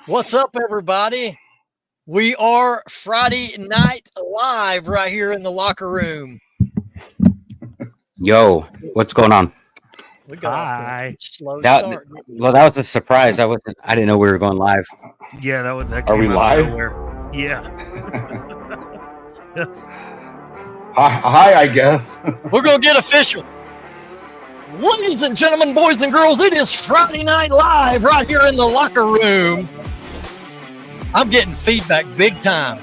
What's up, everybody? We are Friday night live right here in the locker room. Yo, what's going on? We got off to a Hi. slow That start. Didn't we? well, that was a surprise. I didn't know we were going live. Yeah, that Are came we out live? of nowhere. Yeah. Hi, I guess. We're going to get official. Ladies and gentlemen, boys and girls, it is Friday night live right here in the locker room. I'm getting feedback big time.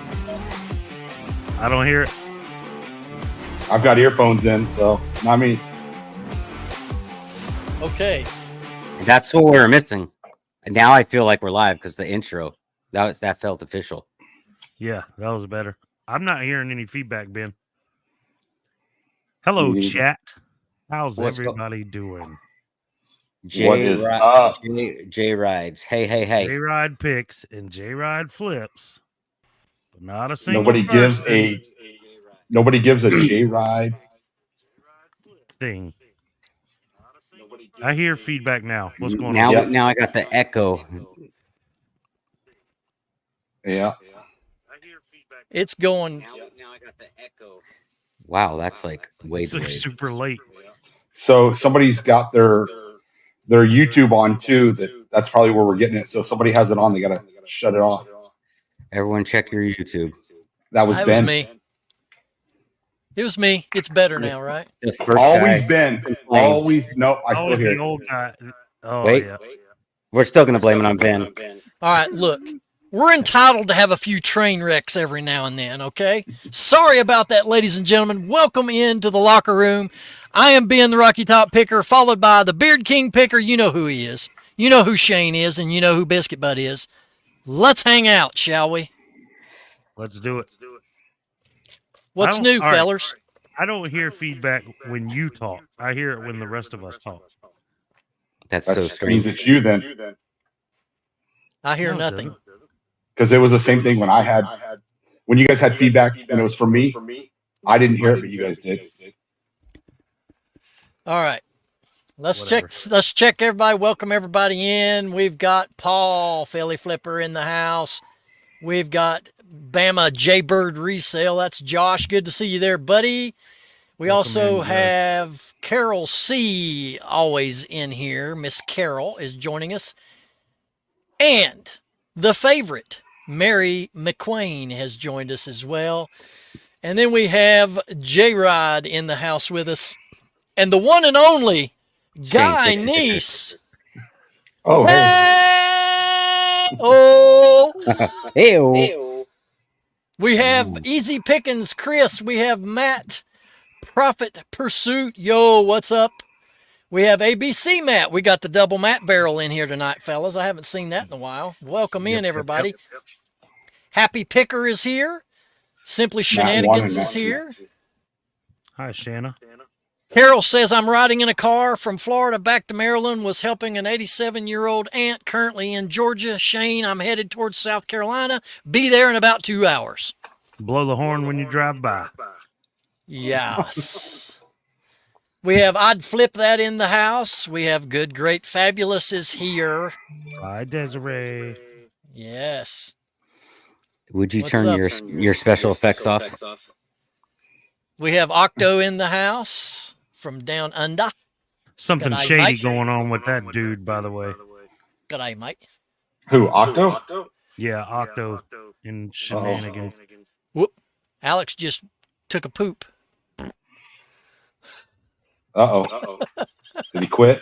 I don't hear it. I've got earphones in, so it's not me. Okay. That's what we were missing. And now I feel like we're live because the intro that felt official. Yeah, that was better. I'm not hearing any feedback, Ben. Hello, Me neither. chat. How's What's go- everybody doing? What is up? J rides. Hey. J-Ride picks and J-Ride flips, but not a single Nobody gives person a J ride. thing. I hear feedback now. What's going Now on? now I got the echo. Yeah. It's going. Now I got the echo. Wow, that's like way It's like delayed. super late. So somebody's got their YouTube on too. That's probably where we're getting it. So if somebody has it on, they gotta shut it off. Everyone check your YouTube. That was It Ben. was me. It was me. It's better now, right? The first Always guy. Ben. complained. Always. No, I still Always hear the it. old guy. Oh, Wait. yeah. We're still gonna blame it on Ben. All right, look. We're entitled to have a few train wrecks every now and then, okay? Sorry about that, ladies and gentlemen. Welcome into the locker room. I am Ben, the Rocky Top Picker, followed by the Beard King Picker. You know who he is. You know who Shane is, and you know who Biscuit Butt is. Let's hang out, shall we? Let's do it. What's new, all right. fellers? I don't hear feedback when you talk. I hear it when the rest of us talk. That's That so means strange. it's you then, I hear No, it nothing. doesn't. because it was the same thing when you guys had feedback when it was for me. I didn't hear it, but you guys did. All right. Let's Whatever. check everybody. Welcome everybody in. We've got Paul Philly Flipper in the house. We've got Bama Jaybird Resale. That's Josh. Good to see you there, buddy. We Welcome also in, Joe. have Carol C. always in here. Miss Carol is joining us. And the favorite, Mary McQueen, has joined us as well. And then we have J-Rod in the house with us. And the one and only Guy Shane, Neese. Oh, hey. Hey! Oh! Hey-o. We have Easy Pickings Chris. We have Matt Profit Pursuit. Yo, what's up? We have ABC Matt. We got the double Matt barrel in here tonight, fellas. I haven't seen that in a while. Welcome in, everybody. Yep. Happy Picker is here. Simply Matt 1 and Shenanigans Matt is 2. here. Hi, Shanna. Carol says, I'm riding in a car from Florida back to Maryland, was helping an 87-year-old aunt currently in Georgia. Shane, I'm headed towards South Carolina. Be there in about 2 hours. Blow the horn when you drive by. Yes. We have I'd Flip That in the house. We have Good, Great, Fabulous is here. Hi, Desiree. Yes. Would you What's turn up? your special effects off? We have Octo in the house from down under. Something Good eye, shady Mike. going on with that dude, by the way. Good eye, Mike. Who? Octo? Yeah, Octo in shenanigans. Whoop. Alex just took a poop. Uh-oh. Did he quit?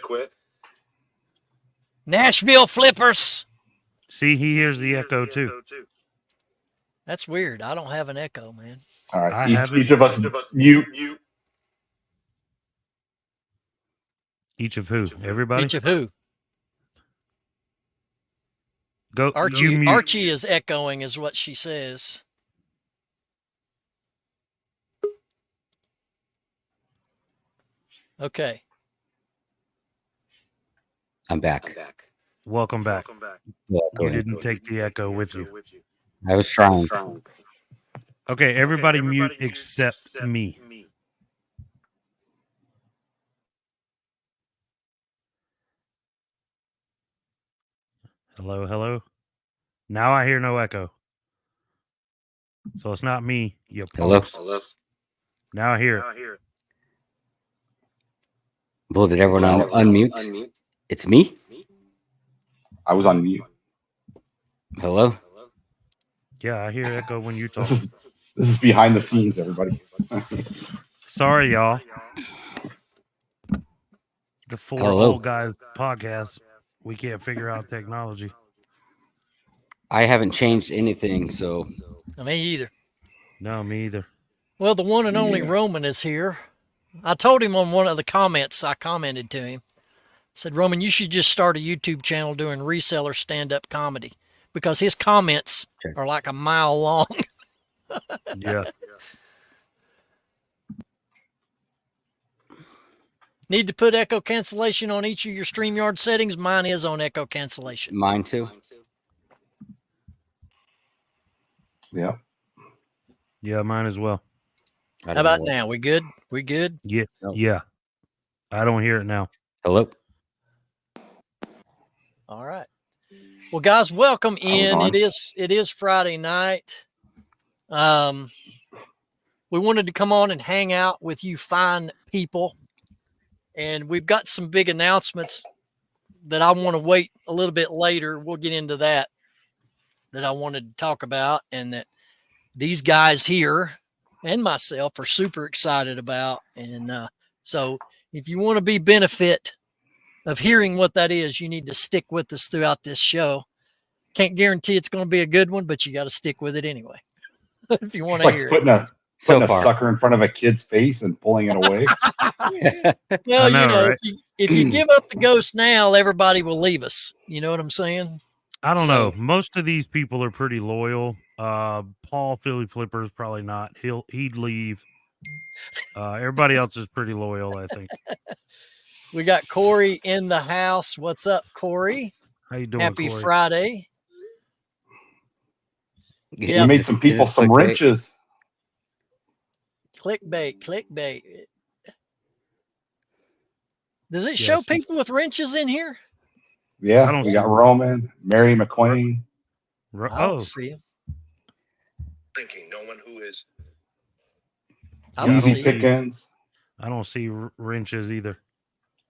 Nashville Flippers. See, he hears the echo too. That's weird. I don't have an echo, man. All I right. haven't. Each of us mute. Each of who? Everybody? Each of who? Go. You Archie. mute. Archie is echoing, is what she says. Okay. I'm back. Welcome back. Yeah, go You ahead. didn't take the echo with you. I was trying. Okay, everybody mute except me. Hello, hello. Now I hear no echo. So it's not me, you Hello? punks. Now I hear it. Bull, did everyone unmute? It's me? I was on mute. Hello? Yeah, I hear echo when you talk. This is behind the scenes, everybody. Sorry, y'all. The four Hello. old guys podcast. We can't figure out technology. I haven't changed anything, so Me either. No, me either. Well, the one and only Yeah. Roman is here. I told him on one of the comments, I commented to him, said, Roman, you should just start a YouTube channel doing reseller stand-up comedy because his comments are like a mile long. Yeah. Need to put echo cancellation on each of your StreamYard settings. Mine is on echo cancellation. mine too. Yeah. Yeah, mine as well. How about now? We good? We good? Yeah. No. Yeah. I don't hear it now. Hello? All right. Well, guys, welcome in. on. It is Friday night. We wanted to come on and hang out with you fine people. And we've got some big announcements that I want to wait a little bit later. We'll get into that I wanted to talk about, and that these guys here and myself are super excited about. And so if you want to be benefit of hearing what that is, you need to stick with us throughout this show. Can't guarantee it's going to be a good one, but you got to stick with it anyway. If you want It's to like hear putting it. a sucker in front of a kid's face and pulling it away. Well, I know, right? if you give up the ghost now, everybody will leave us. You know what I'm saying? I don't So- know. Most of these people are pretty loyal. Paul Philly Flipper is probably not. He'd leave. Everybody else is pretty loyal, I think. We got Corey in the house. What's up, Corey? How you doing, Happy Corey? Friday. You made some people some wrenches. Clickbait. Does it show Yes. people with wrenches in here? I Yeah, don't we see got it. Mary McQueen. I Oh, don't see it. Thinking no one who is I don't Easy see it. Pickens. I don't see wrenches either.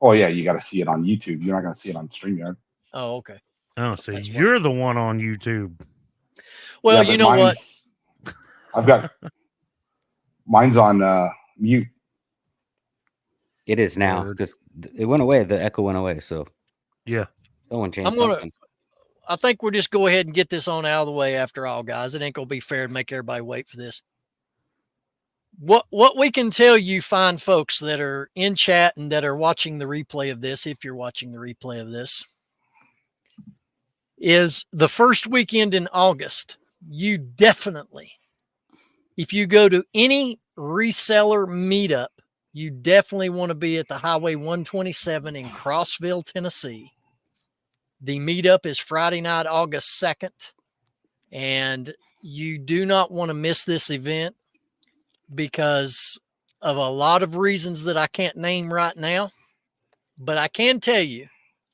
Oh yeah, you got to see it on YouTube. You're not going to see it on StreamYard. Oh, okay. Oh, so That's you're the one on YouTube. Well, Yeah, you but know what? I've got mine's on mute. It is now Word. because it went away. The echo went away. So Yeah. someone changed I'm gonna- something. I think we'll just go ahead and get this on out of the way after all, guys. It ain't gonna be fair to make everybody wait for this. What we can tell you fine folks that are in chat and that are watching the replay of this, if you're watching the replay of this, is the first weekend in August, you definitely, if you go to any reseller meetup, you definitely want to be at the Highway 127 in Crossville, Tennessee. The meetup is Friday night, August 2nd, and you do not want to miss this event because of a lot of reasons that I can't name right now. But I can tell you,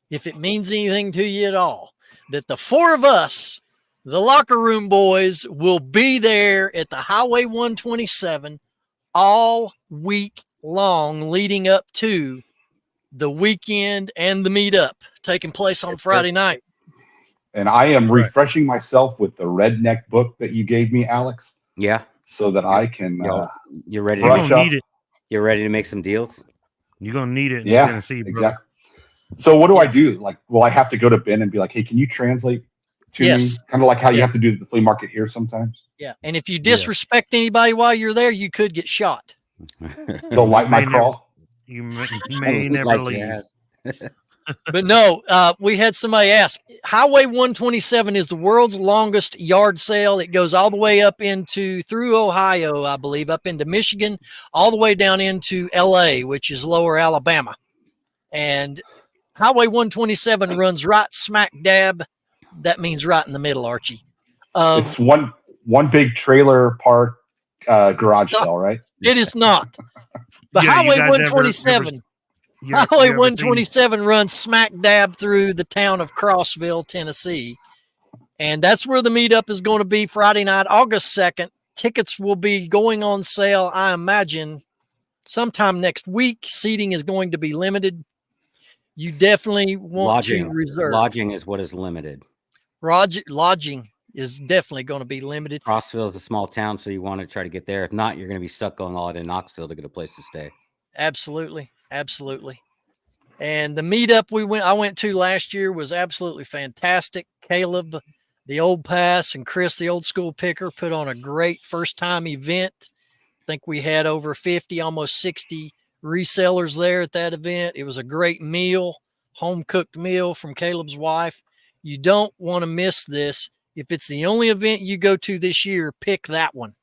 if it means anything to you at all, that the four of us, the locker room boys, will be there at the Highway 127 all week long leading up to the weekend and the meetup taking place on Friday night. And I am Right. refreshing myself with the redneck book that you gave me, Alex, Yeah, so that I can. Yo, you're ready. You're To Brush gonna up. need it. You're ready to make some deals. You're gonna need it in Yeah, Tennessee, bro. exactly. So what do I do? Like, will I have to go to Ben and be like, "Hey, can you translate to Yes. me?" Kind of like how you Yeah. have to do the flea market here sometimes. Yeah. And if you disrespect anybody while you're there, you could get shot. They'll light my May never- crawl. You may never Like leave. that. But no, we had somebody ask. Highway 127 is the world's longest yard sale. It goes all the way up through Ohio, I believe, up into Michigan, all the way down into LA, which is lower Alabama. And Highway 127 runs right smack dab. That means right in the middle, Archie. It's one big trailer park garage not. sale, right? It is not. The Yeah, you Highway guys ever- 127. You Highway ever 127 runs smack dab through the town of Crossville, Tennessee. And that's where the meetup is going to be Friday night, August 2nd. Tickets will be going on sale, I imagine, sometime next week. Seating is going to be limited. You definitely want to reserve. Lodging is what is limited. Lodging is definitely going to be limited. Crossville is a small town, so you want to try to get there. If not, you're going to be stuck going all the way to Knoxville to get a place to stay. Absolutely. Absolutely. And the meetup I went to last year was absolutely fantastic. Caleb, the old pass, and Chris, the old school picker, put on a great first time event. I think we had over 50, almost 60 resellers there at that event. It was a great meal, home cooked meal from Caleb's wife. You don't want to miss this. If it's the only event you go to this year, pick that one.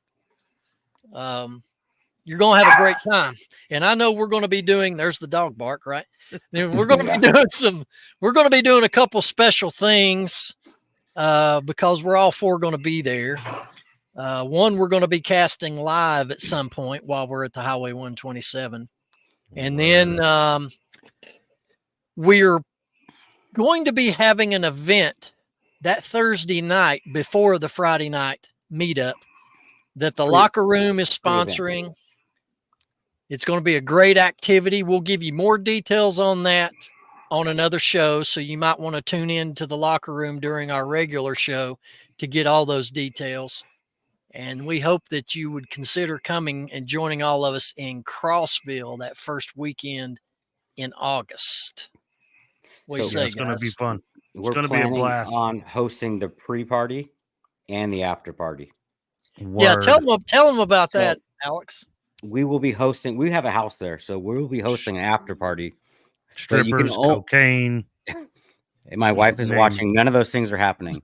You're going to have a great time. And I know we're going to be doing, there's the dog bark, right? We're going to be doing a couple special things because we're all four going to be there. One, we're going to be casting live at some point while we're at the Highway 127. And then we're going to be having an event that Thursday night before the Friday night meetup that the locker room is sponsoring. It's going to be a great activity. We'll give you more details on that on another show. So you might want to tune in to the locker room during our regular show to get all those details. And we hope that you would consider coming and joining all of us in Crossville that first weekend in August. What do you say, it's going to be fun. We're going to be a planning blast on hosting the pre-party and the after party. Word. Yeah, tell them about that, Alex. We will be hosting. We have a house there, so we will be hosting an after party. Strippers, cocaine. My wife is watching. None of those things are happening.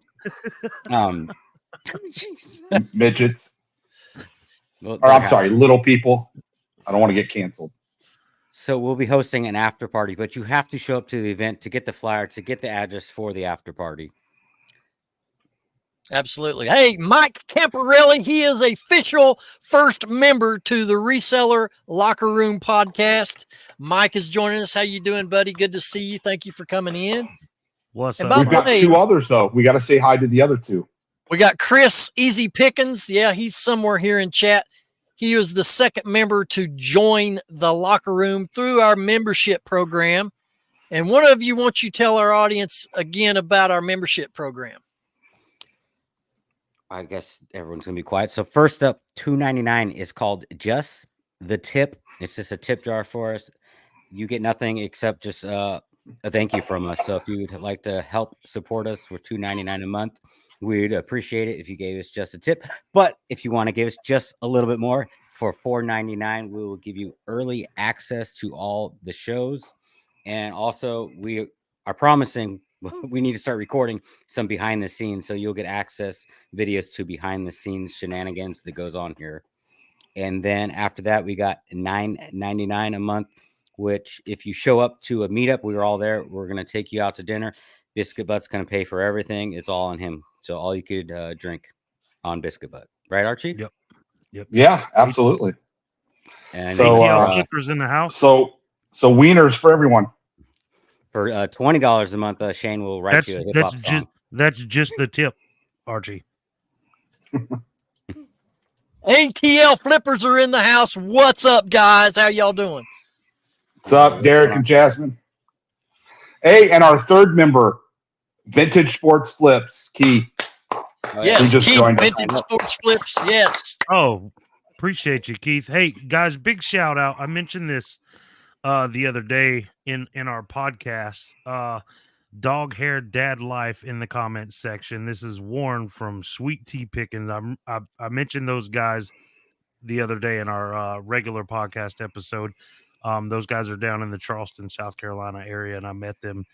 Midgets. Well, or I'm sorry, little people. I don't want to get canceled. So we'll be hosting an after party, but you have to show up to the event to get the flyer, to get the address for the after party. Absolutely. Hey, Mike Camparelli, he is a official first member to the Reseller Locker Room podcast. Mike is joining us. How you doing, buddy? Good to see you. Thank you for coming in. What's up? We've got two others, though. We got to say hi to the other two. We got Chris Easy Pickens. Yeah, he's somewhere here in chat. He was the second member to join the locker room through our membership program. And one of you, wants you tell our audience again about our membership program? I guess everyone's going to be quiet. So first up, $2.99 is called Just the Tip. It's just a tip jar for us. You get nothing except just a thank you from us. So if you would like to help support us for $2.99 a month, we'd appreciate it if you gave us just a tip. But if you want to give us just a little bit more, for $4.99, we will give you early access to all the shows. And also, we are promising we need to start recording some behind the scenes, so you'll get access videos to behind the scenes shenanigans that goes on here. And then after that, we got $9.99 a month, which if you show up to a meetup, we were all there. We're going to take you out to dinner. Biscuit Butt's going to pay for everything. It's all on him. So all you could drink on Biscuit Butt. Right, Archie? Yep. Yeah, absolutely. And so, ATL Flippers in the house. So wieners for everyone. For $20 a month, Shane will write you a hip-hop song. That's just the tip, Archie. ATL Flippers are in the house. What's up, guys? How y'all doing? What's up, Derek and Jasmine? Hey, and our third member, Vintage Sports Flips, Keith. Yes, just Keith, joined us. Vintage Sports Flips. Yes. Oh, appreciate you, Keith. Hey, guys, big shout out. I mentioned this the other day in our podcast. Dog hair dad life in the comments section. This is Warren from Sweet Tea Pickens. I mentioned those guys the other day in our regular podcast episode. Those guys are down in the Charleston, South Carolina area, and I met them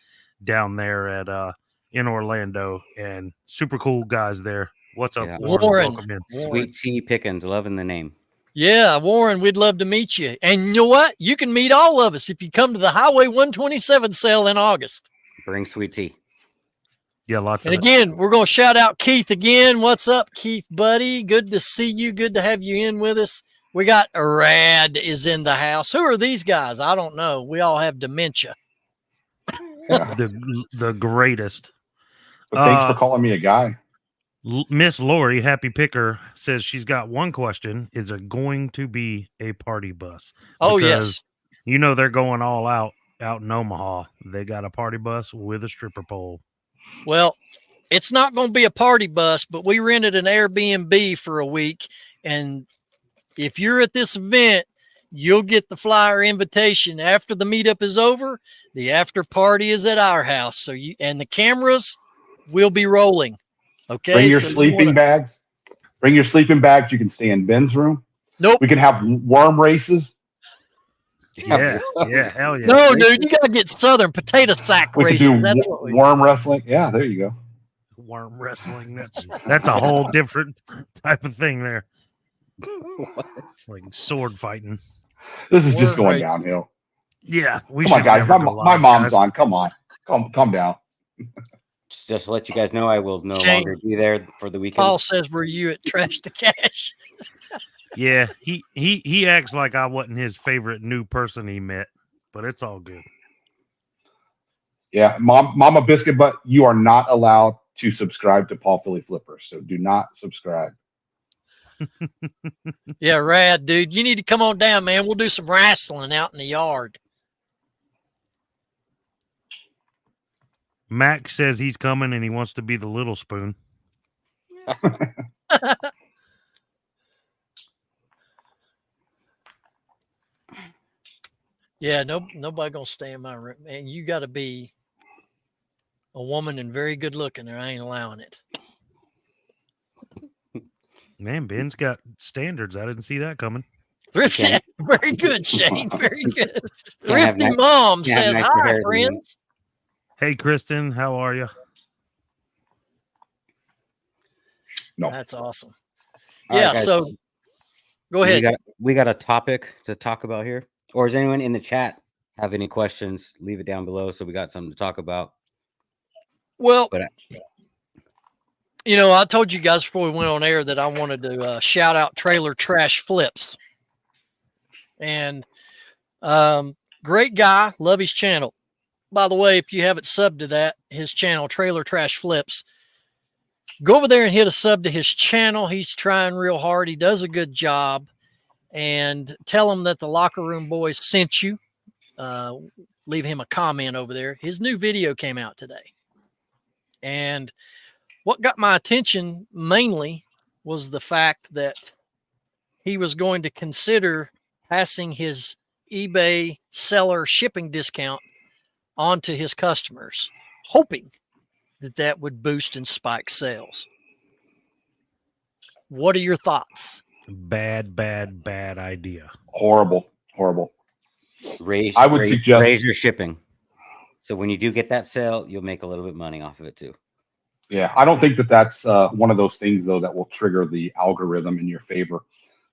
down there at in Orlando, and super cool guys there. What's up, Yeah. Warren? Welcome in. Sweet Tea Pickens, loving the name. Yeah, Warren, we'd love to meet you. And you know what? You can meet all of us if you come to the Highway 127 sale in August. Bring sweet tea. Yeah, lots And of again, we're going to shout out Keith again. What's up, Keith, buddy? Good to see you. Good to have you in with us. We got Rad is in the house. Who are these guys? I don't know. We all have dementia. the greatest. But thanks for calling me a guy. Miss Lori, Happy Picker, says she's got one question. Is there going to be a party bus? Oh, Because yes. you know they're going all out in Omaha. They got a party bus with a stripper pole. Well, it's not going to be a party bus, but we rented an Airbnb for a week. And if you're at this event, you'll get the flyer invitation after the meetup is over. The after party is at our house. So and the cameras will be rolling. Okay. Bring your so sleeping bags. Bring your sleeping bags. You can stay in Ben's room. Nope. We can have worm races. Yeah, hell yeah. No, dude, you gotta get Southern potato sack We could races. do That's what we worm wrestling. Yeah, there you go. Worm wrestling. That's a whole different type of thing there. Like sword fighting. This is just Worm going race. downhill. Yeah, we Come on, should guys. never My go live, mom's guys. on. Come on. Calm down. Just to let you guys know, I will no Shane, longer be there for the weekend. Paul says, "Were you at Trash to Cash?" Yeah, he acts like I wasn't his favorite new person he met, but it's all good. Yeah, Mama Biscuit, but you are not allowed to subscribe to Paul Philly Flipper. So do not subscribe. Yeah, rad, dude. You need to come on down, man. We'll do some wrestling out in the yard. Max says he's coming and he wants to be the little spoon. Yeah, nobody gonna stay in my room, man. You got to be a woman and very good looking, or I ain't allowing it. Man, Ben's got standards. I didn't see that coming. Thrifty, can't- very good, Shane. Very good. have Thrifty nice- mom can't have says, nicer "Hi, hair than me." friends." Hey, Kristen, how are you? No. That's awesome. All right, Yeah. guys. So go ahead. We got a topic to talk about here. Or does anyone in the chat have any questions? Leave it down below so we got something to talk about. Well, But I told you guys before we went on air that I wanted to shout out Trailer Trash Flips. And great guy. Love his channel. By the way, if you haven't subbed to that, his channel, Trailer Trash Flips, go over there and hit a sub to his channel. He's trying real hard. He does a good job. And tell him that the Locker Room Boys sent you. Leave him a comment over there. His new video came out today. And what got my attention mainly was the fact that he was going to consider passing his eBay seller shipping discount on to his customers, hoping that would boost and spike sales. What are your thoughts? Bad idea. Horrible. I would suggest raise your shipping. So when you do get that sale, you'll make a little bit of money off of it too. Yeah, I don't think that's one of those things though that will trigger the algorithm in your favor.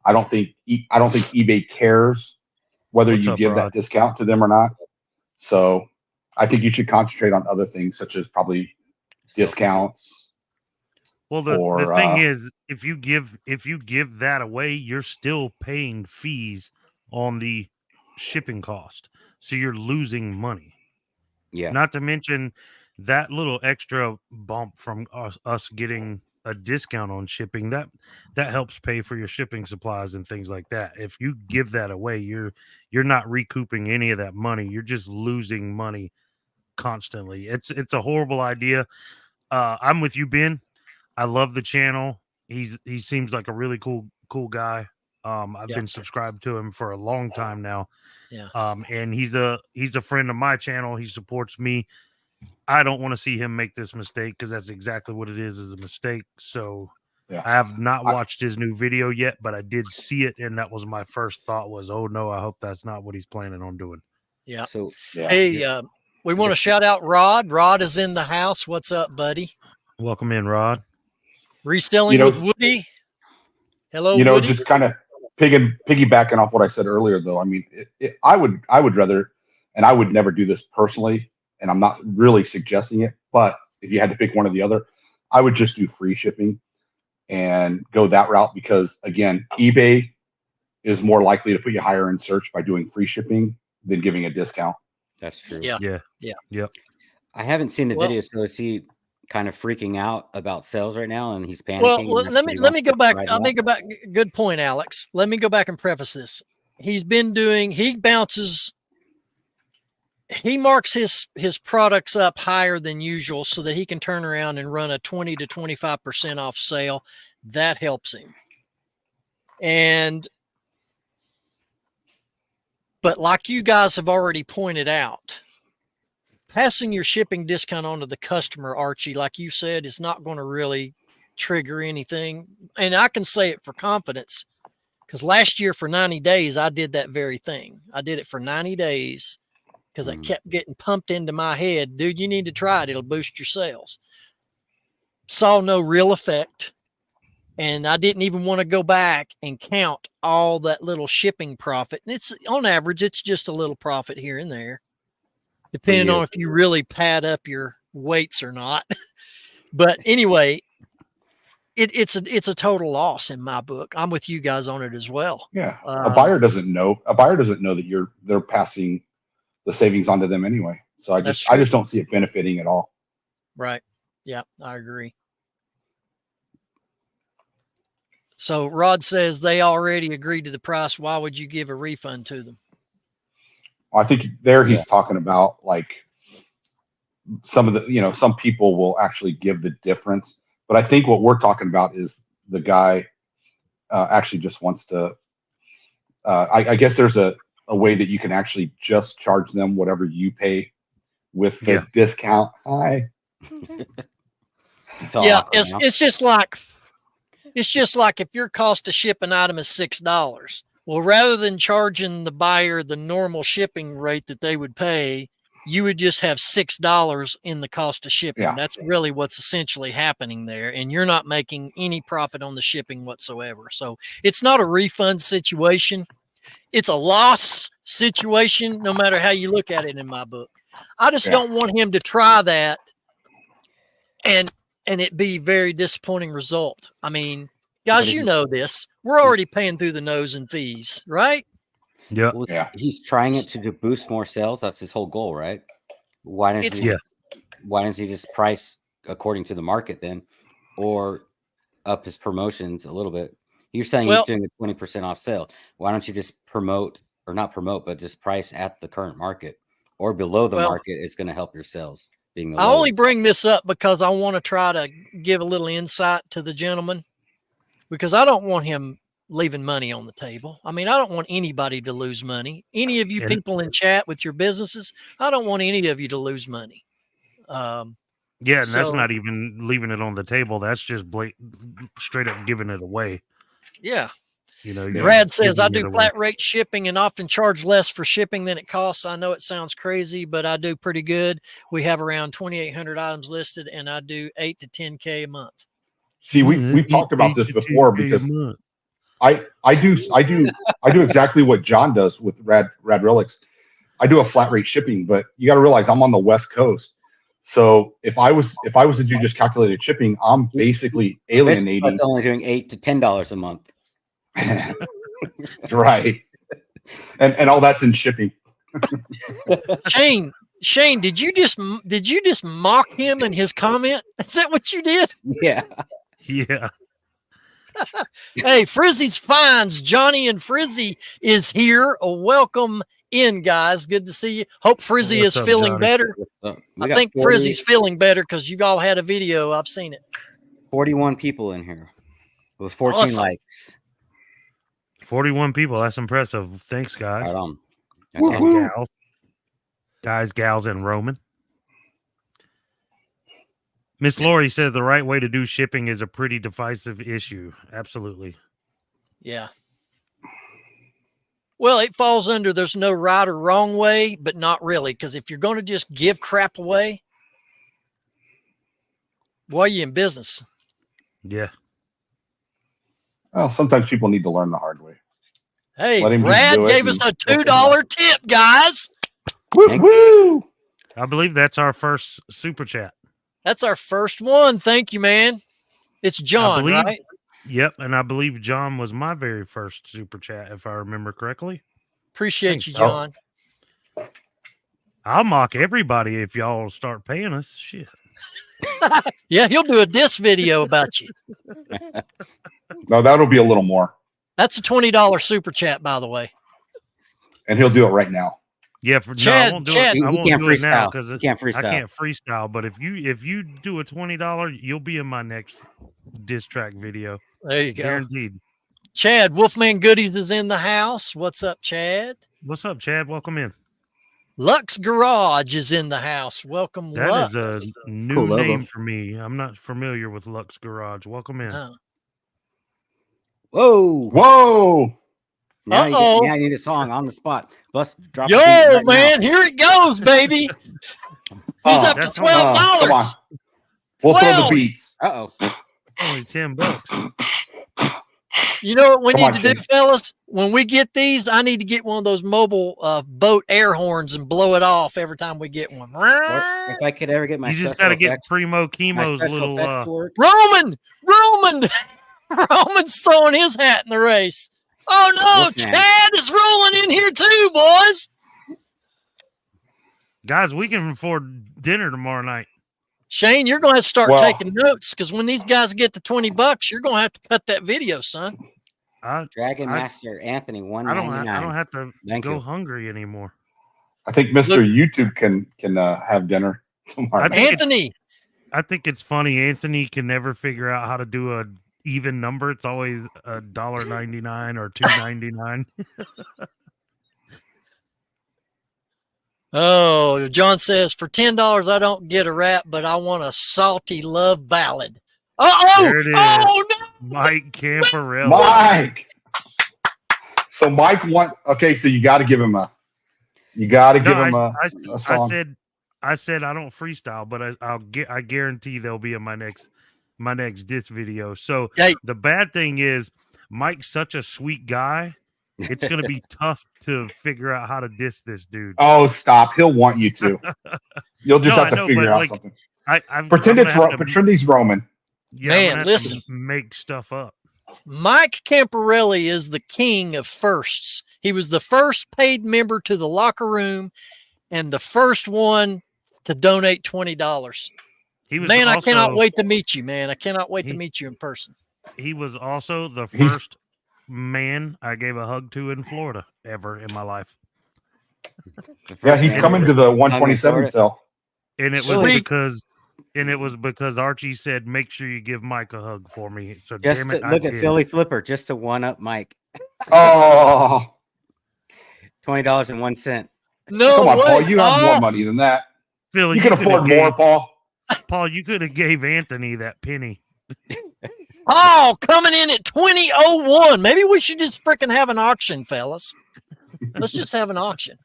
I don't think eBay cares whether What's you up, give Rod? that discount to them or not. So I think you should concentrate on other things such as probably discounts. Well, the Or, thing is, if you give that away, you're still paying fees on the shipping cost, so you're losing money. Yeah. Not to mention that little extra bump from us getting a discount on shipping that helps pay for your shipping supplies and things like that. If you give that away, you're not recouping any of that money. You're just losing money constantly. It's a horrible idea. I'm with you, Ben. I love the channel. He seems like a really cool guy. I've been subscribed to him for a long time now. Yeah. And he's a friend of my channel. He supports me. I don't want to see him make this mistake because that's exactly what it is a mistake. So Yeah. I have not watched his new video yet, but I did see it, and that was my first thought was, oh no, I hope that's not what he's planning on doing. Yeah. So Yeah. Hey, we want to shout out Rod. Rod is in the house. What's up, buddy? Welcome in, Rod. Reselling with Woody. Hello, Woody. Just kind of piggybacking off what I said earlier, though. I mean, I would rather, and I would never do this personally, and I'm not really suggesting it, but if you had to pick one or the other, I would just do free shipping and go that route because, again, eBay is more likely to put you higher in search by doing free shipping than giving a discount. that's true. Yeah. Yeah. I haven't seen the Well- video, so is he kind of freaking out about sales right now, and he's panicking. Well, and that's let what me he let me wants go to back. ride Let me out. go back. Good point, Alex. Let me go back and preface this. He marks his products up higher than usual so that he can turn around and run a 20 to 25% off sale. That helps him. But like you guys have already pointed out, passing your shipping discount on to the customer, Archie, like you said, is not going to really trigger anything. And I can say it for confidence because last year for 90 days, I did that very thing. I did it for 90 days because it kept getting pumped into my head. Dude, you need to try it. It'll boost your sales. Saw no real effect. And I didn't even want to go back and count all that little shipping profit. And it's on average, it's just a little profit here and there, depending on if you really pad up your weights or not. But anyway, it's a total loss in my book. I'm with you guys on it as well. Yeah. A buyer doesn't know that they're passing the savings onto them anyway. So I just don't see it benefiting at all. Right. Yeah, I agree. So Rod says they already agreed to the price. Why would you give a refund to them? I think he's talking about like some of the, some people will actually give the difference. But I think what we're talking about is the guy actually just wants to, I guess there's a way that you can actually just charge them whatever you pay with the discount. Yeah, it's just like if your cost to ship an item is $6. Well, rather than charging the buyer the normal shipping rate that they would pay, you would just have $6 in the cost of shipping. Yeah. That's really what's essentially happening there. And you're not making any profit on the shipping whatsoever. So it's not a refund situation. It's a loss situation, no matter how you look at it in my book. I just don't want him to try that and it be very disappointing result. I mean, guys, you know this. We're already paying through the nose in fees, right? Yeah. Well, he's trying it to boost more sales. That's his whole goal, right? Why doesn't he just price according to the market then, or up his promotions a little bit? You're saying he's doing a 20% off sale. Why don't you just but just price at the current market or below the market? It's going to help your sales being the I lowest. only bring this up because I want to try to give a little insight to the gentleman, because I don't want him leaving money on the table. I mean, I don't want anybody to lose money. Any of you people in chat with your businesses, I don't want any of you to lose money. And that's not even leaving it on the table. That's just straight up giving it away. Yeah. You're Brad says, I do flat rate shipping and often charge less for shipping than it costs. I know it sounds crazy, but I do pretty good. We have around 2,800 items listed, and I do 8 to 10K a month. See, we've talked about this before, because I do exactly what John does with Rad Relics. I do a flat rate shipping, but you got to realize I'm on the West Coast. So if I was to do just calculated shipping, I'm basically alienating. That's only doing $8 to $10 a month. Right. And all that's in shipping. Shane, did you just mock him in his comment? Is that what you did? Yeah. Yeah. Hey, Frizzy's Finds. Johnny and Frizzy is here. Welcome in, guys. Good to see you. Hope Frizzy is feeling better. I think Frizzy's feeling better because you've all had a video. I've seen it. 41 people in here with 14 likes. 41 people. That's impressive. Thanks, guys. Right on. And gals. Gals, and Roman. Miss Lori said the right way to do shipping is a pretty divisive issue. Absolutely. Yeah. Well, it falls under there's no right or wrong way, but not really. Because if you're going to just give crap away, why are you in business? Yeah. Well, sometimes people need to learn the hard way. Hey, Brad gave us a $2 tip, guys. Woo! I believe that's our first super chat. That's our first one. Thank you, man. It's John, right? Yep, and I believe John was my very first super chat, if I remember correctly. Appreciate you, John. I'll mock everybody if y'all start paying us. Shit. Yeah, he'll do a diss video about you. No, that'll be a little more, That's a $20 super chat, by the way. and he'll do it right now. Yeah, no, I Chad, won't do Chad, it. I He won't can't do it now freestyle. because He can't I freestyle. can't freestyle. But if you do a $20, you'll be in my next diss track video, There you go. guaranteed. Chad, Wolfman Goodies is in the house. What's up, Chad? What's up, Chad? Welcome in. Lux Garage is in the house. Welcome, That Lux. is a new Cool logo. name for me. I'm not familiar with Lux Garage. Welcome in. Oh. Whoa! Whoa! Now you, Uh-oh. now you need a song on the spot. Bust drop. Yo, a beat right man, here it goes, baby. He's Oh, up to that's- $12. come on. We'll throw the 12. beats. Uh oh. Only $10. You know what we Come need on, to do, Shane. fellas? When we get these, I need to get one of those mobile boat air horns and blow it off every time we get one. Or if I could ever get my You just special got to get effects, Primo my Chemo's special little. effects to work. Roman's throwing his hat in the race. Oh no, Wolfman. Chad is rolling in here too, boys. Guys, we can afford dinner tomorrow night. Shane, you're gonna have to start Well- taking notes because when these guys get to $20, you're gonna have to cut that video, son. Dragon I- Master Anthony I don't 199. have to Thank go you. hungry anymore. I think Mr. Look- YouTube can have dinner tomorrow. I think it's- Anthony, I think it's funny. Anthony can never figure out how to do a even number. It's always $1.99 or $2.99. oh, John says for $10 I don't get a rap, but I want a salty love ballad. There it is. Oh no! Mike Camparella. Mike. So Mike okay, so you got to give him a a song. I said I don't freestyle, but I guarantee they'll be in my next diss video. So Hey. the bad thing is Mike's such a sweet guy. It's gonna be tough to figure out how to diss this dude. Oh, stop. He'll want you to. You'll just No, have I to know, figure but, out like, something. I'm Pretend gonna it's have to- pretend he's Roman. Yeah, I'm Man, gonna have listen. to make stuff up. Mike Camparelli is the king of firsts. He was the first paid member to the locker room and the first one to donate $20. He was Man, I also, cannot wait to meet you, man. I cannot wait to He- meet you in person. He was also the He's- first man I gave a hug to in Florida ever in my life. Yeah, he's coming to the 127 Florida. cell. And it was Sweet. because Archie said, "Make sure you give Mike a hug for me." So Just damn to it, I look at did. Philly Flipper, just to one up Mike. Oh, $20.01. No come on, way. Paul. You have Oh, more money than that. Philly, You can coulda afford gave- more, Paul. Paul, you could have gave Anthony that penny. Paul coming in at 2001. Maybe we should just freaking have an auction, fellas. Let's just have an auction.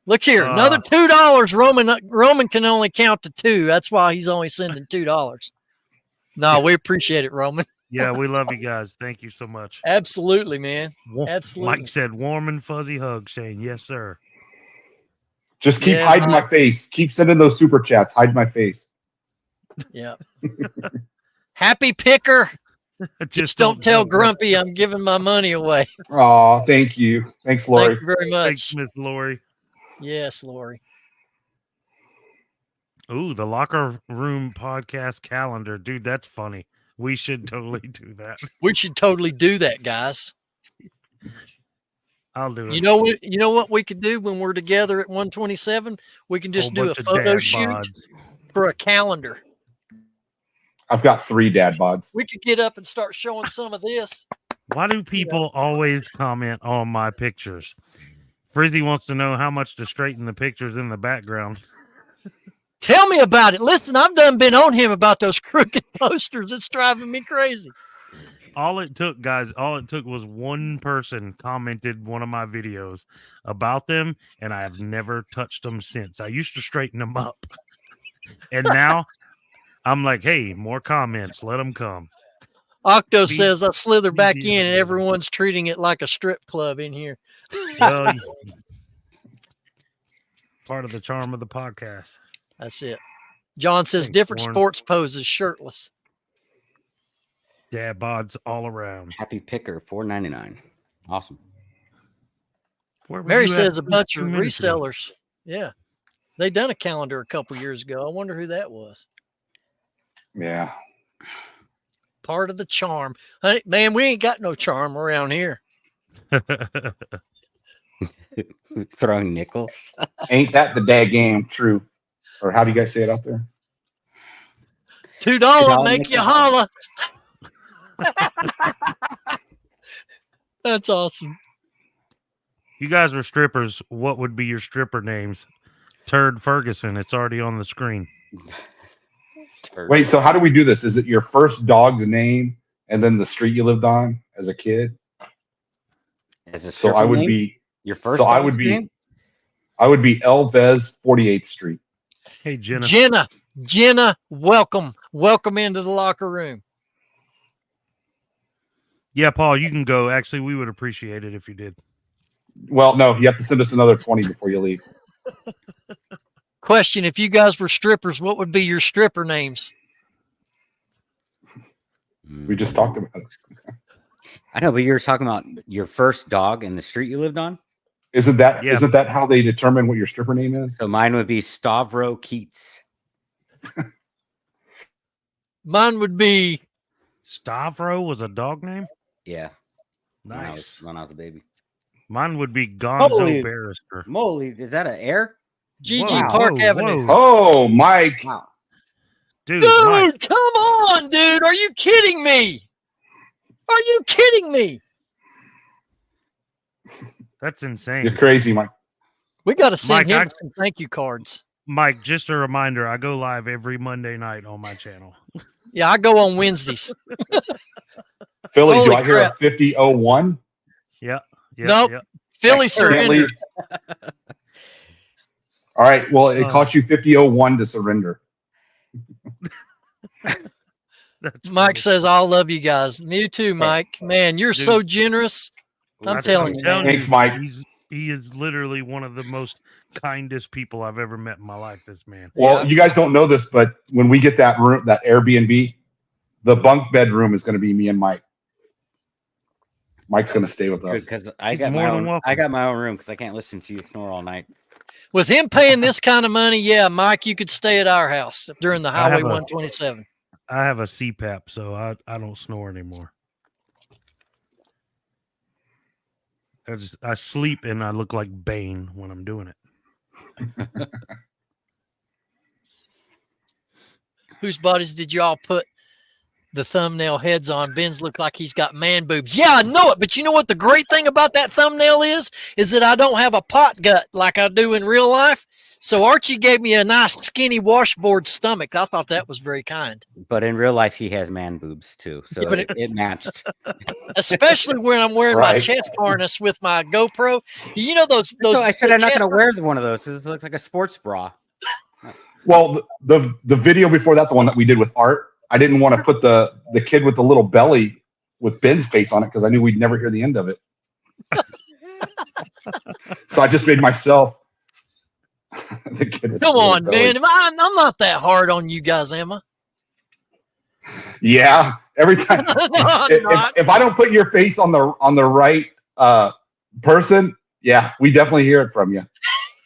Look here, another $2. Roman can only count to 2. That's why he's only sending $2. No, we appreciate it, Roman. Yeah, we love you guys. Thank you so much. Absolutely, man. Absolutely. Mike said, "Warm and fuzzy hug." Shane, yes, sir. Just keep Yeah, hiding Mike. my face. Keep sending those super chats. Hide my face. Yeah. Happy picker. Just don't tell Grumpy I'm giving my money away. Oh, thank you. Thanks, Lori. Thank you very Thanks, much. Miss Lori. Yes, Lori. Ooh, the locker room podcast calendar, dude. That's funny. We should totally do that. We should totally do that, guys. I'll do it. You know what we could do when we're together at 127? We can just Whole do a bunch of photo dad shoot bods. for a calendar. I've got 3 dad bods. We could get up and start showing some of this. Why do people always comment on my pictures? Frizzy wants to know how much to straighten the pictures in the background. Tell me about it. Listen, I've been on him about those crooked posters. It's driving me crazy. All it took, guys, was one person commented one of my videos about them, and I have never touched them since. I used to straighten them up. And now I'm like, hey, more comments. Let them come. Octo Be- says I slither be back the in and other. everyone's treating it like a strip club in here. Well, part of the charm of the podcast. That's it. John says Thanks, different Warren. sports poses shirtless. Dad bods all around. Happy Picker $4.99. Awesome. Where were Mary you at says a bunch 2 of minutes ago? resellers. Yeah. They done a calendar a couple years ago. I wonder who that was. Yeah. Part of the charm. Hey, man, we ain't got no charm around here. Throwing nickels. Ain't that the daggame truth? Or how do you guys say it out there? $2 make you holla. That's awesome. You guys were strippers. What would be your stripper names? Turd Ferguson. It's already on the screen. Wait, so how do we do this? Is it your first dog's name and then the street you lived on as a kid? As a So I would name? be Your first. so I would dog's be name? I would be Elvez 48th Street. Hey, Jenna. Jenna, welcome into the locker room. Yeah, Paul, you can go. Actually, we would appreciate it if you did. Well, no, you have to send us another 20 before you leave. Question: if you guys were strippers, what would be your stripper names? We just talked about it. I know, but you were talking about your first dog in the street you lived on. Isn't that Yeah. isn't that how they determine what your stripper name is? So mine would be Stavro Keats. Mine would be Stavro was a dog name? Yeah, Nice. when I was a baby. Mine would be Gonzo Holy- Barrister. Moly, is that an air? GG Whoa, Park whoa, Avenue. whoa. Oh, Mike. Wow. Dude, Dude, Mike, come on, dude. Are you kidding me? Are you kidding me? that's You're insane. crazy, Mike. We got to send Mike, him some thank you cards. Mike, just a reminder, I go live every Monday night on my channel. Yeah, I go on Wednesdays. Philly, Holy do I hear crap. a 5001? Yeah. Nope. Yep. Philly Can't leave. surrendered. All right. Well, it Oh. cost you 5001 to surrender. That's Mike funny. says, I love you guys. You too, Mike. Man, you're Dude. so generous. I'm telling you, man. Thanks, Mike. He is literally one of the most kindest people I've ever met in my life. This man. Well, Yeah. you guys don't know this, but when we get that room, that Airbnb, the bunk bedroom is going to be me and Mike. Mike's going to stay with us. Because I He's got more my than own. welcome. I got my own room because I can't listen to you snore all night. With him paying this kind of money, yeah, Mike, you could stay at our house during the I Highway have a- 127. I have a CPAP, so I don't snore anymore. I sleep and I look like Bane when I'm doing it. Whose bodies did y'all put the thumbnail heads on? Ben's look like he's got man boobs. Yeah, I know it. But you know what the great thing about that thumbnail is that I don't have a pot gut like I do in real life. So Archie gave me a nice skinny washboard stomach. I thought that was very kind, But in real life, he has man boobs too, so Yeah, but it matched. especially when I'm wearing my Right. chest harness with my GoPro. You know those. So I said I'm not chest- going to wear one of those. It looks like a sports bra. Well, the video before that, the one that we did with Art, I didn't want to put the kid with the little belly with Ben's face on it because I knew we'd never hear the end of it. So I just made myself the kid with the Come little on, belly. man. I'm not that hard on you guys, am I? Yeah, every time. No, I'm not. if I don't put your face on the right person, yeah, we definitely hear it from you.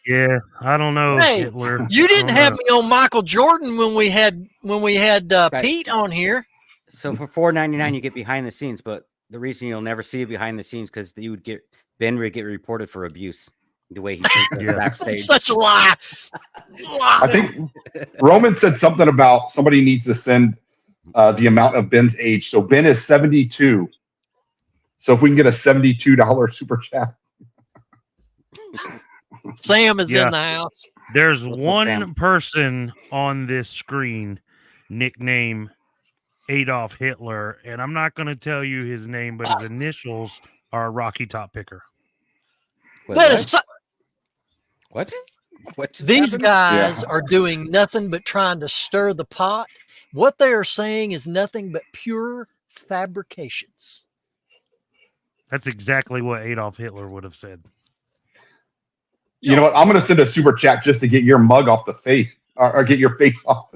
Yeah, I don't know, Hey, Hitler. You I didn't don't have know. me on Michael Jordan when we had Right. Pete on here. So for $4.99, you get behind the scenes. But the reason you'll never see behind the scenes because Ben would get reported for abuse. The way he treats us Yeah. backstage. Such a lie. I think Roman said something about somebody needs to send the amount of Ben's age. So Ben is 72. So if we can get a $72 super chat. Sam is Yeah. in the house. There's What's up, one Sam? person on this screen, nickname Adolf Hitler, and I'm not going to tell you his name, but his initials are Rocky Top Picker. Wait, That what? is What? What just these happened? guys Yeah. are doing nothing but trying to stir the pot. What they are saying is nothing but pure fabrications. That's exactly what Adolf Hitler would have said. You know what? I'm going to send a super chat just to get your mug off the face or get your face off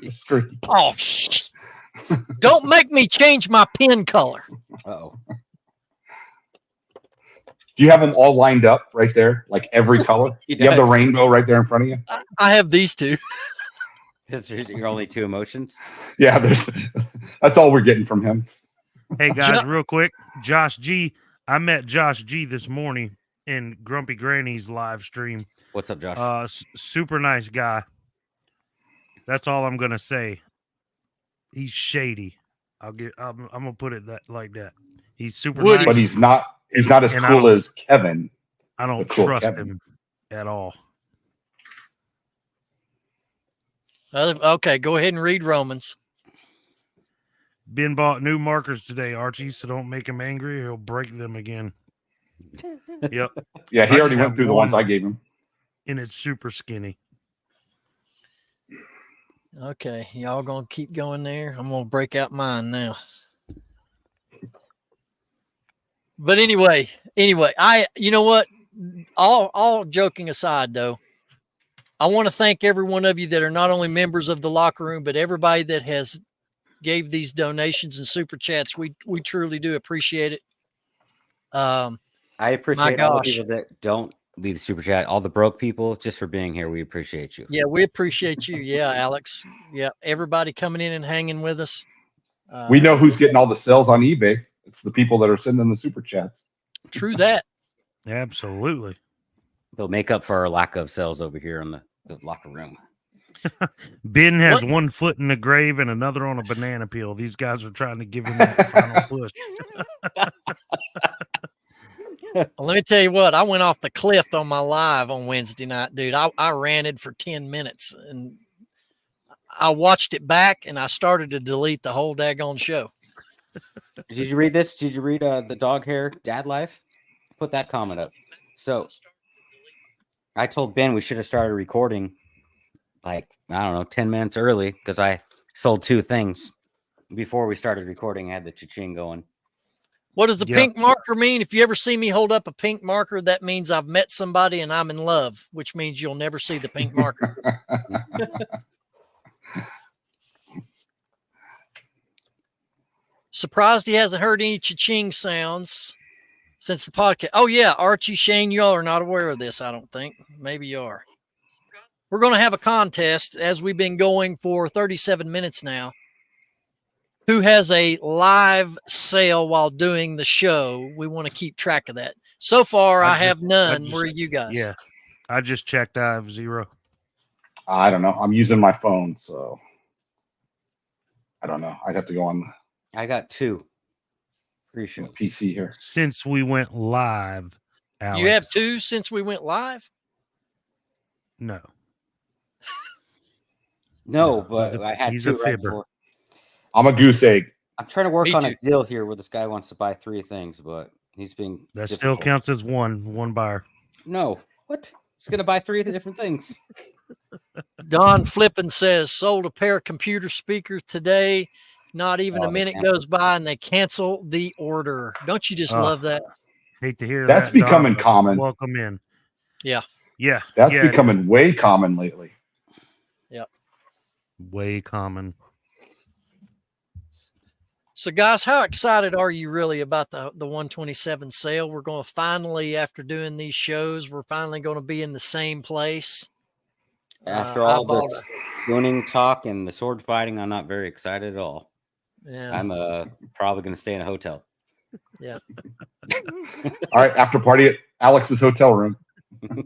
the screen. Oh, shh. Don't make me change my pen color. Uh-oh. Do you have them all lined up right there, like every color? He You have the does. rainbow right there in front of you. I have these two. It's your only two emotions. Yeah, that's all we're getting from him. Hey guys, Jo- real quick, Josh G. I met Josh G this morning in Grumpy Granny's live stream. What's up, Josh? Super nice guy. That's all I'm gonna say. He's shady. I'm gonna put it like that. He's super Woody. nice, But he's not as And cool as Kevin. I don't the cool trust Kevin. him at all. Okay, go ahead and read Romans. Ben bought new markers today, Archie, so don't make him angry or he'll break them again. Yep. Yeah, he I already just went have through the ones one. I gave him. And it's super skinny. Okay, y'all gonna keep going there. I'm gonna break out mine now. But anyway, you know what? All joking aside, though, I want to thank every one of you that are not only members of the locker room, but everybody that has gave these donations and super chats. We truly do appreciate it. I appreciate my all the gosh. people that don't leave the super chat. All the broke people, just for being here, we appreciate you. Yeah, we appreciate you. Yeah, Alex. Yeah, everybody coming in and hanging with us. We know who's getting all the sales on eBay. It's the people that are sending the super chats. True that. Absolutely. They'll make up for our lack of sales over here in the locker room. Ben has What? one foot in the grave and another on a banana peel. These guys are trying to give him that final push. Well, let me tell you what, I went off the cliff on my live on Wednesday night, dude. I ranted for 10 minutes and I watched it back and I started to delete the whole daggone show. Did you read this? Did you read the dog hair dad life? Put that comment up. So I told Ben we should have started recording like, I don't know, 10 minutes early because I sold 2 things before we started recording. I had the cha-ching going. What does the Yep. pink marker mean? If you ever see me hold up a pink marker, that means I've met somebody and I'm in love, which means you'll never see the pink marker. Surprised he hasn't heard any cha-ching sounds since the podcast. Oh, yeah. Archie, Shane, y'all are not aware of this, I don't think. Maybe you are. We're going to have a contest as we've been going for 37 minutes now. Who has a live sale while doing the show? We want to keep track of that. So far, I have none. Where are you guys? Yeah. I just checked. I have 0. I don't know. I'm using my phone, so I don't know. I'd have to go on I got 2 free the shows. PC here. Since we went live, Alex. You have 2 since we went live? No. No, No, but I had he's 2 a right fibber. before. I'm a goose egg. I'm trying to work Me on too. a deal here where this guy wants to buy 3 things, but he's being That still difficult. counts as one buyer. No, what? He's gonna buy 3 different things. Don Flippin says, sold a pair of computer speakers today. Not even a Oh, minute canceled. goes by and they cancel the order. Don't you just Oh. love that? Hate to hear That's that. becoming Don, but common. Welcome in. Yeah. Yeah. That's yeah, it is. becoming way common lately. Way common. So, guys, how excited are you really about the 127 sale? We're going to finally, after doing these shows, we're finally going to be in the same place. After I all bought this spooning talk and the sword fighting, I'm not very excited at all. Yeah. I'm probably gonna stay in a hotel. Yeah. All right, after party at Alex's hotel room.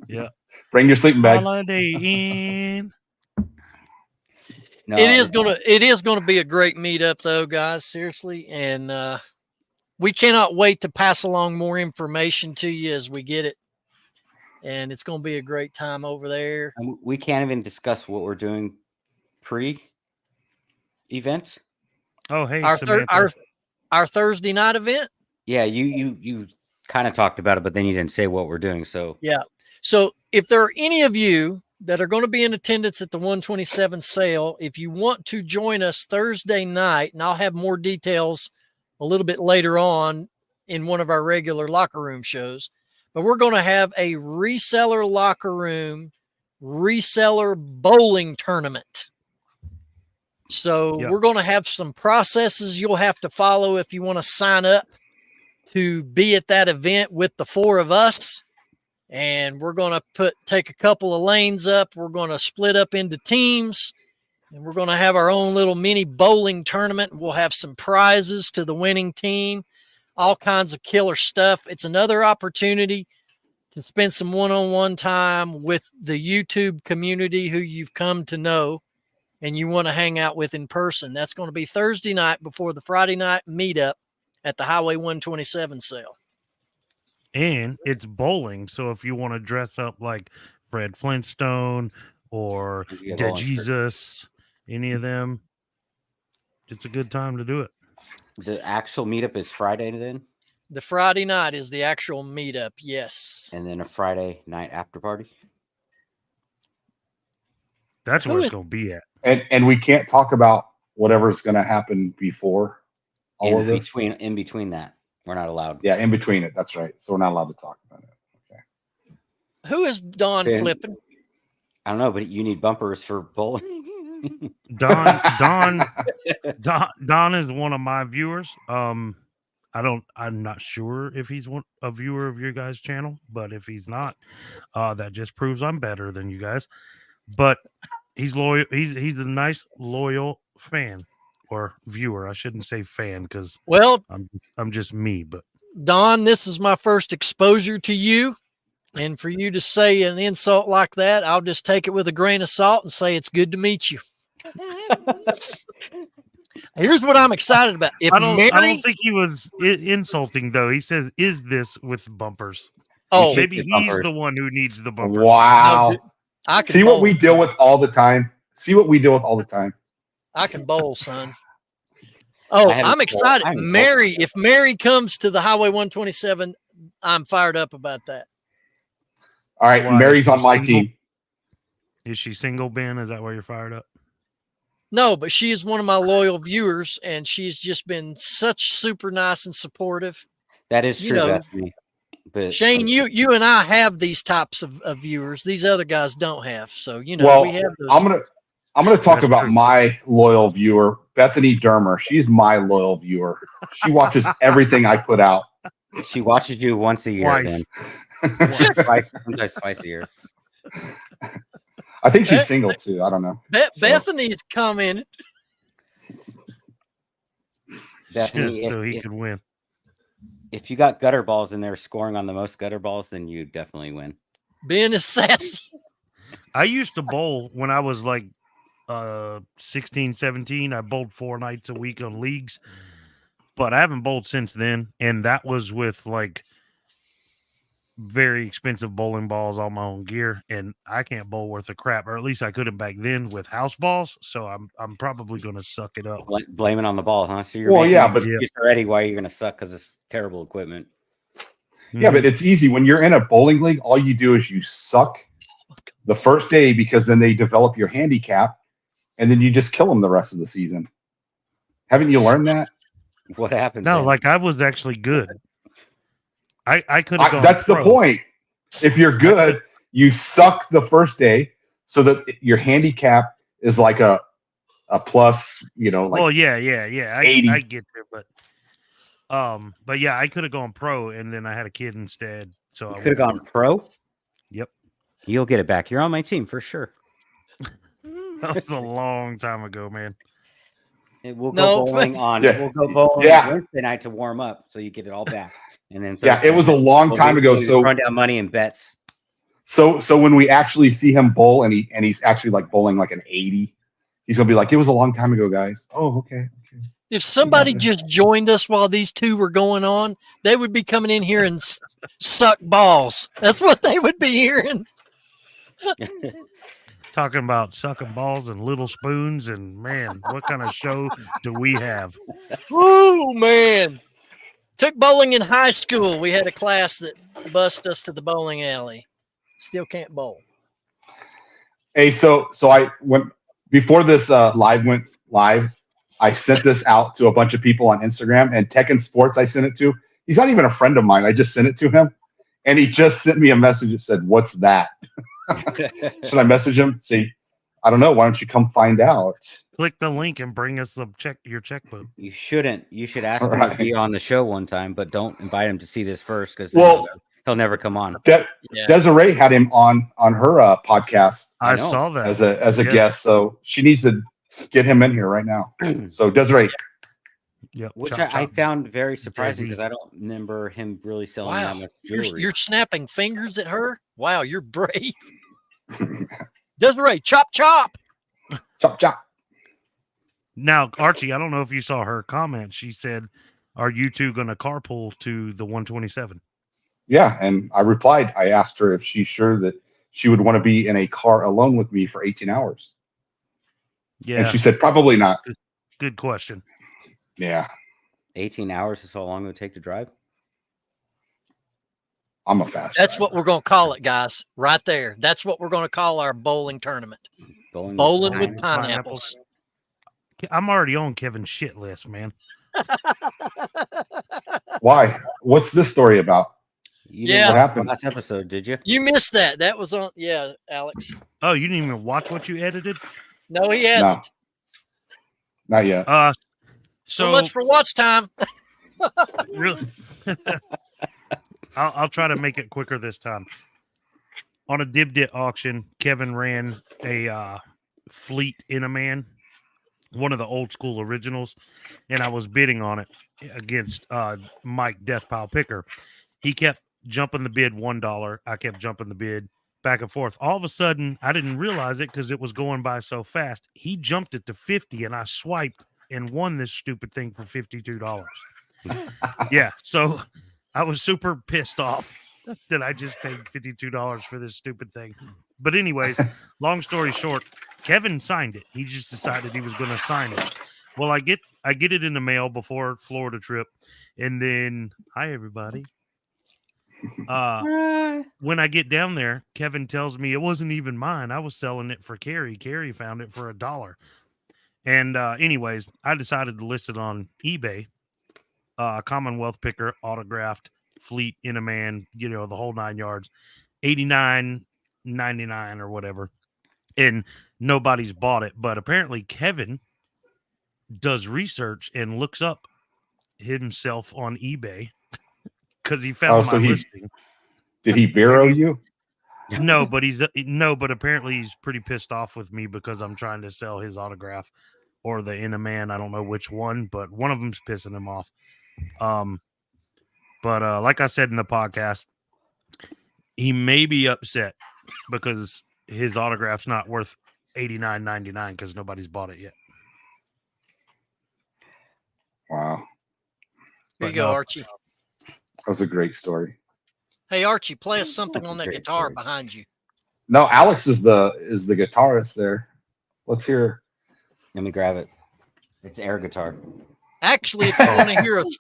Yeah. Bring your sleeping bag. Holiday Inn. No, It is gonna be a great meetup, though, guys. Seriously, and we cannot wait to pass along more information to you as we get it. And it's gonna be a great time over there. and we can't even discuss what we're doing pre-event. Oh, hey, Our Samantha. our Thursday night event. Yeah, you kind of talked about it, but then you didn't say what we're doing. So So if there are any of you that are going to be in attendance at the 127 sale, if you want to join us Thursday night, and I'll have more details a little bit later on in one of our regular locker room shows, but we're going to have a reseller locker room, reseller bowling tournament. So Yep. we're going to have some processes you'll have to follow if you want to sign up. to be at that event with the 4 of us. And we're going to take a couple of lanes up. We're going to split up into teams, and we're going to have our own little mini bowling tournament. We'll have some prizes to the winning team, all kinds of killer stuff. It's another opportunity to spend some one-on-one time with the YouTube community who you've come to know and you want to hang out with in person. That's going to be Thursday night before the Friday night meetup at the Highway 127 sale. And it's bowling, so if you want to dress up like Fred Flintstone or Dead Jesus, any of them, it's a good time to do it. The actual meetup is Friday then? The Friday night is the actual meetup, yes. And then a Friday night after party? That's where it's going to be at. And we can't talk about whatever's going to happen before all of this. In between that, we're not allowed. Yeah, in between it. That's right. So we're not allowed to talk about it. Okay. Who is Don flipping? I don't know, but you need bumpers for bowling. Don is one of my viewers. I'm not sure if he's a viewer of your guys' channel, but if he's not, that just proves I'm better than you guys. But he's loyal. He's a nice, loyal fan or viewer. I shouldn't say fan because I'm just me. But Don, this is my first exposure to you, and for you to say an insult like that, I'll just take it with a grain of salt and say it's good to meet you. Here's what I'm excited about. I don't think he was insulting though. He says, "Is this with bumpers?" Oh, maybe he's the one who needs the bumpers. Wow! No, I can see bowl. What we deal with all the time. I can bowl, son. Oh, I'm excited. If Mary comes to the Highway 127, I'm fired up about that. All right, Mary's on my team. Is she single, Ben? Is that why you're fired up? No, but she is one of my loyal viewers, and she's just been such super nice and supportive. That is true, Bethany. But Shane, you and I have these types of viewers. These other guys don't have. So, we have those. I'm gonna talk about my loyal viewer, Bethany Dermer. She's my loyal viewer. She watches everything I put out. She watches you once a year. Sometimes twice a year. I think she's single too. I don't know. Bethany's commented. Bethany, so he could win. If you got gutter balls and they're scoring on the most gutter balls, then you definitely win. Being is sassy. I used to bowl when I was like 16, 17. I bowled 4 nights a week on leagues, but I haven't bowled since then. And that was with like very expensive bowling balls, all my own gear, and I can't bowl worth a crap, or at least I couldn't back then with house balls. So I'm probably going to suck it up. Blame it on the ball, huh? So you're but already why you're going to suck because it's terrible equipment. Yeah, but it's easy when you're in a bowling league. All you do is you suck the first day because then they develop your handicap, and then you just kill them the rest of the season. Haven't you learned that? What happened? No, like I was actually good. I could have gone. That's pro. the point. If you're good, you suck the first day so that your handicap is like a plus, like. Well, yeah. 80. I get there, but yeah, I could have gone pro, and then I had a kid instead. So I could have gone pro. Yep, you'll get it back. You're on my team for sure. That was a long time ago, man. We'll go bowling We'll go bowling Wednesday night to warm up, so you get it all back. And then Thursday, it was a long time ago. So run down money and bets. So when we actually see him bowl and he's actually like bowling like an 80, he's gonna be like, it was a long time ago, guys. Oh, okay. If somebody just joined us while these two were going on, they would be coming in here and suck balls. That's what they would be hearing. Talking about sucking balls and little spoons, and man, what kind of show do we have? Oh man. Took bowling in high school. We had a class that bussed us to the bowling alley. Still can't bowl. Hey, so I went before this live went live. I sent this out to a bunch of people on Instagram, and Tekken Sports I sent it to. He's not even a friend of mine. I just sent it to him, and he just sent me a message that said, "What's that?" Should I message him? See, I don't know. Why don't you come find out? Click the link and bring us your checkbook. You shouldn't. You should ask him to Right. be on the show one time, but don't invite him to see this first because Well, he'll never come on. Yeah. Desiree had him on her podcast I know. saw that as a Yeah. guest, so she needs to get him in here right now. So Desiree, Yep. Which Chop, I chop. found very surprising Jay-Z. because I don't remember him really selling that Wow. much You're, jewelry. you're snapping fingers at her? Wow, you're brave. Desiree, chop, chop. chop chop. Now, Archie, I don't know if you saw her comment. She said, "Are you two going to carpool to the 127?" Yeah, and I replied. I asked her if she's sure that she would want to be in a car alone with me for 18 hours, Yeah. and she said probably not. Good question. Yeah, 18 hours is how long it would take to drive. I'm a fast. That's driver. what we're going to call it, guys. Right there. That's what we're going to call our bowling tournament. Bowling Bowling pineapple. with pineapples. I'm already on Kevin's shit list, man. Why? What's this story about? You Yeah. didn't What watch happened? the last episode, did you? You missed that. That was on, yeah, Alex. Oh, you didn't even watch what you edited? No, he hasn't. Not yet. So much for watch time. Really, I'll try to make it quicker this time. On a dib-dit auction, Kevin ran a Fleet in a Man, one of the old school originals, and I was bidding on it against Mike Deathpile Picker. He kept jumping the bid $1. I kept jumping the bid back and forth. All of a sudden, I didn't realize it because it was going by so fast. He jumped it to 50, and I swiped and won this stupid thing for $52. Yeah, so I was super pissed off that I just paid $52 for this stupid thing. But anyways, long story short, Kevin signed it. He just decided he was going to sign it. Well, I get it in the mail before Florida trip, and then hi everybody. When I get down there, Kevin tells me it wasn't even mine. I was selling it for Carrie. Carrie found it for $1. And anyways, I decided to list it on eBay. Commonwealth Picker, autographed, Fleet in a Man, the whole 9 yards, $89.99 or whatever. And nobody's bought it. But apparently Kevin does research and looks up himself on eBay because he found my listing. Did he Vero you? No, but but apparently he's pretty pissed off with me because I'm trying to sell his autograph or the In a Man. I don't know which one, but one of them's pissing him off. But like I said in the podcast, he may be upset because his autograph's not worth $89.99 because nobody's bought it yet. Wow, Here you But go, no. Archie. that was a great story. Hey, Archie, play us something That's a on that great guitar story. behind you. No, Alex is the guitarist there. Let's hear. Let me grab it. It's air guitar. Actually,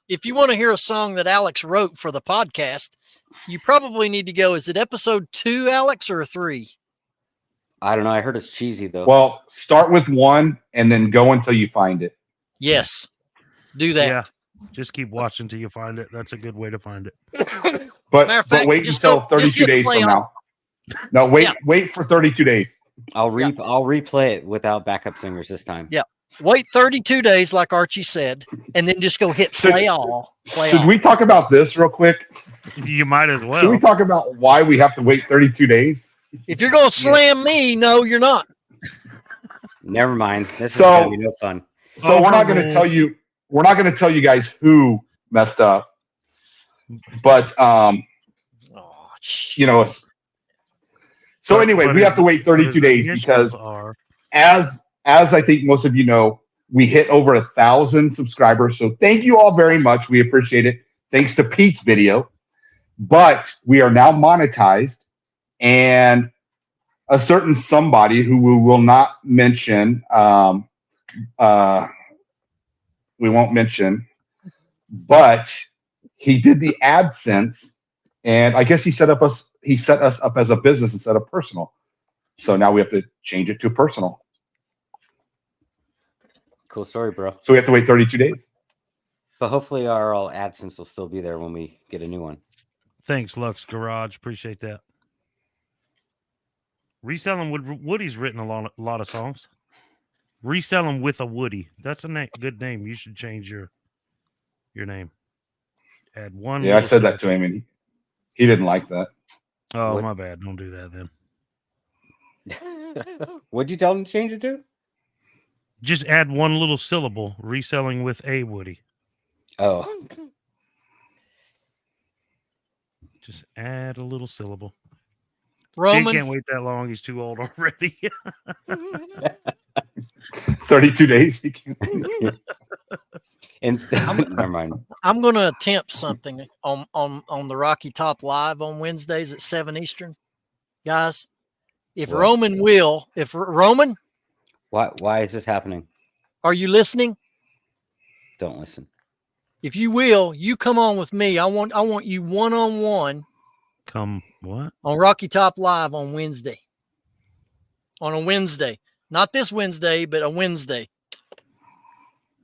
if you want to hear a song that Alex wrote for the podcast, you probably need to go. Is it episode 2, Alex, or 3? I don't know. I heard it's cheesy though. Well, start with 1 and then go until you find it. Yes, do that. Yeah, just keep watching till you find it. That's a good way to find it. But Matter of fact, wait just until go- just 32 hit days play from on- now. No, wait, Yeah. wait for 32 days. I'll replay it without backup singers this time. Yeah. Wait 32 days, like Archie said, and then just go hit Should- play all. Should we talk about this real quick? You might as Should well. we talk about why we have to wait 32 days? If you're going to slam me, no, you're not. Never mind. This is So- gonna be no fun. So we're not going to Overruled. tell you. We're not going to tell you guys who messed up, but Oh, shit. you know. So anyway, But we have his- to wait 32 his days initials because are as I think most of you know, we hit over 1,000 subscribers. So thank you all very much. We appreciate it. Thanks to Pete's video, but we are now monetized, and a certain somebody who we will not mention, we won't mention, but he did the AdSense, and I guess he set us up as a business instead of personal. So now we have to change it to personal. Cool story, bro. So we have to wait 32 days. But hopefully our all AdSense will still be there when we get a new one. thanks, Lux Garage. Appreciate that. Reselling Woody's written a lot of songs. Reselling with a Woody. That's a good name. You should change your name. Add one. Yeah, I little said that syllable. to him, and he didn't like that. Oh, What? my bad. Don't do that then. What'd you tell him to change it to? Just add one little syllable. Reselling with a Woody. Oh. Just add a little syllable. He Roman, can't wait that long. He's too old already. 32 days. He can't. And never mind. I'm going to attempt something on the Rocky Top Live on Wednesdays at 7 Eastern. Guys, if What? Roman will, if Roman, Why is this happening? are you listening? Don't listen. If you will, you come on with me. I want you one-on-one Come what? on Rocky Top Live on Wednesday. On a Wednesday. Not this Wednesday, but a Wednesday.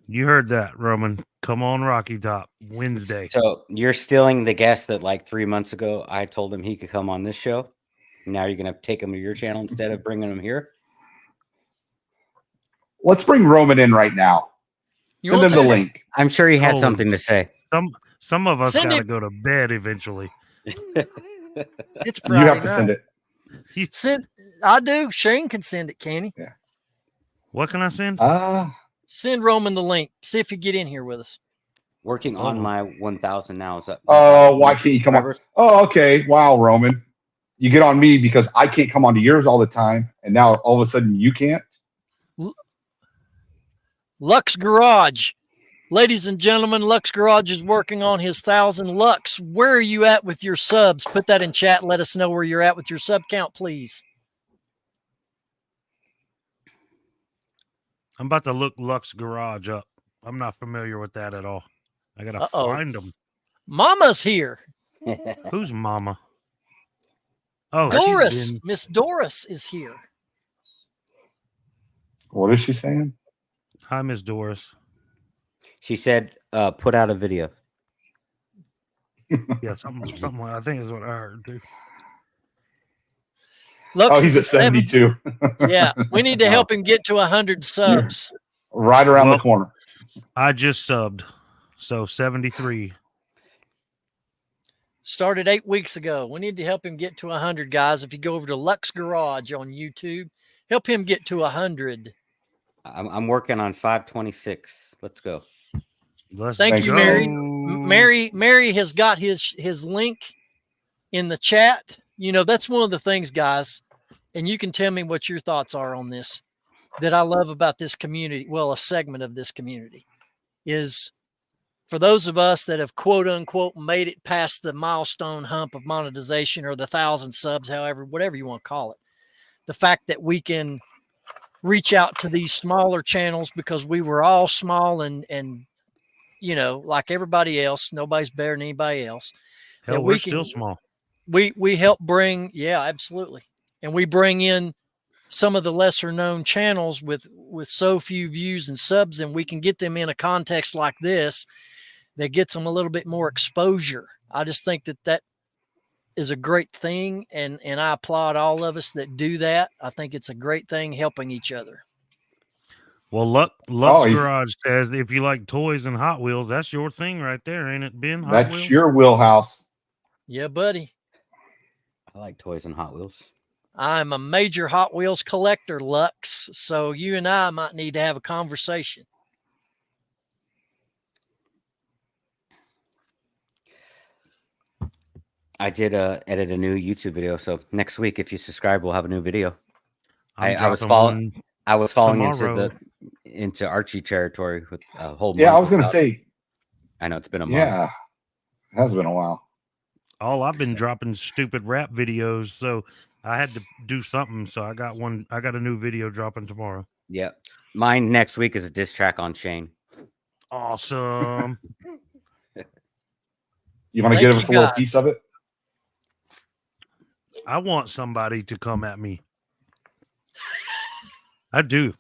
You heard that, Roman. Come on, Rocky Top Wednesday. So you're stealing the guest that like 3 months ago I told him he could come on this show. Now you're gonna take him to your channel instead of bringing him here. Let's bring Roman in right now. You Send want him the to? link. I'm sure he had Oh. something to say. Some of us Send gotta it. go to bed eventually. It's You Friday have to night. send it. I do. Shane can send it, can he? What can I send? Send Roman the link. See if you get in here with us. Working on my 1,000 now. Is that? Why can't you come on? subscribers? Oh, okay. Wow, Roman. You get on me because I can't come onto yours all the time, and now all of a sudden you can't. Lux Garage. Ladies and gentlemen, Lux Garage is working on his 1,000 Lux. Where are you at with your subs? Put that in chat. Let us know where you're at with your sub count, please. I'm about to look Lux Garage up. I'm not familiar with that at all. I gotta Uh-oh. find them. Mama's here. Who's Mama? Oh, Doris. she's Miss Doris is here. What is she saying? Hi, Miss Doris. She said, "Put out a video." Yeah, something. I think is what I heard too. Lux Oh, he's is at 72. Yeah, we need to help him get to 100 subs. Right around the corner. I just subbed, so 73. Started 8 weeks ago. We need to help him get to 100, guys. If you go over to Lux Garage on YouTube, help him get to 100. I'm working on 526. Let's go. Let's Thank you, go. Mary. Mary has got his link in the chat. You know, that's one of the things, guys, and you can tell me what your thoughts are on this, that I love about this community. Well, a segment of this community is for those of us that have quote unquote made it past the milestone hump of monetization or the 1,000 subs, however, whatever you want to call it. The fact that we can reach out to these smaller channels because we were all small and you know, like everybody else, nobody's better than anybody else. Hell, we're still small. We help bring, yeah, absolutely. And we bring in some of the lesser known channels with so few views and subs, and we can get them in a context like this that gets them a little bit more exposure. I just think that is a great thing, and I applaud all of us that do that. I think it's a great thing helping each other. Well, Lux Garage says if you like toys and Hot Wheels, that's your thing right there, ain't it, Ben? That's Wheels? your wheelhouse. Yeah, buddy. I like toys and Hot Wheels. I'm a major Hot Wheels collector, Lux, so you and I might need to have a conversation. I did edit a new YouTube video, so next week, if you subscribe, we'll have a new video. I was following into Archie territory with a whole month. Yeah, I was going to say. I know it's been a month. Yeah, it has been a while. I've been dropping stupid rap videos, so I had to do something. So I got a new video dropping tomorrow. Yeah, mine next week is a diss track on Shane. Awesome. You want to give us a little piece of it? I want somebody to come at me. I do.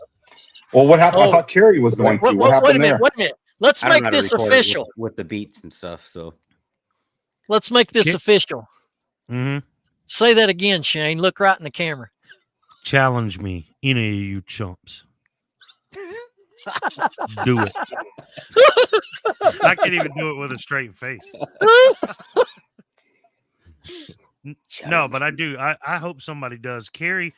Well, what happened? I thought Carrie was going to. What happened there? Wait a minute. Let's make this official. With the beats and stuff. So let's make this official. Mm-hmm. Say that again, Shane. Look right in the camera. challenge me, any of you chumps. Do it. I can't even do it with a straight face. No, but I do. I hope somebody does. Carrie,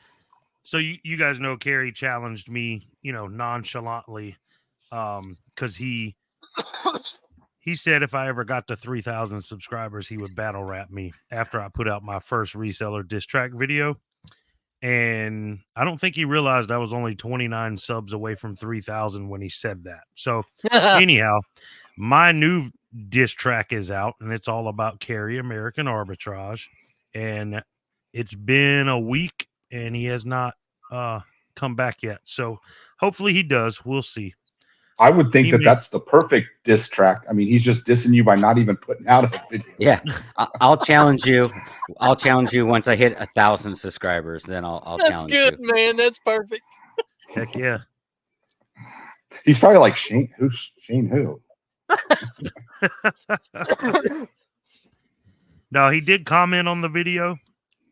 so you guys know Carrie challenged me, nonchalantly, because he said if I ever got to 3,000 subscribers, he would battle rap me after I put out my first reseller diss track video. And I don't think he realized I was only 29 subs away from 3,000 when he said that. So anyhow, my new diss track is out, and it's all about Carry American Arbitrage. And it's been a week, and he has not come back yet. So hopefully he does. We'll see. I would think that's the perfect diss track. I mean, he's just dissing you by not even putting out a video. Yeah, I'll challenge you. I'll challenge you once I hit 1,000 subscribers. Then I'll That's challenge good, you. man. That's perfect. Heck yeah. He's probably like, Shane, who's Shane who? No, he did comment on the video.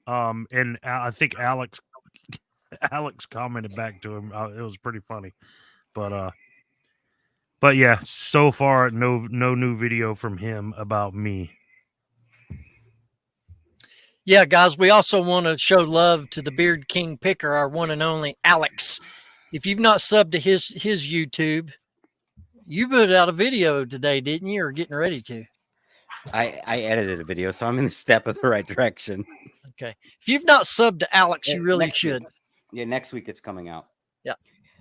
And I think Alex commented back to him. It was pretty funny. But yeah, so far no new video from him about me. Yeah, guys, we also want to show love to the Beard King Picker, our one and only Alex. If you've not subbed to his YouTube, you put out a video today, didn't you? Or getting ready to? I edited a video, so I'm in the step of the right direction. Okay. If you've not subbed to Alex, you really should. Yeah, next week it's coming out. Yeah.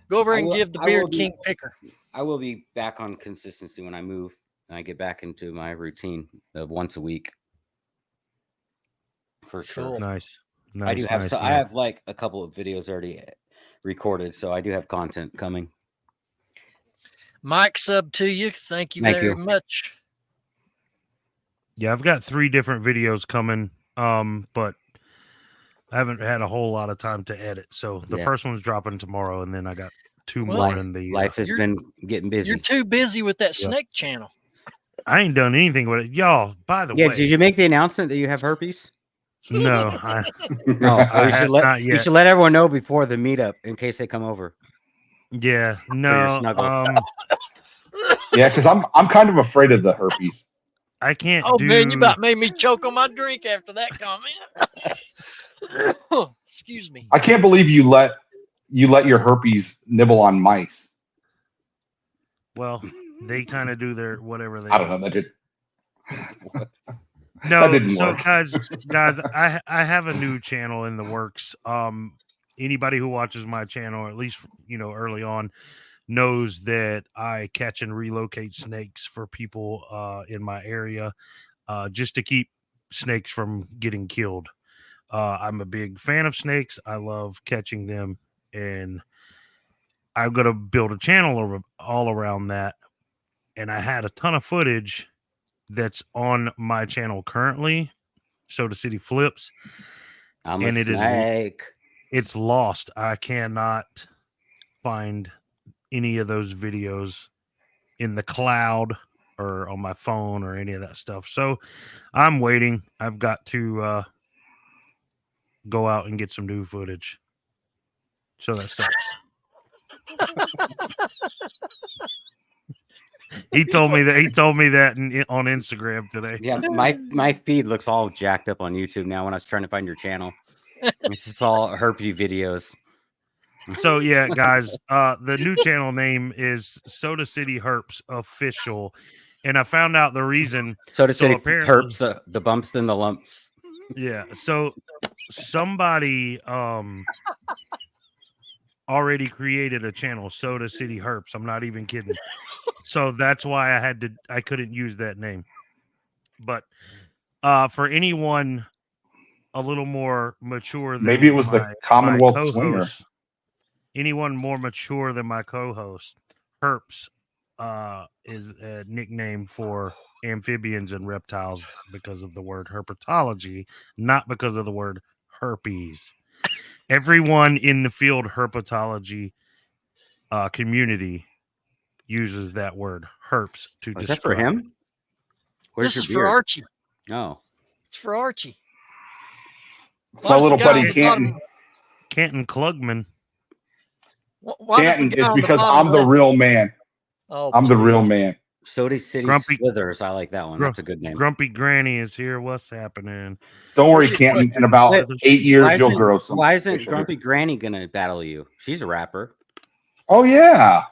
Go over and give the Beard King Picker. I will be back on consistency when I move and I get back into my routine of once a week. For sure. Cool. Nice. I do have I have like a couple of videos already recorded, so I do have content coming. Mike, sub to you. Thank you very much. Yeah, I've got 3 different videos coming, but I haven't had a whole lot of time to edit. So the first one's dropping tomorrow, and then I got 2 more in the life has been getting busy. You're too busy with that snake channel. I ain't done anything with it. Y'all, by the way. Yeah, did you make the announcement that you have herpes? No. You should let everyone know before the meetup in case they come over. Yeah, no. Yeah, because I'm kind of afraid of the herpes. I can't man, you about made me choke on my drink after that comment. Excuse me. I can't believe you let your herpes nibble on mice. Well, they kind of do their whatever they I don't know. That did. No, that didn't so work. guys, I have a new channel in the works. Anybody who watches my channel, at least early on, knows that I catch and relocate snakes for people in my area, just to keep snakes from getting killed. I'm a big fan of snakes. I love catching them, and I'm gonna build a channel all around that. And I had a ton of footage that's on my channel currently, Soda City Flips. It's lost. I cannot find any of those videos in the cloud or on my phone or any of that stuff. So I'm waiting. I've got to go out and get some new footage. So that sucks. He told me that on Instagram today. Yeah, my feed looks all jacked up on YouTube now when I was trying to find your channel. It's just all herpy videos. So yeah, guys, the new channel name is Soda City Herps Official, and I found out the reason. Soda City Herps, the bumps and the lumps. Yeah, so somebody already created a channel, Soda City Herps. I'm not even kidding. So that's why I couldn't use that name. But for anyone a little more mature than maybe it was the Commonwealth Swinger. Anyone more mature than my co-host, Herps is a nickname for amphibians and reptiles because of the word herpetology, not because of the word herpes. Everyone in the field herpetology community uses that word herps to describe. Is that for him? Where's this is for Archie. No, it's for Archie. It's my little buddy Canton. Canton Klugman. Why does the Canton, guy it's on the because bottom I'm the left- real man. Oh, I'm the real please. man. Soda City Grumpy- Slithers. I like that one. Gru- That's a good name. Grumpy Granny is here. What's happening? Don't worry, Where's your Canton. foot? In about Wait, 8 years, you'll grow some. Why isn't facial hair. Grumpy Granny gonna battle you? She's a rapper. Oh yeah,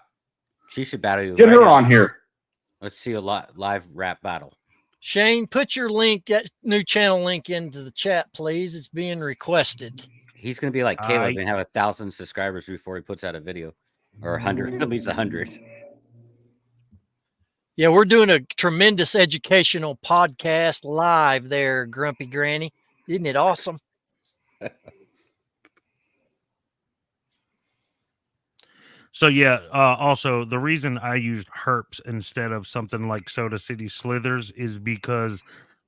She should battle you. get right her now. on here. Let's see a live rap battle. Shane, put your link, that new channel link into the chat, please. It's being requested. He's gonna be like Caleb I- and have 1,000 subscribers before he puts out a video, or 100, at least 100. Yeah, we're doing a tremendous educational podcast live there, Grumpy Granny. Isn't it awesome? So yeah, also the reason I used herps instead of something like Soda City Slithers is because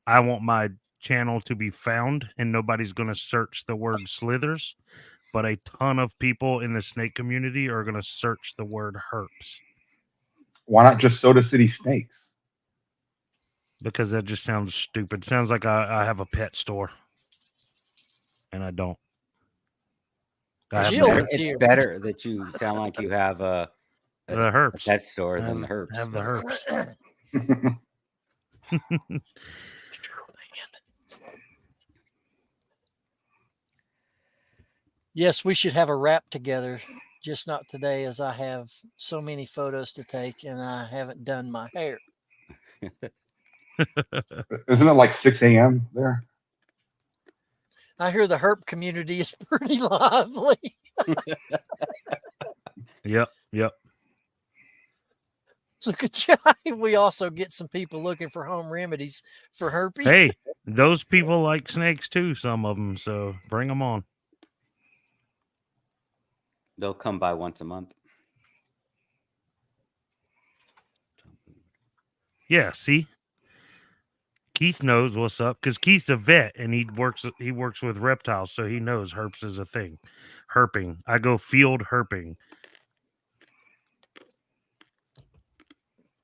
I want my channel to be found and nobody's going to search the word slithers, but a ton of people in the snake community are going to search the word herps Why not just Soda City Snakes? because that just sounds stupid. Sounds like I have a pet store and I don't. I have Jill no- is It's here. better that you sound like you have a the herps. pet store than the herbs. Have the herps. Yes, we should have a wrap together, just not today, as I have so many photos to take and I haven't done my hair. Isn't it like 6 a.m. there? I hear the herp community is pretty lively. Yep. Look at you. We also get some people looking for home remedies for herpes. Hey, those people like snakes too, some of them. So bring them on. They'll come by once a month. Yeah, see, Keith knows what's up because Keith's a vet and he works with reptiles, so he knows herps is a thing. Herping. I go field herping.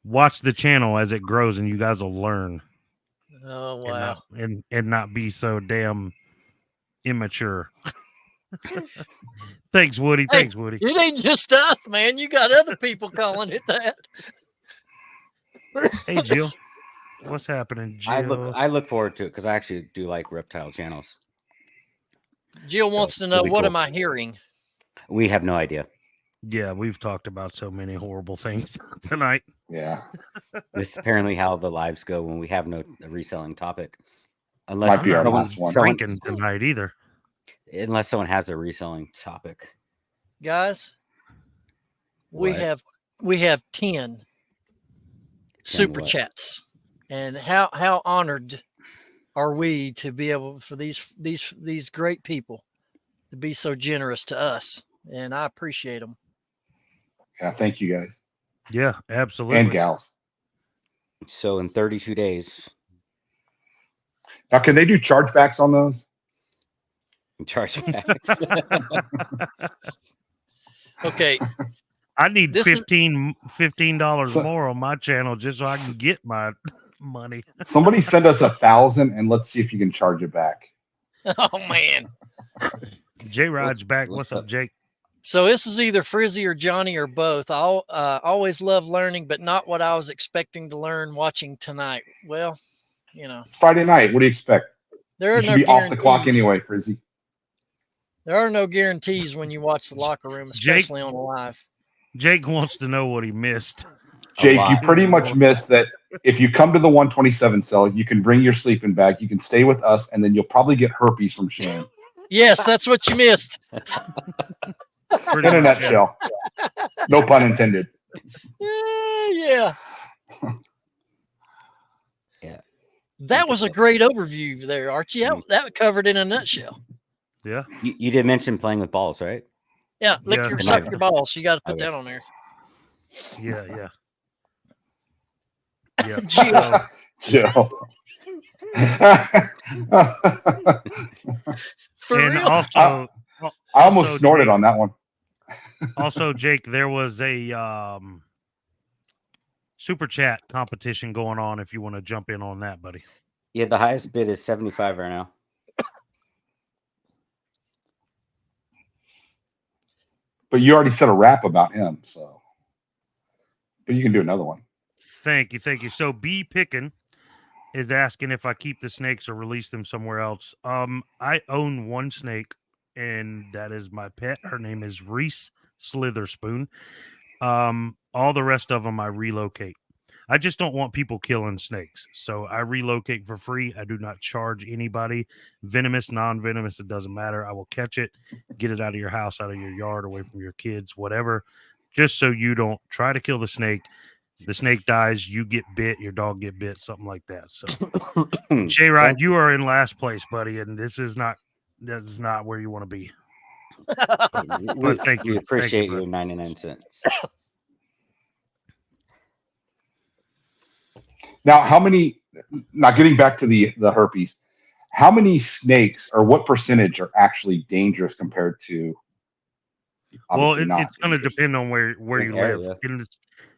Watch the channel as it grows, and you guys will learn Oh, and wow. not be so damn immature. Thanks, Woody. Hey, Thanks, Woody. It ain't just us, man. You got other people calling it that. Hey, Jill. What's happening, Jill? I look forward to it because I actually do like reptile channels. Jill So, wants to it'll know, be what cool. am I hearing? We have no idea. Yeah, we've talked about so many horrible things tonight. Yeah, This is apparently how the lives go when we have no reselling topic. Unless might be our someone- last one. someone- Drinking tonight either. unless someone has a reselling topic. Guys, we What? have 10 super what? chats. And how honored are we to be able for these great people to be so generous to us, and I appreciate them. Yeah, thank you guys Yeah, absolutely. and gals. So in 32 days, Now, can they do chargebacks on those? chargebacks. Okay, I need This is- $15 So- more on my channel just so I can get my money. Somebody send us 1,000 and let's see if you can charge it back. oh man. J Rod's What's- back. what's What's up, up? Jake? So this is either Frizzy or Johnny or both. I always love learning, but not what I was expecting to learn watching tonight. Well, It's Friday night. What do you expect? there You are should no be off the clock guarantees. anyway, Frizzy. There are no guarantees when you watch the locker room, Jake- especially on live. Jake wants to know what he missed. Jake, you lot. pretty much missed that. If you come to the 127 cell, you can bring your sleeping bag. You can stay with us, and then you'll probably get herpes from Shane. Yes, that's what you missed. Pretty In a much, yeah. nutshell. No pun intended. Yeah. Yeah. That was a great overview there, Archie. That covered in a nutshell. Yeah. You did mention playing with balls, right? Yeah, lick Yeah. your And suck I- your balls. You got to put Okay. that on there. Yeah. Yeah. Gio. Joe. For and real. also, I almost Also, snorted Jake- on that one. Jake, there was a super chat competition going on if you want to jump in on that, buddy. Yeah, the highest bid is 75 right now. But you already said a rap about him, so. But you can do another one. Thank you. So B Pickin is asking if I keep the snakes or release them somewhere else. I own one snake, and that is my pet. Her name is Reese Slitherspoon. All the rest of them I relocate. I just don't want people killing snakes, so I relocate for free. I do not charge anybody. Venomous, non-venomous, it doesn't matter. I will catch it, get it out of your house, out of your yard, away from your kids, whatever, just so you don't try to kill the snake. The snake dies, you get bit, your dog get bit, something like that. So, Jay Rod, you are in last place, buddy, and this is not where you want to be. we, thank you. We appreciate Thank you, your 99 cents. Now, how many? Now, getting back to the herpes, how many snakes or what percentage are actually dangerous compared to? Well, Obviously not it's going to dangerous. depend on where you live. Area.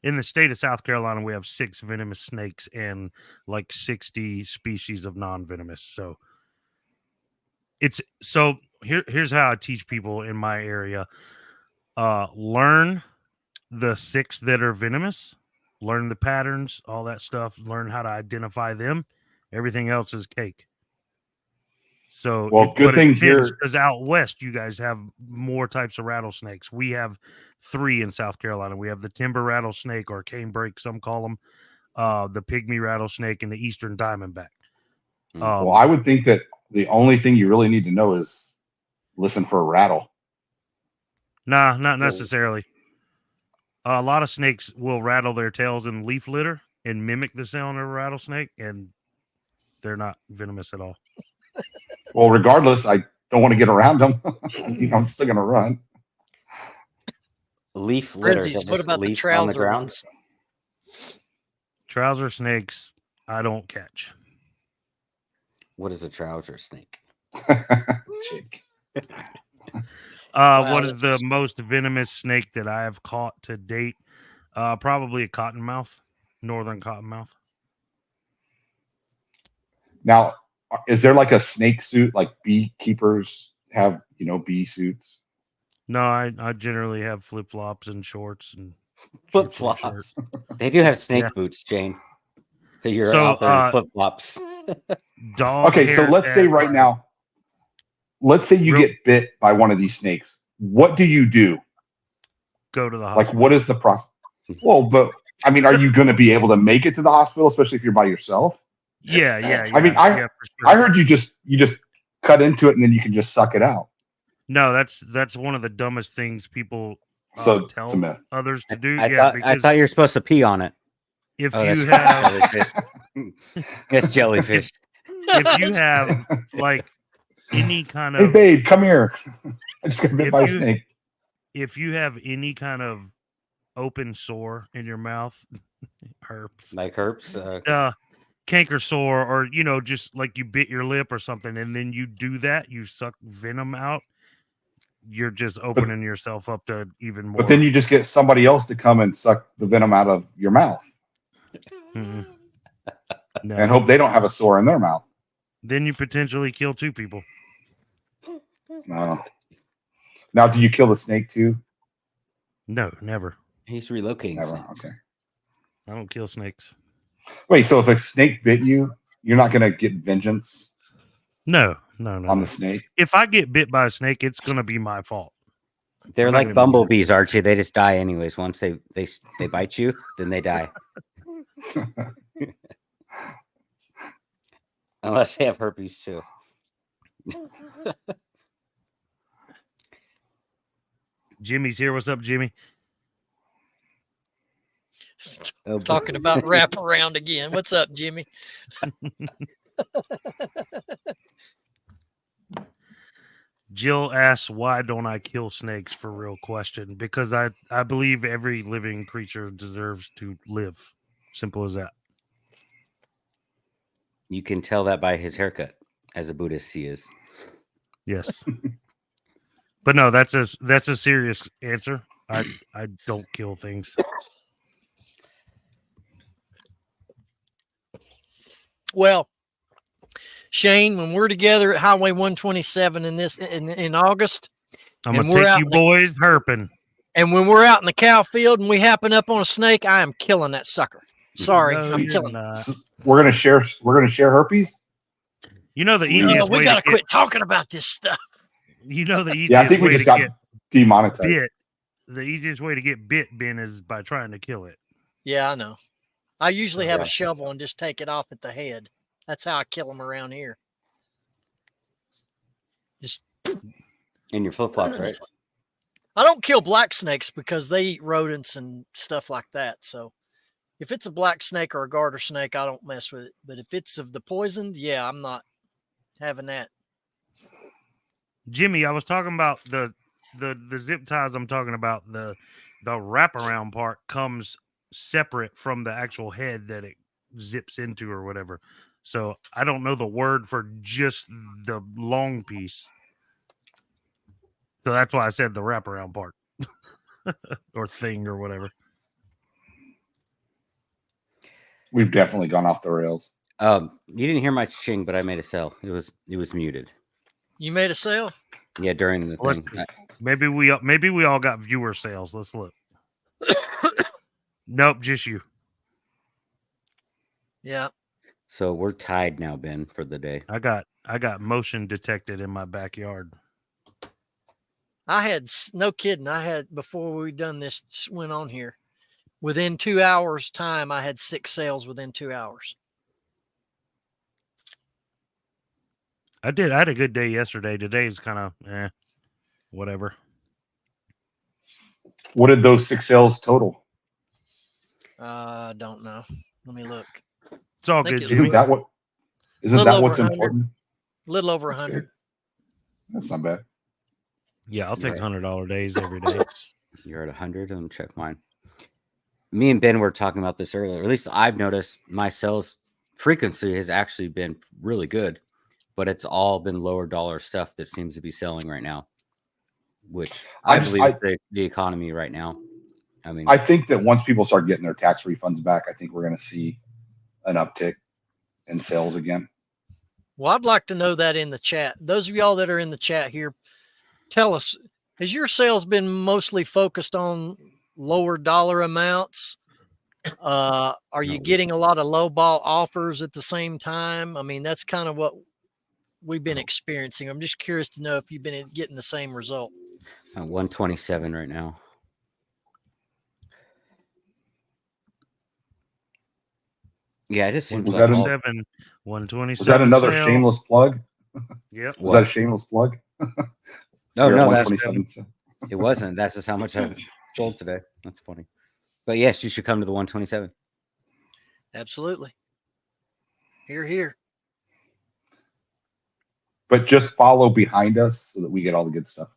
In the state of South Carolina, we have 6 venomous snakes and like 60 species of non-venomous. So here's how I teach people in my area. Learn the 6 that are venomous, learn the patterns, all that stuff, learn how to identify them. Everything else is cake. So, well, good thing here, because out west you guys have more types of rattlesnakes. We have 3 in South Carolina. We have the timber rattlesnake, or canebrake, some call them, the pygmy rattlesnake, and the eastern diamondback. well, I would think that the only thing you really need to know is listen for a rattle. Nah, not necessarily. A lot of snakes will rattle their tails in leaf litter and mimic the sound of a rattlesnake, and they're not venomous at all. Well, regardless, I don't want to get around them. I'm still going to run. Leaf litter. Frenzies, what about the leaves on the trouser ground? ones? Trouser snakes, I don't catch. What is a trouser snake? Jake. What is the most venomous snake that I have caught to date? Probably a cottonmouth, northern cottonmouth. Now, is there like a snake suit, like beekeepers have, bee suits? No, I generally have flip flops and shorts and Flip flops. They do have snake boots, Jane. So you're out there in flip flops. Okay, so let's say right now, let's say you get bit by one of these snakes. What do you do? Go to the hospital. Like, what is the process? Well, but I mean, are you going to be able to make it to the hospital, especially if you're by yourself? Yeah. I mean, I heard you just cut into it and then you can just suck it out. No, that's one of the dumbest things people tell others to do. I thought you were supposed to pee on it. If you have it's jellyfish. If you have like any kind of hey babe, come here. I just got bit by a snake. If you have any kind of open sore in your mouth, herpes, canker sore, or just like you bit your lip or something, and then you do that, you suck venom out, you're just opening yourself up to even more. But then you just get somebody else to come and suck the venom out of your mouth. Mm-hmm. No. And hope they don't have a sore in their mouth. Then you potentially kill 2 people. No. Now, do you kill the snake too? No, never. He's relocating never. snakes. Okay. I don't kill snakes. Wait, so if a snake bit you, you're not going to get vengeance? No. On the snake? If I get bit by a snake, it's going to be my fault. They're like bumblebees, Archie. They just die anyways. Once they bite you, then they die. Unless they have herpes too. Jimmy's here. What's up, Jimmy? Talking about wraparound again. What's up, Jimmy? Jill asks, why don't I kill snakes? For real question. Because I believe every living creature deserves to live. Simple as that. You can tell that by his haircut. As a Buddhist, he is. Yes. But no, that's a serious answer. I don't kill things. Well, Shane, when we're together at Highway 127 in August, I'm gonna take you boys herping. And when we're out in the cow field and we happen up on a snake, I am killing that sucker. Sorry, No, I'm you're killing it. not. So we're gonna share herpes. You know the Sweet. easiest We way gotta to get. quit talking about this stuff. You know the easiest Yeah, I think we way just to got get demonetized. bit. The easiest way to get bit, Ben, is by trying to kill it. Yeah, I know. I usually have Yeah. a shovel and just take it off at the head. That's how I kill them around here. Just In your flip flops, right? I don't kill black snakes because they eat rodents and stuff like that. So if it's a black snake or a garter snake, I don't mess with it. But if it's of the poisoned, yeah, I'm not having that. Jimmy, I was talking about the zip ties. I'm talking about the wraparound part comes separate from the actual head that it zips into or whatever. So I don't know the word for just the long piece. So that's why I said the wraparound part or thing or whatever. We've definitely gone off the rails. You didn't hear my ching, but I made a sell. It was muted. You made a sale? Yeah, during the Let's thing. see. Maybe we all got viewer sales. Let's look. Nope, just you. Yeah. So we're tied now, Ben, for the day. I got motion detected in my backyard. I had, no kidding, I had, before we done this went on here, within 2 hours time, I had 6 sales within 2 hours. I did. I had a good day yesterday. Today's kind of whatever. What did those 6 sales total? I don't know. Let me look. It's all Think good. it's Jimmy. Isn't that what? Isn't Little that over what's 100. important? A little over That's 100. good. That's not bad. Yeah, I'll take Right. $100 days every day. You're at 100. Let me check mine. Me and Ben were talking about this earlier. At least I've noticed my sales frequency has actually been really good, but it's all been lower dollar stuff that seems to be selling right now, which I believe is the economy right now. I mean, I think that once people start getting their tax refunds back, I think we're going to see an uptick in sales again. Well, I'd like to know that in the chat. Those of y'all that are in the chat here, tell us, has your sales been mostly focused on lower dollar amounts? Are you No. getting a lot of low ball offers at the same time? I mean, that's kind of what we've been experiencing. I'm just curious to know if you've been getting the same result. 127 right now. Yeah, it just seems Was like that all, 127. Was that another sale. shameless plug? Yep. Was that a shameless plug? no, We're at no, that's 127 cents. it wasn't. That's just how much I've sold today. That's funny. But yes, you should come to the 127. Absolutely. Here. But just follow behind us so that we get all the good stuff.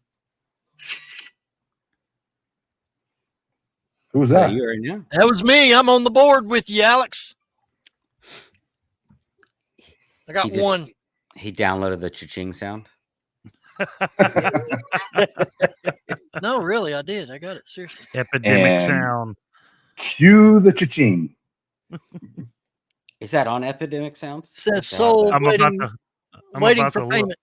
Who was Is that that? you right now? That was me. I'm on the board with you, Alex. I got one. He downloaded the cha-ching sound. No, really, I did. I got it. Seriously. Epidemic And- sound. Cue the cha-ching. Is that on Epidemic Sounds? Says I have to have sold. that. I'm Waiting about for to look. payment.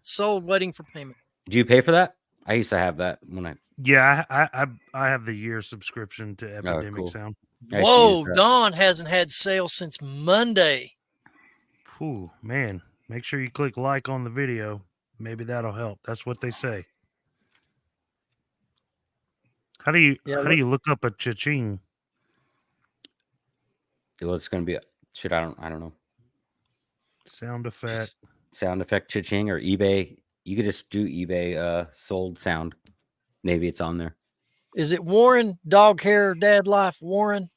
Sold, waiting for payment. Do you pay for that? I used to have that when I. Yeah, I have the year subscription to Epidemic cool. Sound. I used to Whoa, use that. Dawn hasn't had sales since Monday. Whew, man. Make sure you click like on the video. Maybe that'll help. That's what they say. How do you look up a cha-ching? Well, it's gonna be shit. I don't know. Sound effect. Just sound effect cha-ching or eBay. You could just do eBay sold sound. Maybe it's on there. Is it Warren? Dog hair, dad life, Warren?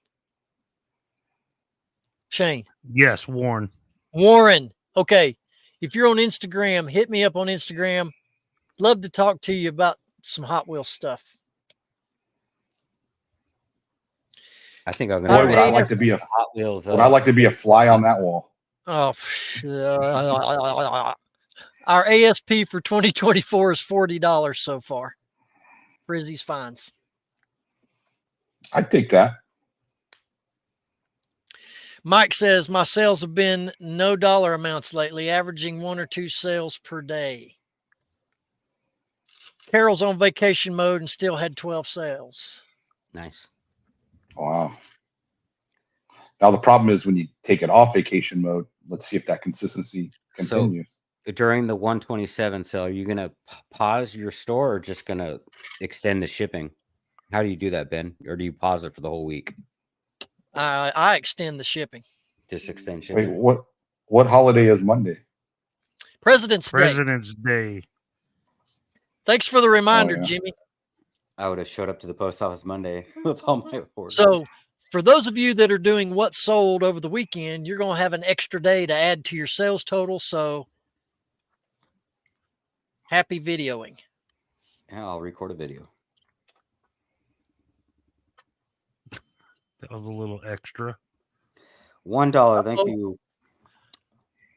Shane. Yes, Warren. Warren. Okay. If you're on Instagram, hit me up on Instagram. Love to talk to you about some Hot Wheels stuff. I think I'm Boy, gonna. would I like to be a Hot Wheels. would I like to be a fly on that wall? Oh, our ASP for 2024 is $40 so far. Frizzy's Finds. I'd take that. Mike says, my sales have been no dollar amounts lately, averaging 1 or 2 sales per day. Carol's on vacation mode and still had 12 sales. Nice. Wow. Now the problem is when you take it off vacation mode. Let's see if that consistency continues. During the 127 sale, are you going to pause your store or just going to extend the shipping? How do you do that, Ben? Or do you pause it for the whole week? I extend the shipping. Just extend shipping. Wait, what holiday is Monday? President's Day. President's Day. Thanks for the reminder, yeah. Jimmy. I would have showed up to the post office Monday with all my orders. So for those of you that are doing what sold over the weekend, you're going to have an extra day to add to your sales total. So happy videoing. Yeah, I'll record a video. That was a little extra. $1. Thank you.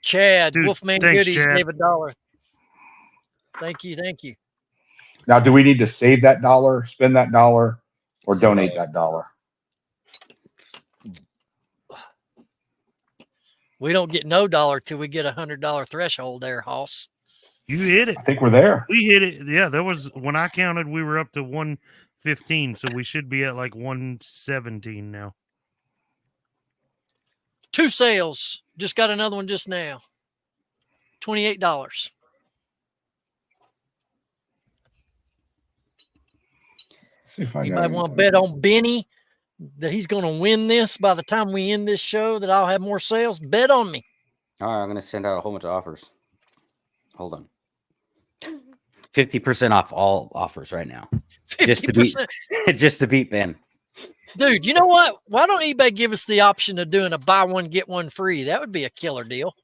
Chad, Dude, Wolfman thanks, Goodies Chad. gave $1. Thank you. Thank you. Now, do we need to save that dollar, spend that dollar, or Save donate dollar. that dollar? We don't get no dollar till we get $100 threshold there, Hoss. You hit it. I think we're there. We hit it. Yeah, there was when I counted, we were up to 115, so we should be at like 117 now. 2 sales. Just got another one just now. $28. See if I got Anybody want to anything. bet on Benny that he's going to win this by the time we end this show, that I'll have more sales? Bet on me. All right, I'm going to send out a whole bunch of offers. Hold on. 50% off all offers right now. 50%. Just to beat Ben. Dude, you know what? Why don't eBay give us the option of doing a buy one, get one free? That would be a killer deal.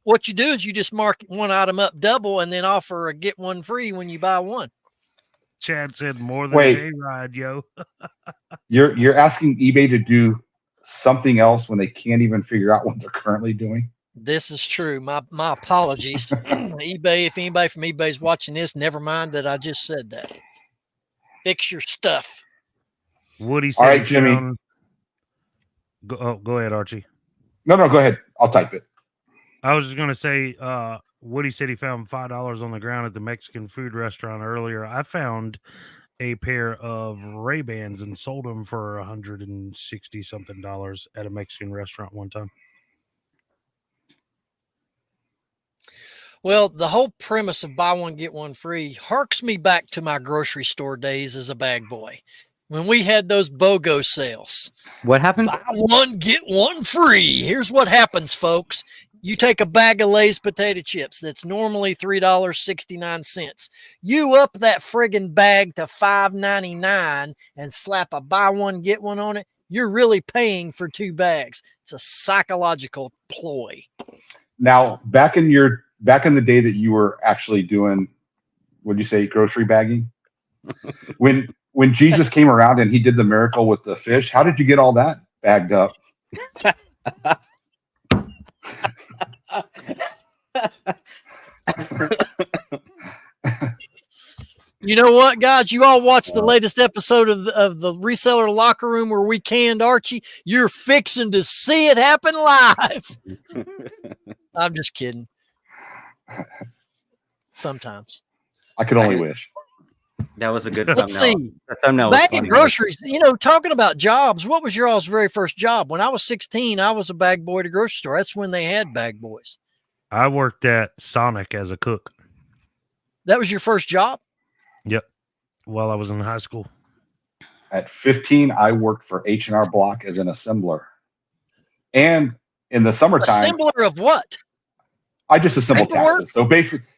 What you do is you just mark one item up double and then offer a get one free when you buy one. Chad said more than Wait. J-Ride, yo. You're asking eBay to do something else when they can't even figure out what they're currently doing? This is true. My apologies. eBay, if anybody from eBay is watching this, never mind that I just said that. Fix your stuff. Woody said, All right, Jimmy. Go ahead, Archie. No, go ahead. I'll type it. I was just going to say, Woody said he found $5 on the ground at the Mexican food restaurant earlier. I found a pair of Ray-Bans and sold them for $160 something at a Mexican restaurant one time. Well, the whole premise of buy one, get one free harks me back to my grocery store days as a bag boy when we had those BOGO sales. What happened? Buy one, get one free. Here's what happens, folks. You take a bag of Lay's potato chips that's normally $3.69. You up that friggin' bag to $5.99 and slap a buy one, get one on it. You're really paying for 2 bags. It's a psychological ploy. Now, back in the day that you were actually doing, what'd you say, grocery bagging? When Jesus came around and he did the miracle with the fish, how did you get all that bagged up? You know what, guys? You all watched the latest episode of the Reseller Locker Room where we canned Archie. You're fixing to see it happen live. I'm just kidding. Sometimes. I could only wish. That was a good Let's thumbnail. see. The thumbnail was Back in funny. groceries, talking about jobs, what was your all's very first job? When I was 16, I was a bag boy at a grocery store. That's when they had bag boys. I worked at Sonic as a cook. That was your first job? Yep. While I was in high school. At 15, I worked for H&R Block as an assembler. And in the summertime, Assembler of what? I just assembled Paperwork? taxes. So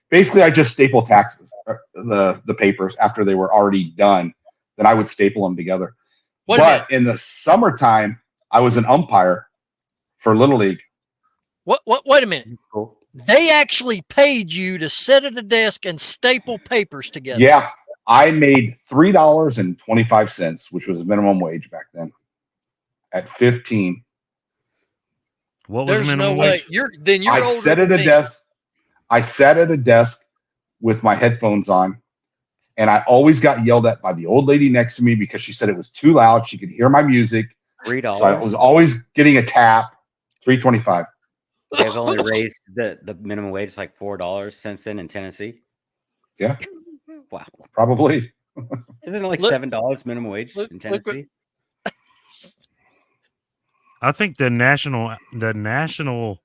basically, I just stapled taxes, the papers after they were already done. Then I would staple them together. Wait a minute. But in the summertime, I was an umpire for Little League. What? Wait a minute. Cool. They actually paid you to sit at a desk and staple papers together. Yeah, I made $3.25, which was minimum wage back then. At 15, What was There's minimum no way. wage? You're I older sat than at a me. desk. I sat at a desk with my headphones on, and I always got yelled at by the old lady next to me because she said it was too loud. She could hear my music. $3. So I was always getting a tap. $3.25. They've only raised the minimum wage like $4 since then in Tennessee. Yeah, Wow. probably. Isn't it like Look- $7 minimum wage look in what- Tennessee? I think the national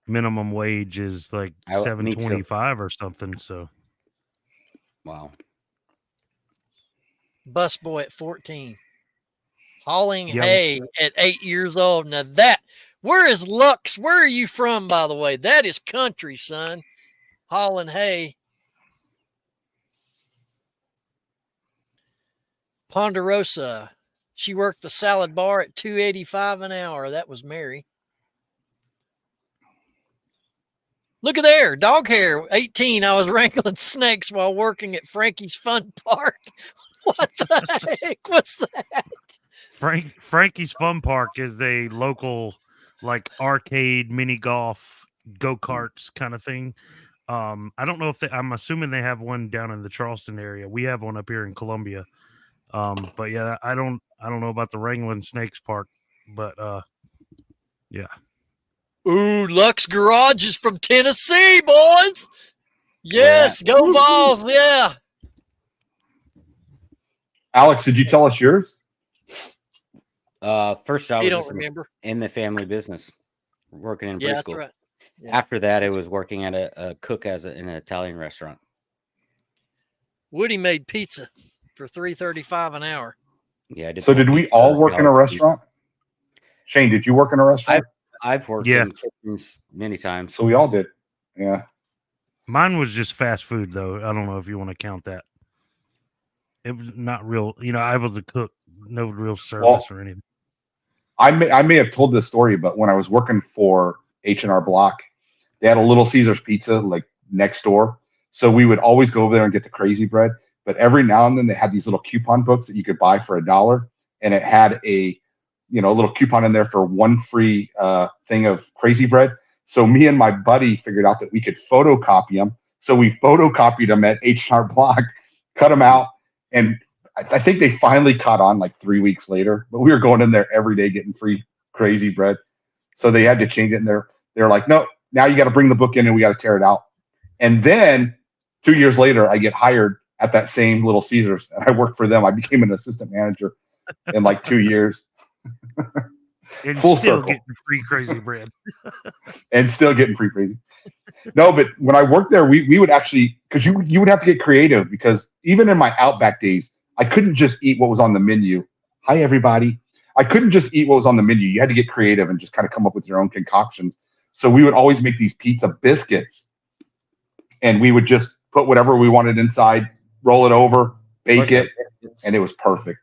minimum wage is like Me too. $7.25 or something. So Wow. Busboy at 14. Hauling Yeah. hay at 8 years old. Now where is Lux? Where are you from, by the way? That is country, son. Hauling hay. Ponderosa. She worked the salad bar at $2.85 an hour. That was Mary. Look at there, dog hair. 18. I was wrangling snakes while working at Frankie's Fun Park. What the heck was that? Frankie's Fun Park is a local like arcade mini golf go-karts kind of thing. I don't know if I'm assuming they have one down in the Charleston area. We have one up here in Columbia. But yeah, I don't know about the Wrangling Snakes Park, but yeah. Ooh, Lux Garage is from Tennessee, boys. Yes, go Vols. Yeah. Alex, did you tell us yours? First job You was don't just remember? in the family business, working in Yeah, that's preschool. right. Yeah. After that, it was working at a cook in an Italian restaurant. Woody made pizza for $3.35 an hour. Yeah, I did. So did we all work in a restaurant? Shane, did you work in a restaurant? I've worked Yeah. in kitchens many times. So we all did. Yeah. Mine was just fast food, though. I don't know if you want to count that. It was not real. I was a cook, no real service or anything. I may have told this story, but when I was working for H&R Block, they had a Little Caesars pizza like next door. So we would always go over there and get the crazy bread. But every now and then they had these little coupon books that you could buy for $1, and it had a little coupon in there for one free thing of crazy bread. So me and my buddy figured out that we could photocopy them. So we photocopied them at H&R Block, cut them out, and I think they finally caught on like 3 weeks later. But we were going in there every day getting free crazy bread. So they had to change it, and they're like, no, now you got to bring the book in and we got to tear it out. And then 2 years later, I get hired at that same Little Caesars, and I worked for them. I became an assistant manager in like 2 years. And Full still circle. getting free crazy bread. And still getting free crazy. No, but when I worked there, we would actually, because you would have to get creative, because even in my Outback days, I couldn't just eat what was on the menu. Hi, everybody. I couldn't just eat what was on the menu. You had to get creative and just kind of come up with your own concoctions. So we would always make these pizza biscuits, and we would just put whatever we wanted inside, roll it over, bake it, and it was perfect.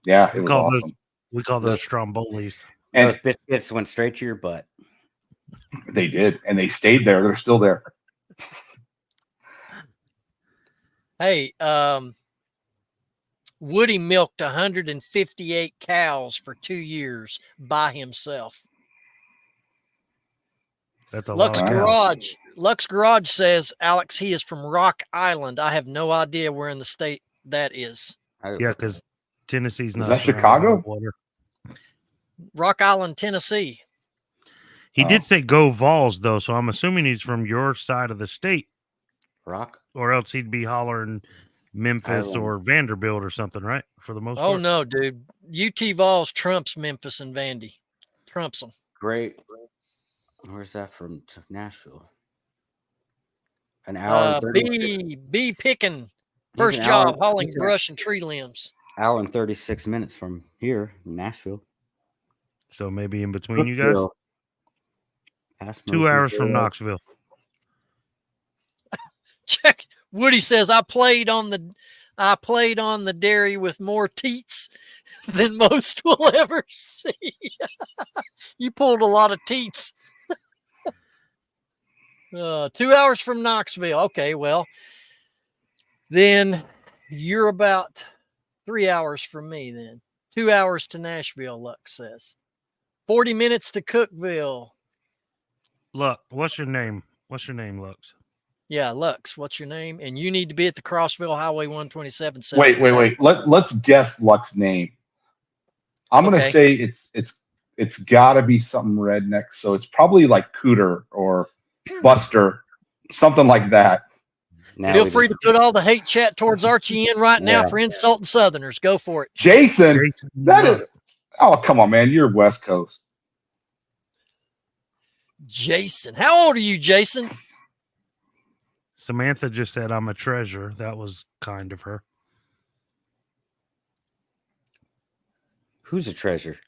Yeah, it was awesome. We call those strombolis. And those biscuits went straight to your butt. they did, and they stayed there. They're still there. Hey, Woody milked 158 cows for 2 years by himself. That's a Lux lot. Garage. Lux Garage says, Alex, he is from Rock Island. I have no idea where in the state that is. Yeah, because Tennessee's not. that surrounded Chicago? by water. Rock Island, Tennessee. He did say go Vols, though, so I'm assuming he's from your side of the state, Rock. or else he'd be hollering Memphis Island. or Vanderbilt or something, right? For the most Oh, part. no, dude. UT Vols trumps Memphis and Vandy. Trumps them. Great. Where's that from? To Nashville. An hour and 36. B picking. He's First an job, hour- hauling he's an brush and tree limbs. hour and 36 minutes from here in Nashville. So maybe in between you guys. Cookville. Past 2 hours from Murfreesboro. Knoxville. Check. Woody says I played on the dairy with more teats than most will ever see. You pulled a lot of teats. 2 hours from Knoxville. Okay, well, then you're about 3 hours from me then. 2 hours to Nashville, Lux says. 40 minutes to Cookville. Look, what's your name? What's your name, Lux? Yeah, Lux, what's your name? And you need to be at the Crossville Highway 127. Wait. Let's guess Lux's name. I'm gonna Okay. say it's it's got to be something redneck. So it's probably like Cooter or Buster, something like that. Now Feel we free just- to put all the hate chat towards Archie in right now Yeah. for insulting Southerners. Go for it. Jason, Jason, that is. Oh, come on, man. You're West Coast. Jason. How old are you, Jason? Samantha just said I'm a treasure. That was kind of her. Who's a treasure?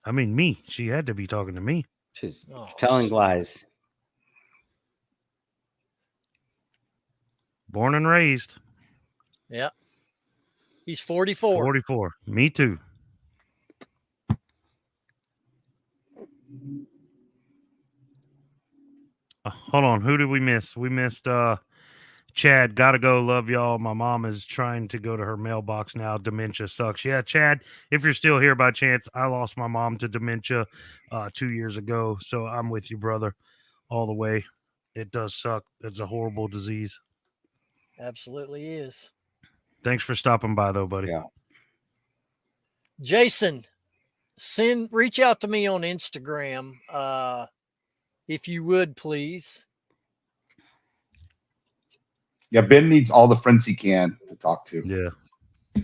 I mean, me. She had to be talking to me. She's Oh, telling s- lies. Born and raised. Yeah. He's 44. 44. Me too. Hold on. Who did we miss? We missed Chad. Gotta go. Love y'all. My mom is trying to go to her mailbox now. Dementia sucks. Yeah, Chad, if you're still here by chance, I lost my mom to dementia 2 years ago. So I'm with you, brother, all the way. It does suck. It's a horrible disease. Absolutely is. Thanks for stopping by, though, buddy. Yeah. Jason, reach out to me on Instagram, if you would, please. Yeah, Ben needs all the friends he can to talk to. Yeah.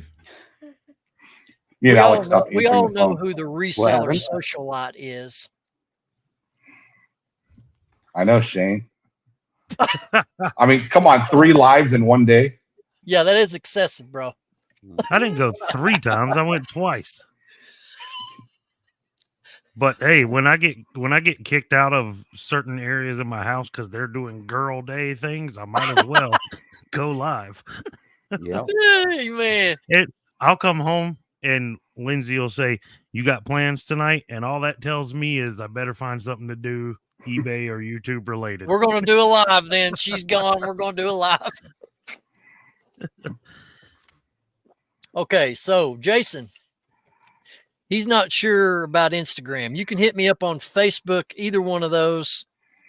Me and Alex stopped we answering all the know phone. who the reseller happened? socialite is. I know, Shane. I mean, come on, 3 lives in one day. Yeah, that is excessive, bro. I didn't go 3 times. I went twice. But hey, when I get kicked out of certain areas of my house because they're doing girl day things, I might as well go live. Yep. Hey, man. I'll come home and Lindsay will say, "You got plans tonight?" And all that tells me is I better find something to do, eBay or YouTube related. We're going to do a live then. She's gone. We're going to do a live. Okay, so Jason, he's not sure about Instagram. You can hit me up on Facebook, either one of those.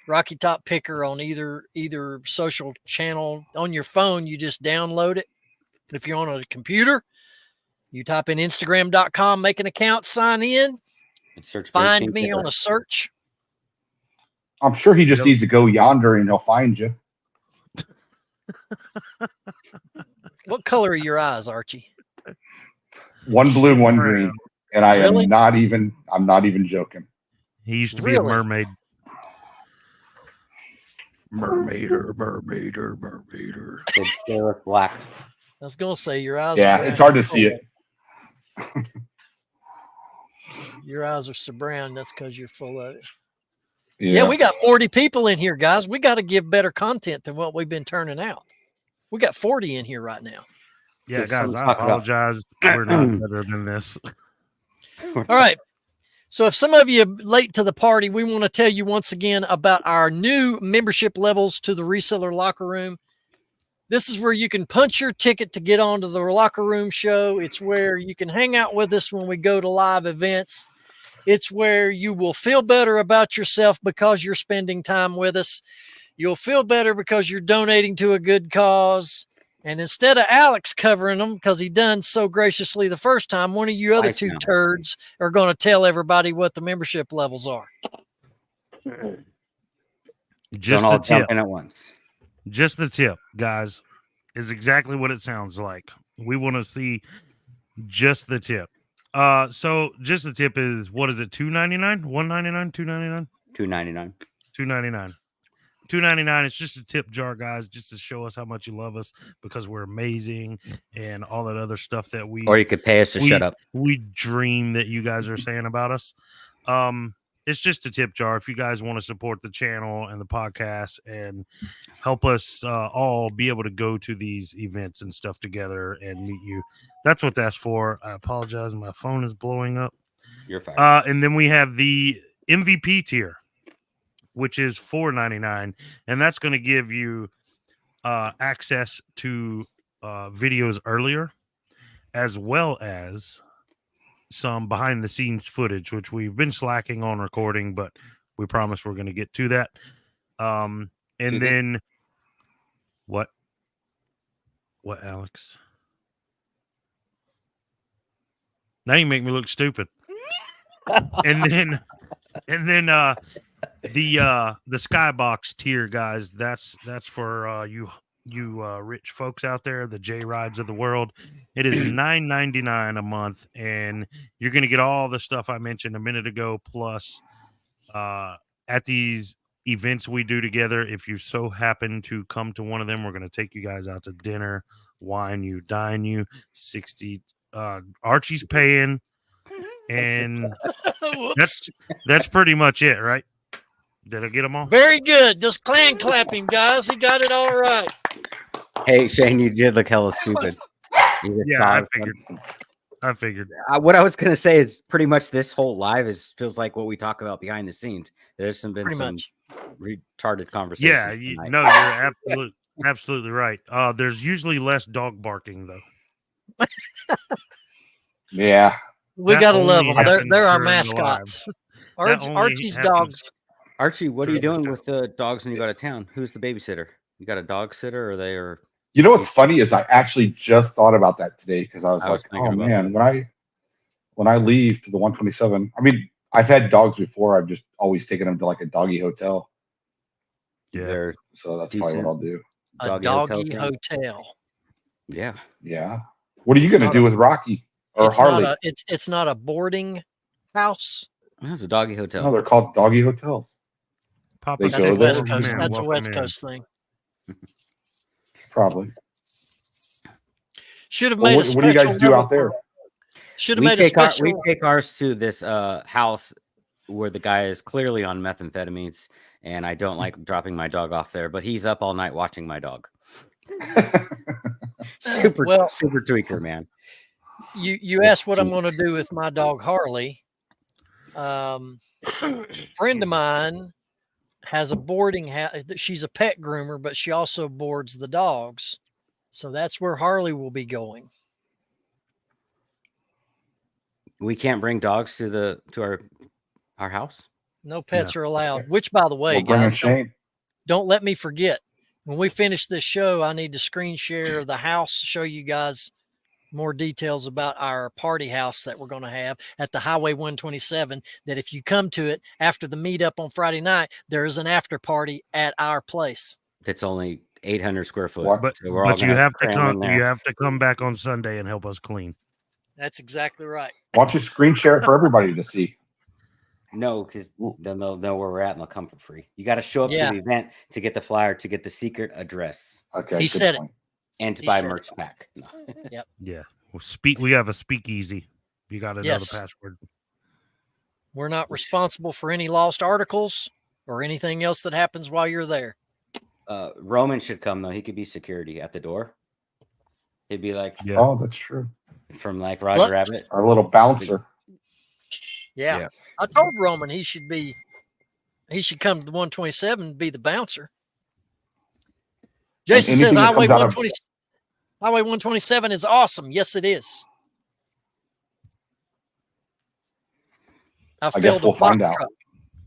Rocky Top Picker on either social channel. On your phone, you just download it. If you're on a computer, you type in Instagram.com, make an account, sign in, And search find Great me King on Kipper. a search. I'm sure he just Yep. needs to go yonder and he'll find you. What color are your eyes, Archie? One blue, one Brown. green. And I Really? am not even joking. He used to be a Really? mermaid. Mermaider. Big Sheriff Black. I was going to say your eyes Yeah, are brown. it's hard to see it. Your eyes are so brown. That's because you're full of it. Yeah, we got 40 people in here, guys. We got to give better content than what we've been turning out. We got 40 in here right now. Yeah, Give guys, some I talk about- apologize. We're not better than this. All right. So if some of you are late to the party, we want to tell you once again about our new membership levels to the Reseller Locker Room. This is where you can punch your ticket to get onto the Locker Room show. It's where you can hang out with us when we go to live events. It's where you will feel better about yourself because you're spending time with us. You'll feel better because you're donating to a good cause. And instead of Alex covering them, because he done so graciously the first time, one of you other Twice two now. turds are going to tell everybody what the membership levels are. Just Don't all the tip. jump in at once. Just the tip, guys, is exactly what it sounds like. We want to see just the tip. So just the tip is, what is it? $2.99, $1.99, $2.99, $2.99. $2.99. $2.99. It's just a tip jar, guys, just to show us how much you love us because we're amazing and all that other stuff that we Or you could pay us to shut up. we dream that you guys are saying about us. It's just a tip jar if you guys want to support the channel and the podcast and help us all be able to go to these events and stuff together and meet you. That's what that's for. I apologize. My phone is blowing up. You're fine. And then we have the MVP tier, which is $4.99, and that's going to give you access to videos earlier, as well as some behind the scenes footage, which we've been slacking on recording, but we promise we're going to get to that. And See, then what, Alex? Now you make me look stupid. and then the skybox tier, guys. That's for you rich folks out there, the J Rides of the world. It is $9.99 a month, and you're gonna get all the stuff I mentioned a minute ago, plus at these events we do together. If you so happen to come to one of them, we're gonna take you guys out to dinner, wine you, dine you. 60 Archie's paying, and Whoops. that's pretty much it, right? Did I get them all? Very good. Just clan clap him, guys. He got it all right. Hey, Shane, you did look hella stupid. Yeah, I figured. What I was gonna say is pretty much this whole live feels like what we talk about behind the scenes. There's been Pretty some much. retarded conversations. Yeah, no, you're absolutely right. There's usually less dog barking though. Yeah. We That gotta love only them. happens They're our during the live. mascots. That only Archie's happens- dogs. Archie, what are you During the doing with the dogs when you go to town? Who's the babysitter? You got a dog sitter, or they are? You know what's funny is I actually just thought about that today because I was I was like, thinking oh about man, when I leave to the 127, I mean, I've had dogs before. I've just always taken them to like a doggy hotel. Yeah. They're So that's probably decent what I'll do. A hotel doggy thing? hotel. Yeah. Yeah. What are you It's going to not do a- with Rocky or It's Harley? not it's not a boarding house. It's a doggy hotel. No, they're called doggy hotels. Papa's They That's go a there. West welcome Coast. in, That's a welcome West in. Coast thing. Probably. Should have Well, made a what do you guys special do level out there? Should have we made a take special. we take ours to this house where the guy is clearly on methamphetamines, and I don't like dropping my dog off there, but he's up all night watching my dog. Super tweaker, man. You asked what I'm going to do with my dog Harley. Friend of mine has a boarding house. She's a pet groomer, but she also boards the dogs. So that's where Harley will be going. We can't bring dogs to our house. No pets are allowed. Which, by the way, We're bringing guys, Shane. don't let me forget. When we finish this show, I need to screen share the house, show you guys more details about our party house that we're going to have at the Highway 127. That if you come to it after the meetup on Friday night, there is an after party at our place. That's only 800 square foot. What? But So we're all but you gonna have to cram in come. there. You have to come back on Sunday and help us clean. That's exactly right. Why don't you screen share it for everybody to see? No, because then they'll know where we're at and they'll come for free. You got to show up Yeah. to the event to get the flyer, to get the secret address, Okay. He good said it. point. and to He buy said merch pack. No. Yeah. We have a speakeasy. You got another Yes. password. We're not responsible for any lost articles or anything else that happens while you're there. Roman should come though. He could be security at the door. He'd be like Yeah. Oh, that's true. from like Roger What? Rabbit. Our little bouncer. Yeah. Yeah. I told Roman he should come to the 127 and be the bouncer. Jason says anything that Highway comes out of- 127 is awesome. Yes, it is. I guess filled a we'll find box out. truck.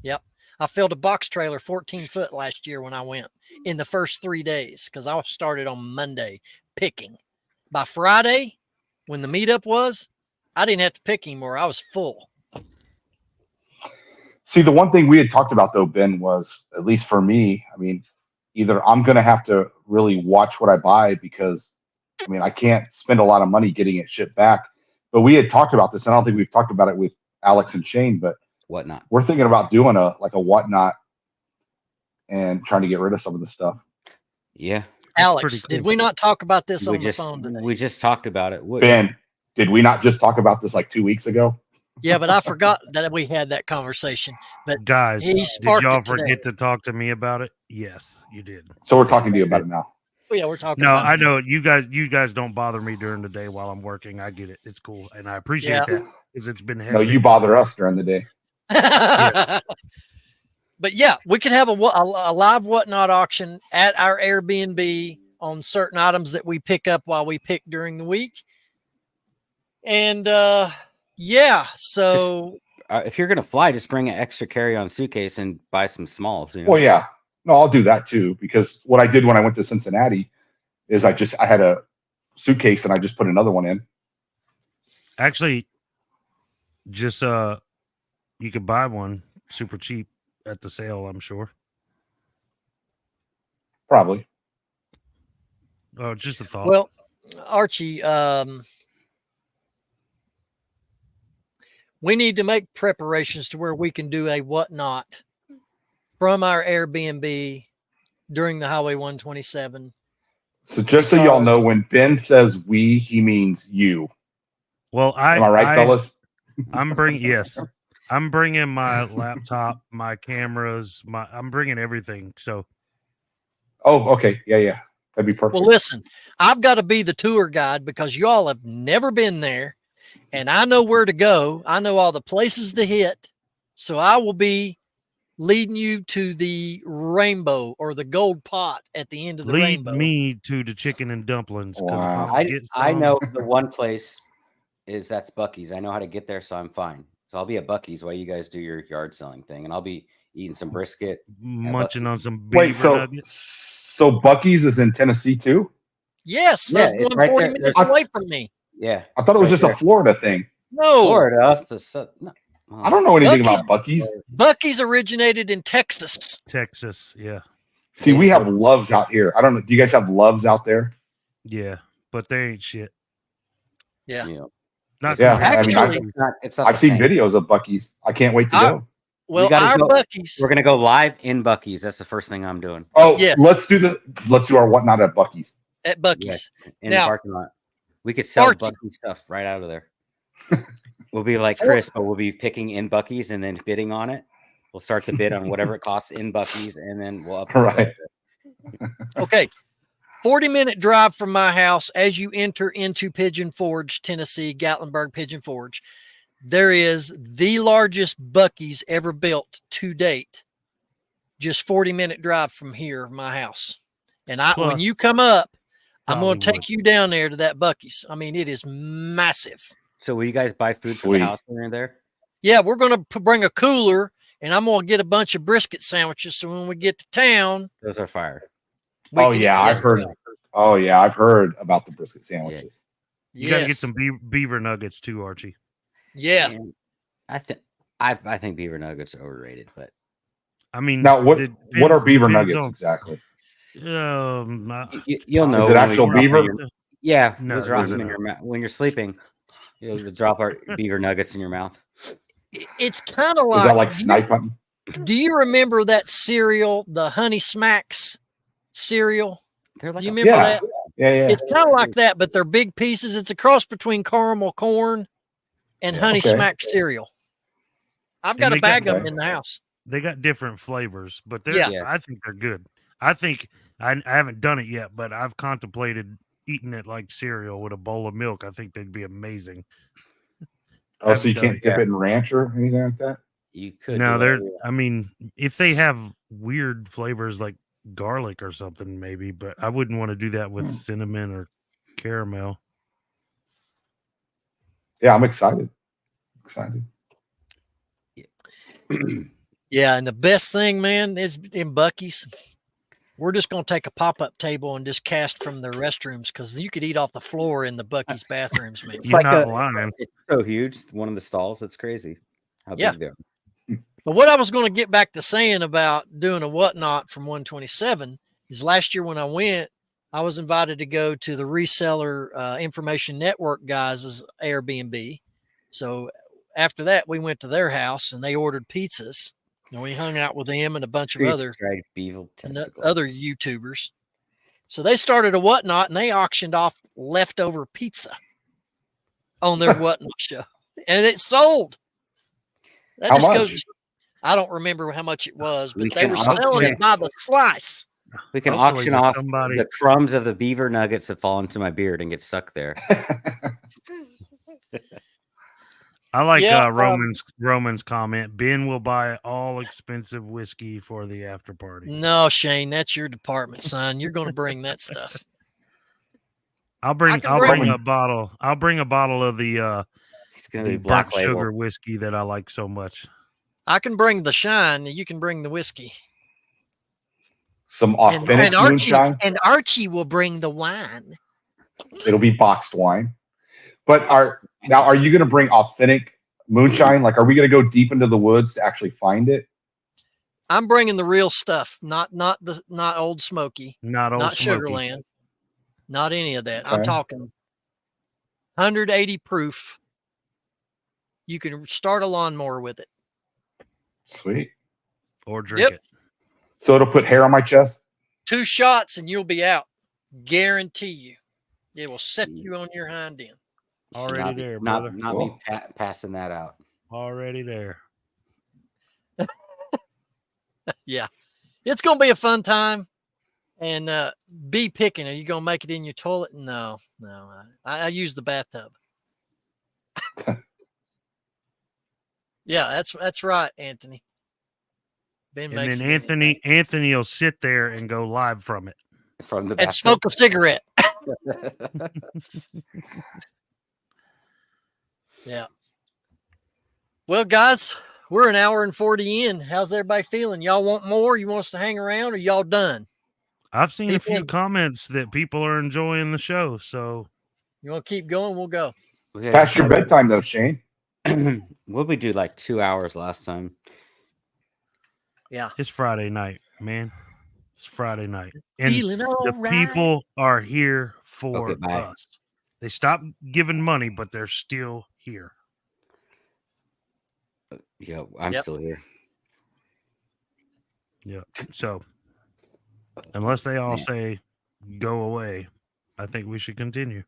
Yep. I filled a box trailer 14 foot last year when I went in the first 3 days because I started on Monday picking. By Friday, when the meetup was, I didn't have to pick anymore. I was full. See, the one thing we had talked about though, Ben, was at least for me, I mean, either I'm going to have to really watch what I buy because, I mean, I can't spend a lot of money getting it shipped back. But we had talked about this, and I don't think we've talked about it with Alex and Shane, but Whatnot. we're thinking about doing a whatnot and trying to get rid of some of the stuff. Yeah. Alex, pretty did cool. we not talk about this We on just the phone today? we just talked about it. Ben, did we not just talk about this like 2 weeks ago? Yeah, but I forgot that we had that conversation. But Guys, he did sparked y'all it today. forget to talk to me about it? Yes, you did. So we're talking to you about it now. Oh, yeah, we're talking No, about I it. know it. You guys don't bother me during the day while I'm working. I get it. It's cool, and I appreciate Yeah. that because it's been heavy. No, you bother us during the day. But yeah, we could have a live whatnot auction at our Airbnb on certain items that we pick up while we pick during the week. And yeah, so if you're gonna fly, just bring an extra carry-on suitcase and buy some smalls. You know? Well, yeah. No, I'll do that too, because what I did when I went to Cincinnati is I had a suitcase and I just put another one in. Actually, just You could buy one super cheap at the sale, I'm sure. Probably. Oh, just a thought. Well, Archie, we need to make preparations to where we can do a whatnot from our Airbnb during the Highway 127. So just so y'all know, Because- when Ben says we, he means you. Well, Am I right, fellas? I'm bringing my laptop, my cameras, I'm bringing everything. So, Oh, okay. Yeah. That'd be perfect. Well, listen, I've got to be the tour guide because y'all have never been there, and I know where to go. I know all the places to hit. So I will be leading you to the rainbow or the gold pot at the end of the lead rainbow. me to the chicken and dumplings. 'Cause if Wow. I get I some- know the one place that's Buc-ee's. I know how to get there, so I'm fine. So I'll be at Buc-ee's while you guys do your yard selling thing, and I'll be eating some brisket. munching on some beaver Wait, so nuggets. so Buc-ee's is in Tennessee too? Yes, Yeah, that's it's 140 right there. minutes There's- away from me. Yeah, I thought it was it's just right a Florida thing. No, Florida. No. I don't know anything Buc-ee's- about Buc-ee's. Buc-ee's originated in Texas. Texas. Yeah. See, Yeah, we so- have Loves out here. I don't know. Do you guys have Loves out there? Yeah. But they ain't shit. Yeah. You know, Not Yeah, compared to I mean, Actually- it's not I've the seen same. videos of Buc-ee's. I can't wait to I- go. Well, gotta our go- Buc-ee's We're gonna go live in Buc-ee's. That's the first thing I'm doing Oh, Yes. let's do our whatnot at Buc-ee's. at Buc-ee's. in the Now- parking lot. We could sell Archie. Buc-ee's stuff right out of there. We'll be like For- Chris, but we'll be picking in Buc-ee's and then bidding on it. We'll start the bid on whatever it costs in Buc-ee's, and then we'll up the sell Right. it. Okay. 40-minute drive from my house as you enter into Pigeon Forge, Tennessee, Gatlinburg Pigeon Forge. There is the largest Buc-ee's ever built to date. Just 40-minute drive from here, my house. And when Plus you come up, I'm going to Dollywood. take you down there to that Buc-ee's. I mean, it is massive. So will you guys buy food for Sweet. the house when you're there? Yeah, we're going to bring a cooler, and I'm going to get a bunch of brisket sandwiches. So when we get to town, Those are fire. we Oh can- yeah, yes, I've heard. sir. Oh yeah, I've heard about the brisket sandwiches. You gotta get Yes. some beaver nuggets too, Archie. Yeah. And I think beaver nuggets are overrated, but I mean, Now, what it what are depends- beaver depends nuggets on- exactly? you'll know. Is it when actual we drop beaver? in your- Yeah, No, we'll drop no, them no, in no. your mouth when you're sleeping. You'll drop our beaver nuggets in your mouth. It's kind of Is that like do snipe hunting? Do you remember that cereal, the Honey Smacks cereal? They're like Do you a- remember Yeah. that? Yeah. It's kind of like that, but they're big pieces. It's a cross between caramel corn and Yeah. Honey Okay. Smack cereal. I've got And a they got bag of them that. in the house. They got different flavors, but they're Yeah. Yeah. I think they're good. I think I haven't done it yet, but I've contemplated eating it like cereal with a bowl of milk. I think they'd be amazing. Oh, so you haven't done can't it dip yet. it in ranch or anything like that? You could. No, do they're that, yeah. I mean, if they have weird flavors like garlic or something, maybe, but I wouldn't want to do that with cinnamon or caramel. Yeah, I'm excited. Excited. Yeah, and the best thing, man, is in Buc-ee's. We're just going to take a pop-up table and just cast from the restrooms because you could eat off the floor in the Buc-ee's bathrooms, man. You're like not a- lying. It's so huge. One of the stalls. It's crazy. How Yeah. big they are. But what I was going to get back to saying about doing a whatnot from 127 is last year when I went, I was invited to go to the Reseller Information Network guys' Airbnb. So after that, we went to their house and they ordered pizzas. And we hung out with them and a bunch of other Dried beaver and testicle. other YouTubers. So they started a whatnot and they auctioned off leftover pizza on their whatnot show. And it sold. That How just much? goes. I don't remember how much it was, but We they can were selling auction- it by the slice. We can Hopefully auction there's off somebody- the crumbs of the beaver nuggets that fall into my beard and get stuck there. I like Yeah, Roman's comment. Ben will buy all expensive whiskey for the after party. No, Shane, that's your department, son. You're going to bring that stuff. I'll bring can bring- a bottle. I'll bring a bottle of the It's gonna be burnt black label. sugar whiskey that I like so much. I can bring the shine. You can bring the whiskey. Some authentic moonshine. And Archie will bring the wine. It'll be boxed wine. But are you going to bring authentic moonshine? Like, are we going to go deep into the woods to actually find it? I'm bringing the real stuff, not Old Smoky, Not Old not Smoky. Sugarland, not any of that. I'm Okay. talking 180 proof. You can start a lawnmower with it. Sweet. Or drink it. So it'll put hair on my chest. 2 shots and you'll be out. Guarantee you. It will set you on your hind end. Already there, brother. Not me passing that out. Already there. Yeah. It's going to be a fun time. And be picking. Are you going to make it in your toilet? No. I use the bathtub. Yeah, that's right, Anthony. Ben And makes then Anthony will sit there and go live from it. From the and bathtub. smoke a cigarette. Yeah. Well, guys, we're an hour and 40 in. How's everybody feeling? Y'all want more? You want us to hang around, or y'all done? I've seen a few People- comments that people are enjoying the show. So You want to keep going? We'll go. It's past your bedtime, though, Shane. What we do, like 2 hours last time? Yeah. it's Friday night, man. It's Friday night. And Feeling all the right. people are here for Okay, bye. us. They stopped giving money, but they're still here. Yeah, I'm Yep. still here. Yeah. So unless they all Man. say go away, I think we should continue.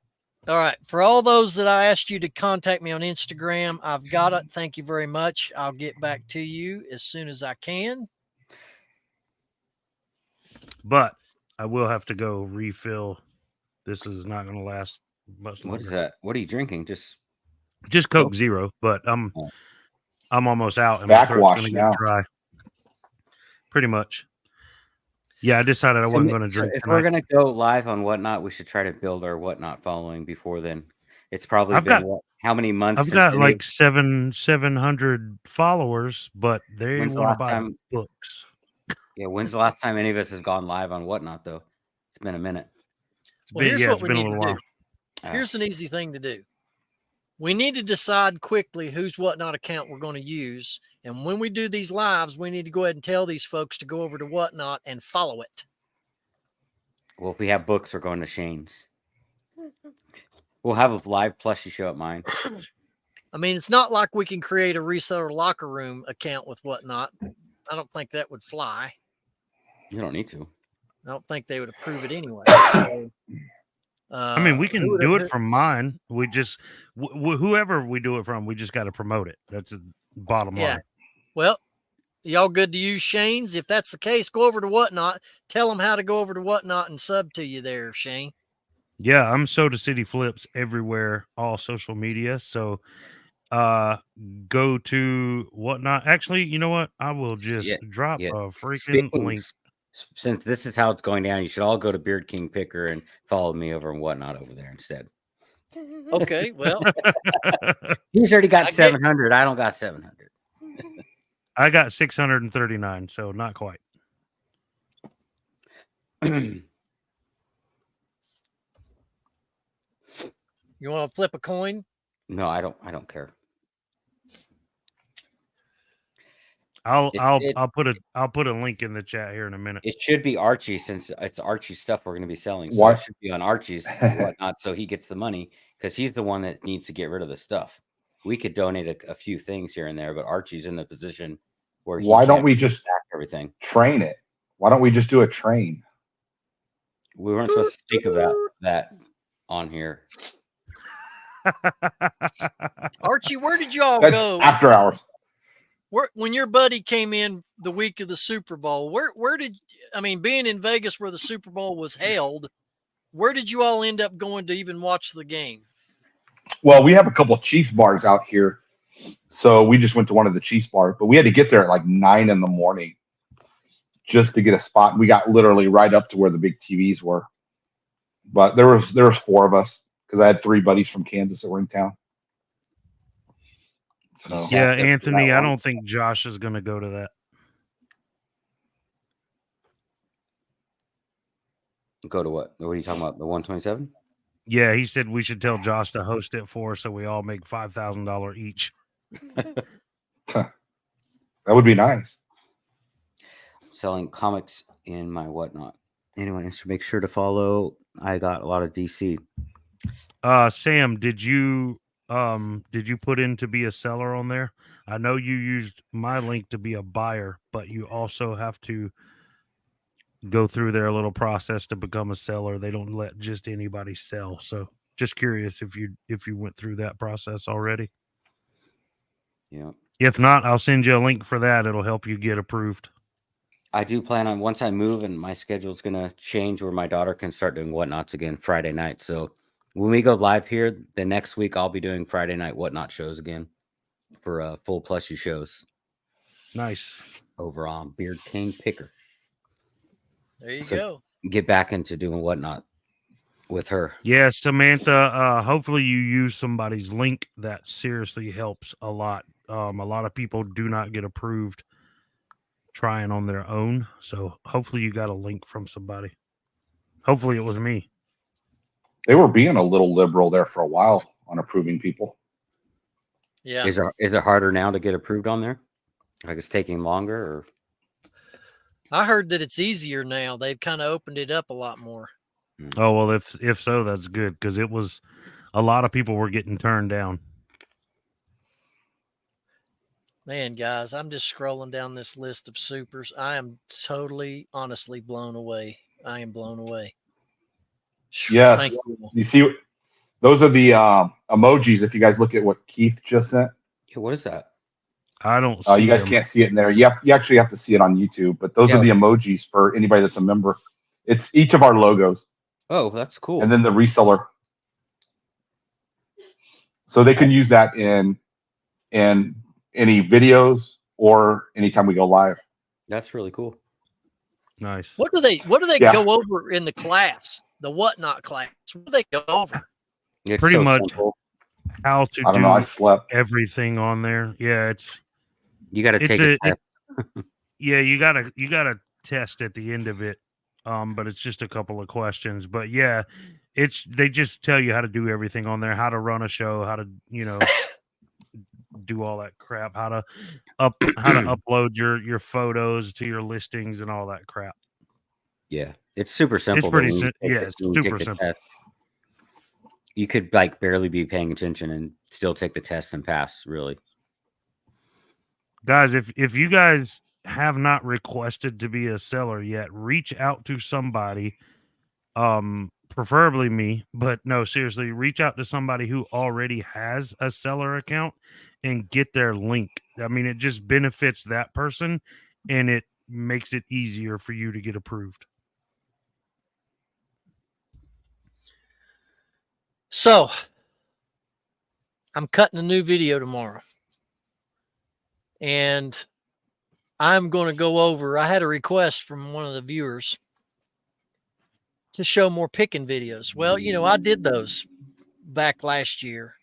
All right. For all those that I asked you to contact me on Instagram, I've got it. Thank you very much. I'll get back to you as soon as I can. But I will have to go refill. This is not going to last much longer. What is that? What are you drinking? Just Just Coke Zero, but I'm almost out and my throat's Backwash going to now. get dry. Pretty much. Yeah, I decided I wasn't going to drink if tonight. we're gonna go live on Whatnot, we should try to build our Whatnot following before then. It's probably I've been got- how many months? I've since got any- like 700 followers, but they When's the want to last buy time- books. Yeah, when's the last time any of us has gone live on Whatnot though? It's been a minute. Well, here's what it's we been a need little to while. do. Here's an easy thing to do. We need to decide quickly whose Whatnot account we're going to use. And when we do these lives, we need to go ahead and tell these folks to go over to Whatnot and follow it. Well, if we have books, we're going to Shane's. We'll have a live plushie show at mine. I mean, it's not like we can create a reseller locker room account with Whatnot. I don't think that would fly. You don't need to. I don't think they would approve it anyway. So, I mean, we can who would- do it from mine. We just whoever we do it from, we just got to promote it. That's the bottom Yeah. line. Well, y'all good to use Shane's? If that's the case, go over to Whatnot. Tell them how to go over to Whatnot and sub to you there, Shane. Yeah, I'm Soda City Flips everywhere, all social media. So go to Whatnot. Actually, you know what? I will just drop a freaking link. Since this is how it's going down, you should all go to Beard King Picker and follow me over and Whatnot over there instead. Okay, well, He's already got I get- 700. I don't got 700. I got 639, so not quite. you want to flip a coin? No, I don't care. I'll put a link in the chat here in a minute. It should be Archie since it's Archie stuff we're going to be selling. So What? it should be on Archie's Whatnot so he gets the money because he's the one that needs to get rid of the stuff. We could donate a few things here and there, but Archie's in the position where he Why don't can't we just back everything? train it? Why don't we just do a train? We weren't supposed to speak about that on here. Archie, where did y'all That's go? after hours. When your buddy came in the week of the Super Bowl, where did, I mean, being in Vegas where the Super Bowl was held, where did you all end up going to even watch the game? Well, we have a couple of Chiefs bars out here. So we just went to one of the Chiefs bars, but we had to get there at like 9 a.m. just to get a spot. We got literally right up to where the big TVs were. But there was 4 of us because I had 3 buddies from Kansas that were in town. So Yeah. Yeah, That's Anthony, that I one. don't think Josh is going to go to that. Go to what? What are you talking about? The 127? Yeah, he said we should tell Josh to host it for us so we all make $5,000 each. That would be nice. Selling comics in my whatnot. Anyone should make sure to follow. I got a lot of DC. Sam, did you put in to be a seller on there? I know you used my link to be a buyer, but you also have to go through their little process to become a seller. They don't let just anybody sell. So just curious if you went through that process already. Yeah. If not, I'll send you a link for that. It'll help you get approved. I do plan on, once I move and my schedule's going to change where my daughter can start doing whatnots again Friday night. So when we go live here, the next week I'll be doing Friday night whatnot shows again for full plushie shows Nice. over on Beard Cane Picker. There you So go. get back into doing whatnot with her. Yeah, Samantha, hopefully you use somebody's link. That seriously helps a lot. A lot of people do not get approved trying on their own. So hopefully you got a link from somebody. Hopefully it was me. They were being a little liberal there for a while on approving people. Yeah. Is it harder now to get approved on there? Like it's taking longer, or I heard that it's easier now. They've kind of opened it up a lot more. Oh, well, if so, that's good, because it was a lot of people were getting turned down. Man, guys, I'm just scrolling down this list of supers. I am totally, honestly blown away. I am blown away. Yes. Thank you. You see, those are the emojis. If you guys look at what Keith just sent, yeah, what is that? I don't see you guys them. can't see it in there. You actually have to see it on YouTube. But those Yeah. are the emojis for anybody that's a member. It's each of our logos, Oh, that's cool. and then the reseller. So they can use that in any videos or anytime we go live. That's really cool. Nice. What do they Yeah. go over in the class? The whatnot class? What do they go over? It's Pretty so much. simple. How to I don't do know. I slept. everything on there. Yeah, it's You got to it's take a a test. yeah, you gotta test at the end of it. But it's just a couple of questions. But yeah, they just tell you how to do everything on there, how to run a show, how to do all that crap, how to upload your photos to your listings and all that crap. Yeah, it's super simple. pretty but when you sim- take yeah, the- it's when you super take the simple. test, you could like barely be paying attention and still take the test and pass. Really, Guys, if you guys have not requested to be a seller yet, reach out to somebody, preferably me, but no, seriously, reach out to somebody who already has a seller account and get their link. I mean, it just benefits that person and it makes it easier for you to get approved. So, I'm cutting a new video tomorrow. And I'm going to go over, I had a request from one of the viewers to show more picking videos. Well, I did those back last year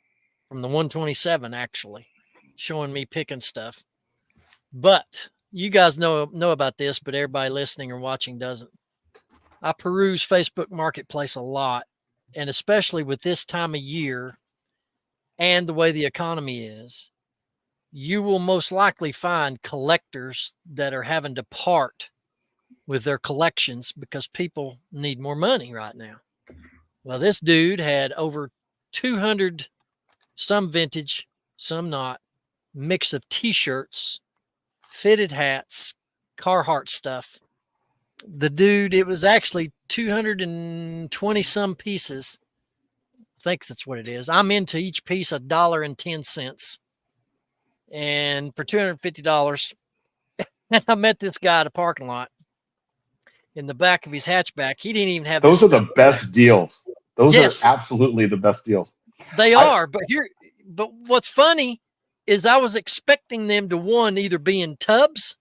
from the 127, actually, showing me picking stuff. But you guys know about this, but everybody listening or watching doesn't. I peruse Facebook Marketplace a lot, and especially with this time of year and the way the economy is, you will most likely find collectors that are having to part with their collections because people need more money right now. Well, this dude had over 200, some vintage, some not, mix of t-shirts, fitted hats, Carhartt stuff. The dude, it was actually 220 some pieces. I think that's what it is. I'm into each piece $1.10. And for $250, and I met this guy at a parking lot in the back of his hatchback. He didn't even have Those this are the stuff best deals. Those Yes. are absolutely the best deals. They are, but what's funny is I was expecting them to either be in tubs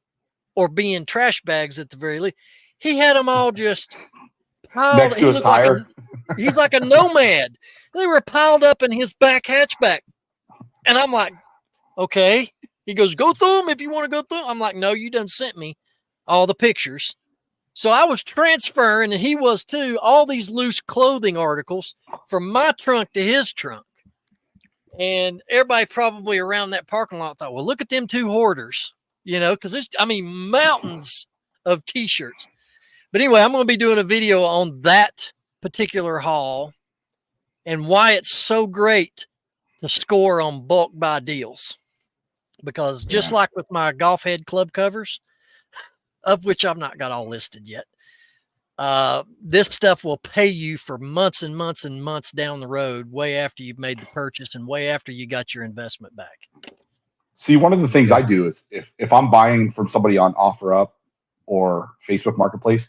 or be in trash bags at the very least. He had them all just piled. Next to He his looked like tire. he's like a nomad. They were piled up in his back hatchback, and I'm like, okay. He goes, go through them if you want to go through them. I'm like, no, you done sent me all the pictures. So I was transferring, and he was too, all these loose clothing articles from my trunk to his trunk. And everybody probably around that parking lot thought, well, look at them two hoarders, because there's, mountains of t-shirts. But anyway, I'm going to be doing a video on that particular haul and why it's so great to score on bulk buy deals. Because just like with my golf head club covers, of which I've not got all listed yet, this stuff will pay you for months and months and months down the road, way after you've made the purchase and way after you got your investment back. See, one of the things I do is if I'm buying from somebody on OfferUp or Facebook Marketplace,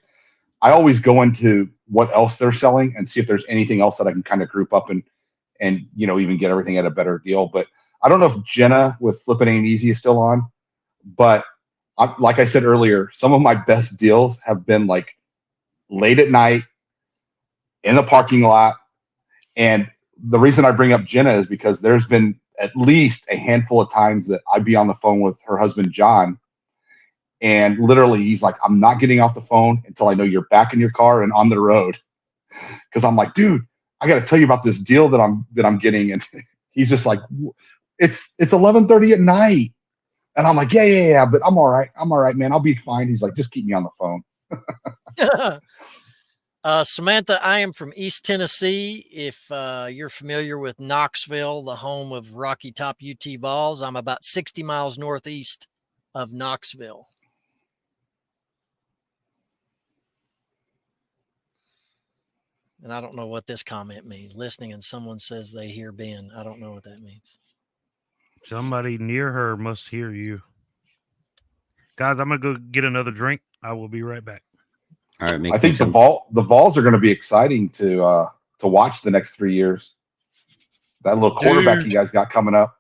I always go into what else they're selling and see if there's anything else that I can kind of group up and even get everything at a better deal. But I don't know if Jenna with Flippin' Ain't Easy is still on, but like I said earlier, some of my best deals have been like late at night in the parking lot. And the reason I bring up Jenna is because there's been at least a handful of times that I'd be on the phone with her husband, John. And literally he's like, I'm not getting off the phone until I know you're back in your car and on the road. Cause I'm like, dude, I got to tell you about this deal that I'm getting. And he's just like, it's 11:30 at night. And I'm like, yeah, but I'm all right. I'm all right, man. I'll be fine. He's like, just keep me on the phone. Samantha, I am from East Tennessee. If you're familiar with Knoxville, the home of Rocky Top UT Vols, I'm about 60 miles northeast of Knoxville. And I don't know what this comment means. Listening and someone says they hear Ben. I don't know what that means. Somebody near her must hear you. Guys, I'm going to go get another drink. I will be right back. All right. I think the Vols are going to be exciting to watch the next 3 years. That little quarterback you guys got coming up.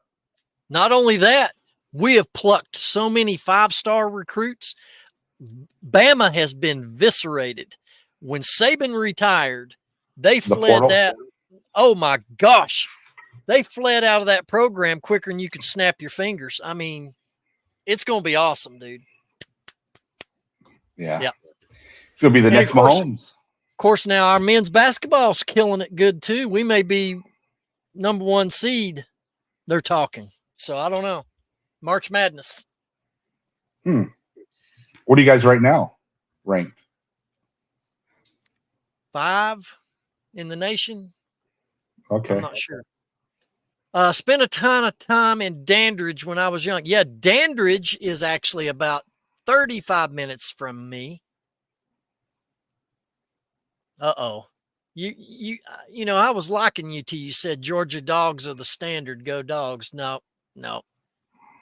Not only that, we have plucked so many 5-star recruits. Bama has been eviscerated. When Saban retired, they fled that. Oh my gosh. They fled out of that program quicker than you could snap your fingers. I mean, it's going to be awesome, dude. Yeah. It's going to be the next Mahomes. Of course, now our men's basketball's killing it good too. We may be number 1 seed. They're talking. So I don't know. March Madness. What are you guys right now ranked? 5 in the nation. Okay. I'm not sure. Spent a ton of time in Dandridge when I was young. Yeah, Dandridge is actually about 35 minutes from me. Uh-oh. I was liking you till you said Georgia dogs are the standard. Go Dogs. No.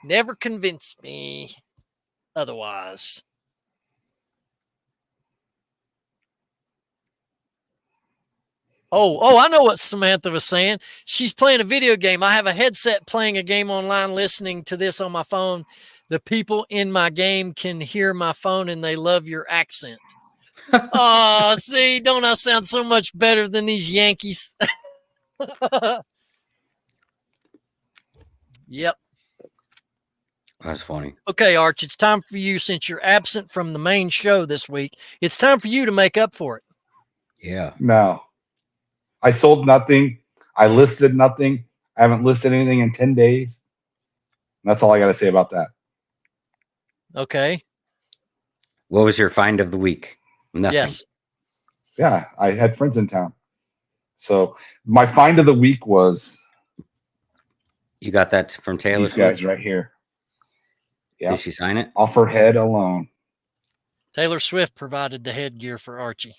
Never convinced me otherwise. Oh, I know what Samantha was saying. She's playing a video game. I have a headset playing a game online, listening to this on my phone. The people in my game can hear my phone and they love your accent. Oh, see, don't I sound so much better than these Yankees? Yep. That's funny. Okay, Arch, it's time for you, since you're absent from the main show this week, it's time for you to make up for it. Yeah. No. I sold nothing. I listed nothing. I haven't listed anything in 10 days. That's all I got to say about that. Okay. What was your find of the week? Nothing. Yes. Yeah, I had friends in town. So my find of the week was... You got that from Taylor? These guys right here. Yeah. Did she sign it? Off her head alone. Taylor Swift provided the headgear for Archie.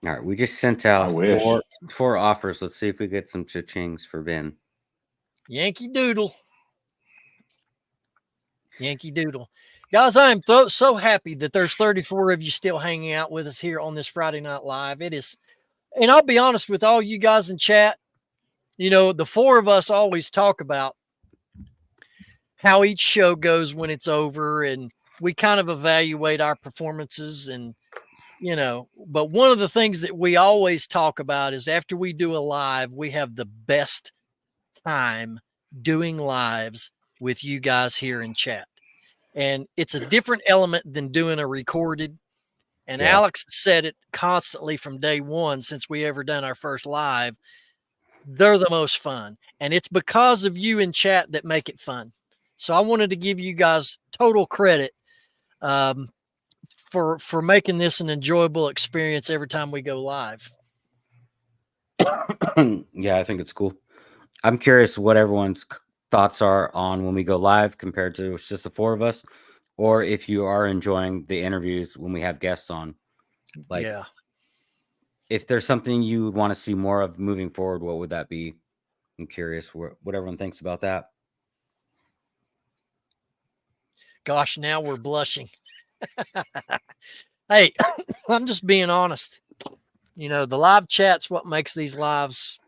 All right, we just sent out four offers. Let's see if we get some cha-chings for Ben. Yankee Doodle. Yankee Doodle. Guys, I am so happy that there's 34 of you still hanging out with us here on this Friday Night Live. It is, and I'll be honest with all you guys in chat, the 4 of us always talk about how each show goes when it's over, and we kind of evaluate our performances and but one of the things that we always talk about is after we do a live, we have the best time doing lives with you guys here in chat. And it's a different element than doing a recorded. And Alex said it constantly from day one since we ever done our first live. they're the most fun. And it's because of you in chat that make it fun. So I wanted to give you guys total credit for making this an enjoyable experience every time we go live. Yeah, I think it's cool. I'm curious what everyone's thoughts are on when we go live compared to it's just the four of us, or if you are enjoying the interviews when we have guests on. Like, yeah. if there's something you would want to see more of moving forward, what would that be? I'm curious what everyone thinks about that. Gosh, now we're blushing. Hey, I'm just being honest. You know, the live chat's what makes these lives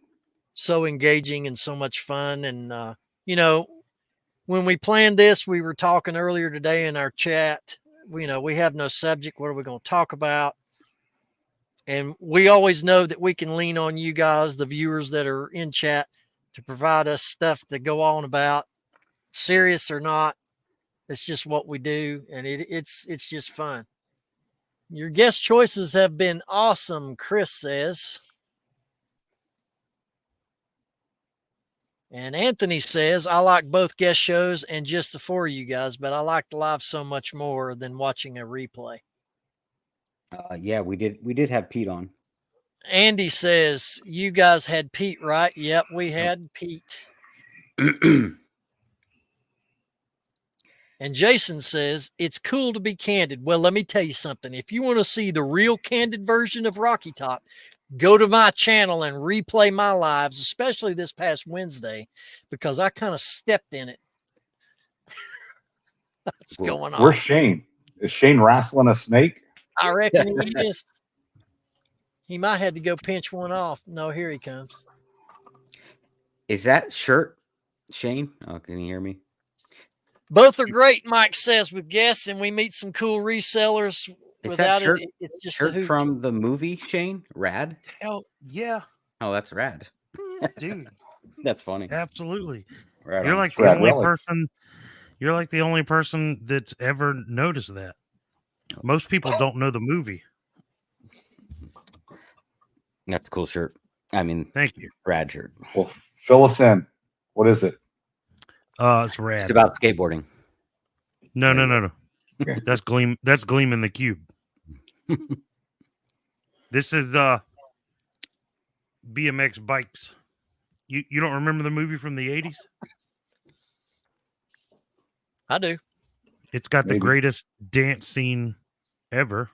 so engaging and so much fun. And, you know, when we planned this, we were talking earlier today in our chat. You know, we have no subject. What are we going to talk about? And we always know that we can lean on you guys, the viewers that are in chat, to provide us stuff to go on about, serious or not. It's just what we do, and it's just fun. Your guest choices have been awesome, Chris says. And Anthony says, I like both guest shows and just the four of you guys, but I like the live so much more than watching a replay. Yeah, we did have Pete on. Andy says, you guys had Pete, right? Yep, we had Pete. And Jason says, it's cool to be candid. Well, let me tell you something. If you want to see the real candid version of Rocky Top, go to my channel and replay my lives, especially this past Wednesday, because I kind of stepped in it. What's going on? Where's Shane? Is Shane wrestling a snake? I reckon he is. He might have to go pinch one off. No, here he comes. Is that shirt Shane? Oh, can you hear me? Both are great, Mike says, with guests, and we meet some cool resellers. Is Without that shirt, it, it's just shirt a hoot. from the movie, Shane? Rad? Hell yeah, Oh, that's rad. dude. That's funny. Absolutely. Right You're on. like the Rad only relics. person. You're like the only person that's ever noticed that. Most people don't know the movie. That's a cool shirt. I mean, Thank you. rad shirt. Well, fill us in. What is it? It's rad. It's about skateboarding. No. Okay. That's Gleam in the Cube. This is BMX bikes. You don't remember the movie from the 80s? I do. It's got the Maybe. greatest dance scene ever.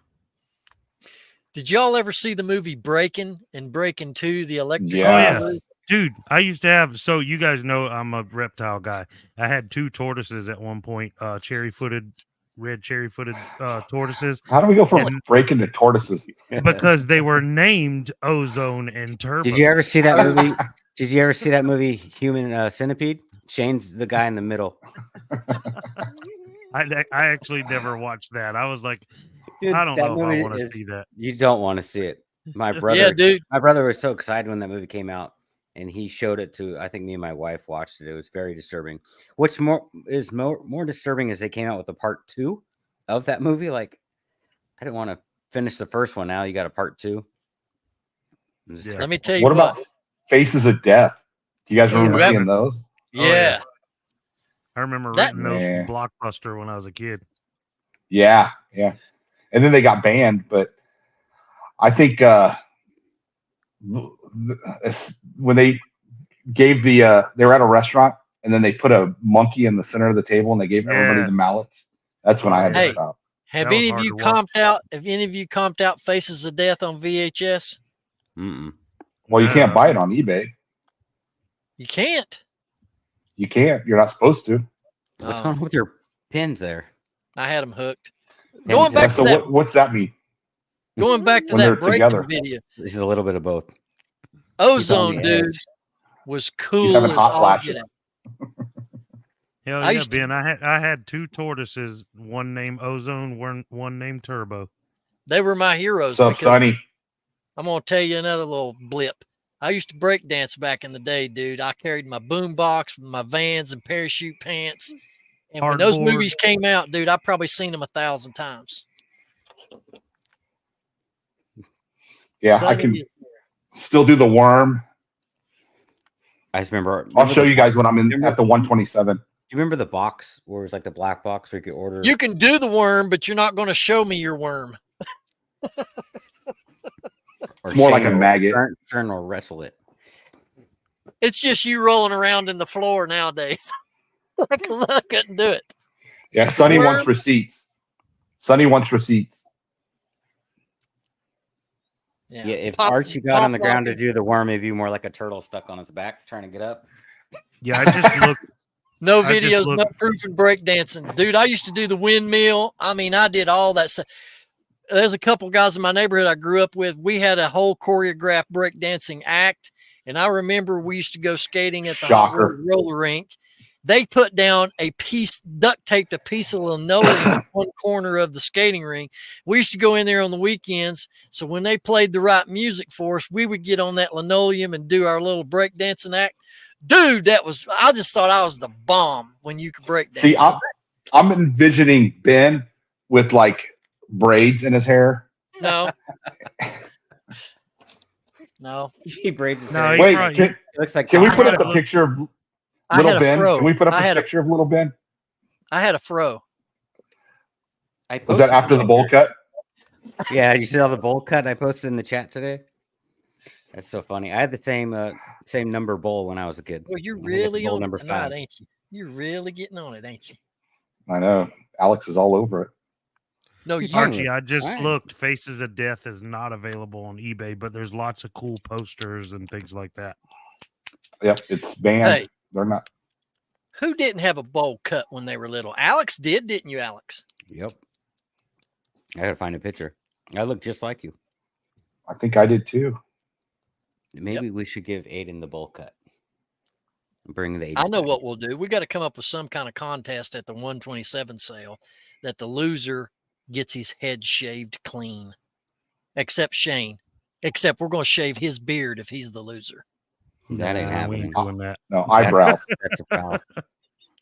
Did y'all ever see the movie Breaking and Breaking 2, the electric? Yes. Oh, yeah. Dude, I used to have, so you guys know I'm a reptile guy. I had 2 tortoises at one point, red cherry-footed tortoises, How do we go from And- breaking to tortoises? because they were named Ozone and Turbo. Did you ever see that movie? Did you ever see that movie, Human Centipede? Shane's the guy in the middle. I actually never watched that. I was like, Dude, I don't that know if I movie want to is- see that. You don't want to see it. My brother, Yeah, dude. my brother was so excited when that movie came out, and he showed it to. I think me and my wife watched it. It was very disturbing. What's more disturbing is they came out with a part 2 of that movie. Like, I didn't want to finish the first one. Now you got a part 2. Yeah. Let me tell you What what. about Faces of Death? Do you guys remember Yeah. seeing those? Yeah. I remember That- renting those Yeah. from Blockbuster when I was a kid. Yeah. And then they got banned, but I think when they gave they were at a restaurant and then they put a monkey in the center of the table and they gave everybody Yeah. the mallets. That's when I had to Hey. stop. Have That was any of hard you to watch. comped out? Have any of you comped out Faces of Death on VHS? Mm-mm. Well, you can't No. buy it on eBay. You can't. You can't. You're not supposed to. What's Oh. going on with your pins there? I had them hooked. Yeah, Going so- back So to that, what's that mean? going back to when that they're Breaking together? video, This is a little bit of both. Ozone the dude edge. was He's cool having as hot all flashes. get out. Hell I yeah, used to- Ben. I had 2 tortoises, one named Ozone, one named Turbo. They were my heroes. What's up, because Sonny? I'm gonna tell you another little blip. I used to break dance back in the day, dude. I carried my boom box, my Vans, and parachute pants. And when those Hardboard. movies came out, dude, I've probably seen them 1,000 times. Yeah, I Sonny can is- still do the worm. I just remember. I'll show you guys when I'm remember- at the 127. Do you remember the box where it was like the black box where you could order? You can do the worm, but you're not going to show me your worm. Or It's more like Shane a will maggot. Turn or wrestle it. It's just you rolling around in the floor nowadays. Because I couldn't do it. Yeah, Sonny Worm. wants receipts. Sonny wants receipts. Yeah, if Pop- Archie got on the pop ground to locking. do the worm, it'd be more like a turtle stuck on its back trying to get up. Yeah, I just looked. No I just videos, looked- no proof in breakdancing. Dude, I used to do the windmill. I mean, I did all that stuff. There's a couple guys in my neighborhood I grew up with. We had a whole choreographed breakdancing act. And I remember we used to go skating at the Hot Shocker. Wheels roller rink. They put down duct taped a piece of linoleum in one corner of the skating rink. We used to go in there on the weekends. So when they played the right music for us, we would get on that linoleum and do our little breakdancing act. Dude, I just thought I was the bomb when you could break dance. See, I'm envisioning Ben with like braids in his hair. No. No. He braids his No, hair. he Wait, probably- can, It looks like can we I put had up a a look- picture of I little had a Ben? fro. Can we put up I a had a picture of little Ben? fro. I Was that posted after the it. bowl cut? Yeah, you see all the bowl cut I posted in the chat today? That's so funny. I had the same number bowl when I was a kid. Well, you're I think it's really bowl on number it tonight, 5. ain't you? You're really getting on it, ain't you? I know. Alex is all over it. No, you. Archie, I just Fine. looked. Faces of Death is not available on eBay, but there's lots of cool posters and things like that. Yep, it's banned. Hey, They're not. who didn't have a bowl cut when they were little? Alex did, didn't you, Alex? Yep. I gotta find a picture. I look just like you. I think I did too. Maybe we should give Aiden the bowl cut. Bring the 80s I know back. what we'll do. We got to come up with some kind of contest at the 127 sale that the loser gets his head shaved clean. Except Shane. Except we're going to shave his beard if he's the loser. That ain't Nah, we happening. ain't doing that. No, eyebrows. That's a foul.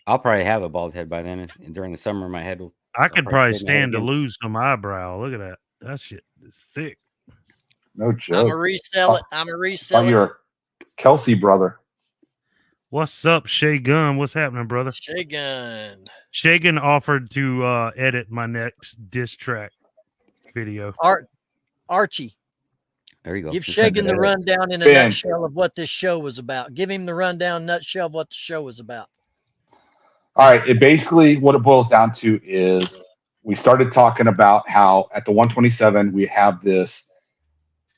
I'll probably have a bald head by then. And during the summer, my head will. I could probably probably shave my head stand to again. lose some eyebrow. Look at that. That shit is thick. No I'm joke. a resell it. I'm a resell it. You're a Kelsey brother. What's up, Shay Gunn? What's happening, brother? Shagun. Shagan offered to edit my next diss track video. Archie, There you go. give Just had Shagan to the edit. rundown in a Ben. nutshell of what this show was about. Give him the rundown nutshell of what the show was about. All right. It basically what it boils down to is we started talking about how at the 127 we have this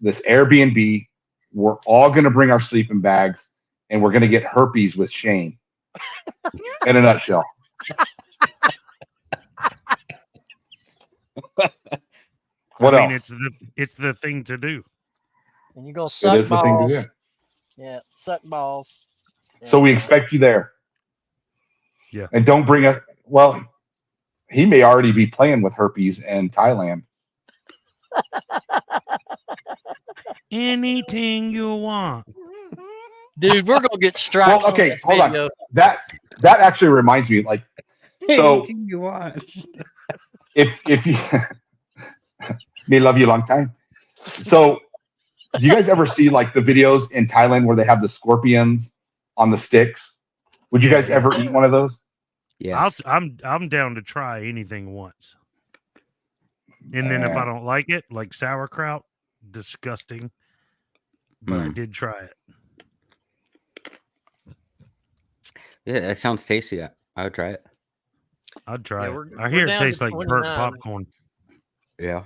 Airbnb. We're all going to bring our sleeping bags and we're going to get herpes with Shane. In a nutshell. What I mean, else? it's the thing to do. And you're going to It suck is the thing to balls. do. Yeah, suck balls. So we expect you there. Yeah. And don't bring a well, he may already be playing with herpes in Thailand. Anything you want. Dude, we're gonna get strikes. Well, okay, on that hold on. video. That actually reminds me, like, so Anything you want. if you may love you a long time. So do you guys ever see like the videos in Thailand where they have the scorpions on the sticks? Would you Yeah, guys ever eat one of those? Yes. I'm down to try anything once. And then if I Man. don't like it, like sauerkraut, disgusting. But I Mm. did try it. Yeah, that sounds tasty. I would try it. I'd try Yeah, it. we're- I we're hear it down to tastes like burnt 29. popcorn. Yeah.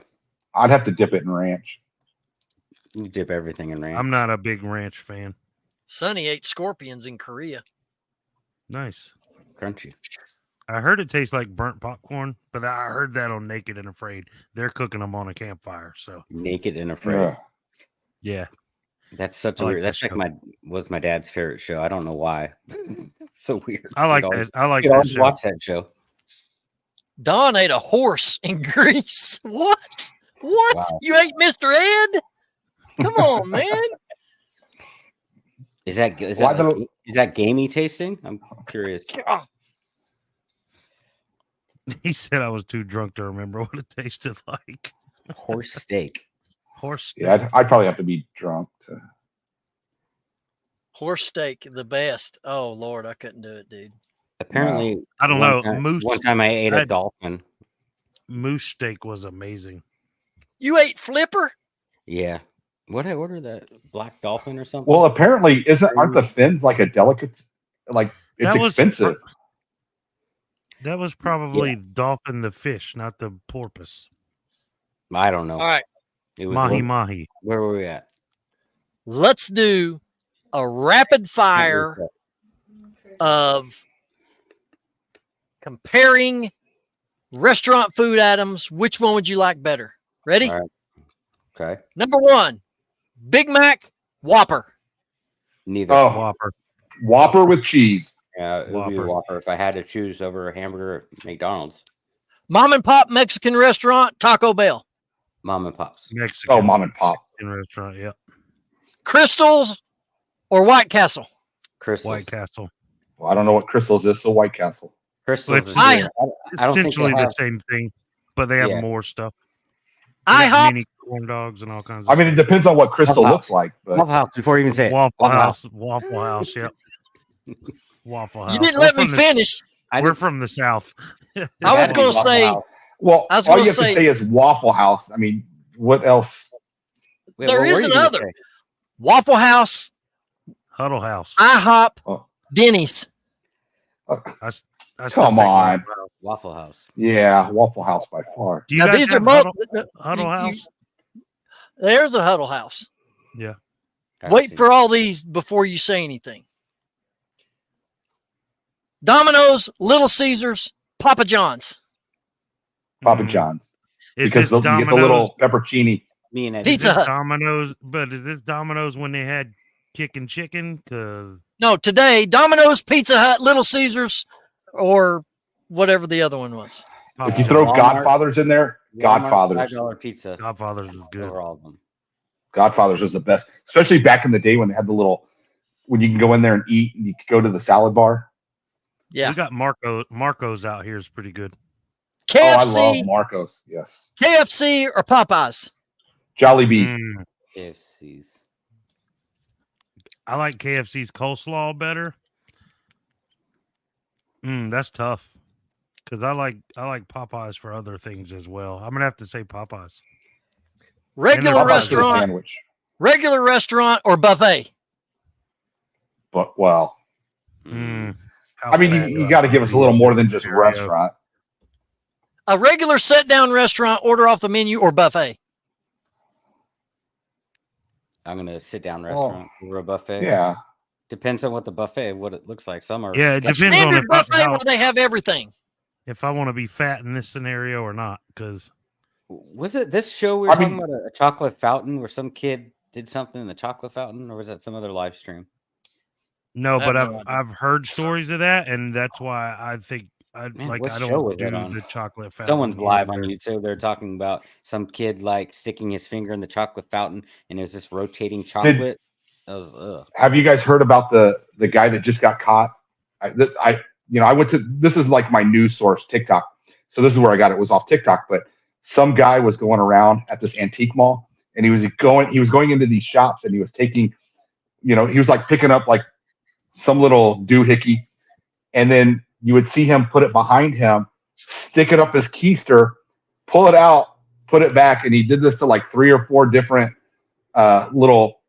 I'd have to dip it in ranch. You dip everything in ranch. I'm not a big ranch fan. Sonny ate scorpions in Korea. Nice. Crunchy. I heard it tastes like burnt popcorn, but I heard that on Naked and Afraid. They're cooking them on a campfire. So Naked and Afraid. Ugh. yeah, That's such a I like weird. that That's like show. was my dad's favorite show. I don't know why. So weird. I like We'd always- that. I like we'd that always show. watch that show. Don ate a horse in Greece. What? What? Wow. You ate Mr. Ed? Come on, man. Is that Why the- is that gamey tasting? I'm curious. God. He said I was too drunk to remember what it tasted like. Horse steak. Horse steak. Yeah, I'd probably have to be drunk to Horse steak, the best. Oh Lord, I couldn't do it, dude. Apparently, I don't one know. time- Moose One time I ate a I'd- dolphin. moose steak was amazing. You ate flipper? Yeah. What did I order? That black dolphin or something? Well, apparently, aren't the fins like a delicate? Like it's That was- expensive. That was probably dolphin the fish, not the porpoise. I don't know. All right, It was Mahi mahi. Where were we at? let's do a rapid fire of comparing restaurant food items. Which one would you like better? Ready? All right. Okay. Number 1, Big Mac, Whopper. Neither. Oh, Whopper. Whopper with cheese. Yeah, it would be a Whopper. Whopper if I had to choose over a hamburger at McDonald's. Mom and Pop Mexican restaurant, Taco Bell. Mom and Pops. Mexican. Oh, mom and pop. restaurant. Yep. Crystals or White Castle? Crystals. White Castle. Well, I don't know what Crystals is, so White Castle. Crystals. It's- is I- good. It's I don't think they essentially the have- same thing, but they have Yeah. more stuff. They got IHOP. mini corn dogs and all kinds of I mean, it stuff. depends on what Crystal Waffle looks House. like, but Waffle House. Before you even say it. Waffle House. Yep. Waffle House. You didn't We're let me from the- finish. We're from the South. I was It had to be going to Waffle say, House. well, I was all gonna you have say- to say is Waffle House. I mean, what else? Wait, there what is were you gonna another. say? Waffle House, Huddle House. IHOP, Oh. Denny's. I still Come take on. Waffle House. Waffle House. Yeah, Waffle House by far. Do you Now, guys these are have both. Huddle you- House? There's a Huddle House. I haven't Wait seen for it. all these before you say anything. Domino's, Little Caesars, Papa John's. Papa Mm. John's. Is Because this you get the little peppercini. Me and Eddie. Pizza is this Hut. Domino's, but is this Domino's when they had chicken? Cause No, today, Domino's, Pizza Hut, Little Caesars, or whatever the other one was. If you throw Walmart- Godfathers in there, Godfathers. $5 pizza Godfather's is good. over all of them. Godfathers was the best, especially back in the day when they had the little, when you can go in there and eat and you could go to the salad bar. Yeah. We got Marco's out here is pretty good. Oh, I love KFC, Marcos. Yes. KFC, or Popeyes? Jolly Bees. Mm, KFC's. I like KFC's coleslaw better. That's tough. Because I like Popeyes for other things as well. I'm gonna have to say Popeyes. Regular Popeyes Popeyes for the restaurant, sandwich. regular restaurant, or buffet? But, well, How I mean, fat you do I got to have give us a little more than just Scenario. restaurant. A regular sit-down restaurant, order off the menu, or buffet? I'm gonna sit down restaurant over a buffet. Yeah. Depends on what the buffet, what it looks like. Some are Yeah, it sketchy. depends on Standard buffet how- where they have everything. if I want to be fat in this scenario or not. Because Was it this show we were I talking mean- about a chocolate fountain where some kid did something in the chocolate fountain, or was that some other live stream? no, I but have no I've heard stories of that, and that's why I think Man, like what I show don't was that do on? the chocolate fountain. Someone's live on either. YouTube. They're talking about some kid like sticking his finger in the chocolate fountain, and it was this rotating chocolate. That was Have you guys heard about the guy that just got caught? I went to, this is like my news source, TikTok. So this is where I got it. It was off TikTok, but some guy was going around at this antique mall, and he was going into these shops, and he was taking, he was like picking up like some little doohickey, and then you would see him put it behind him, stick it up his keister, pull it out, put it back, and he did this to like 3 or 4 different little,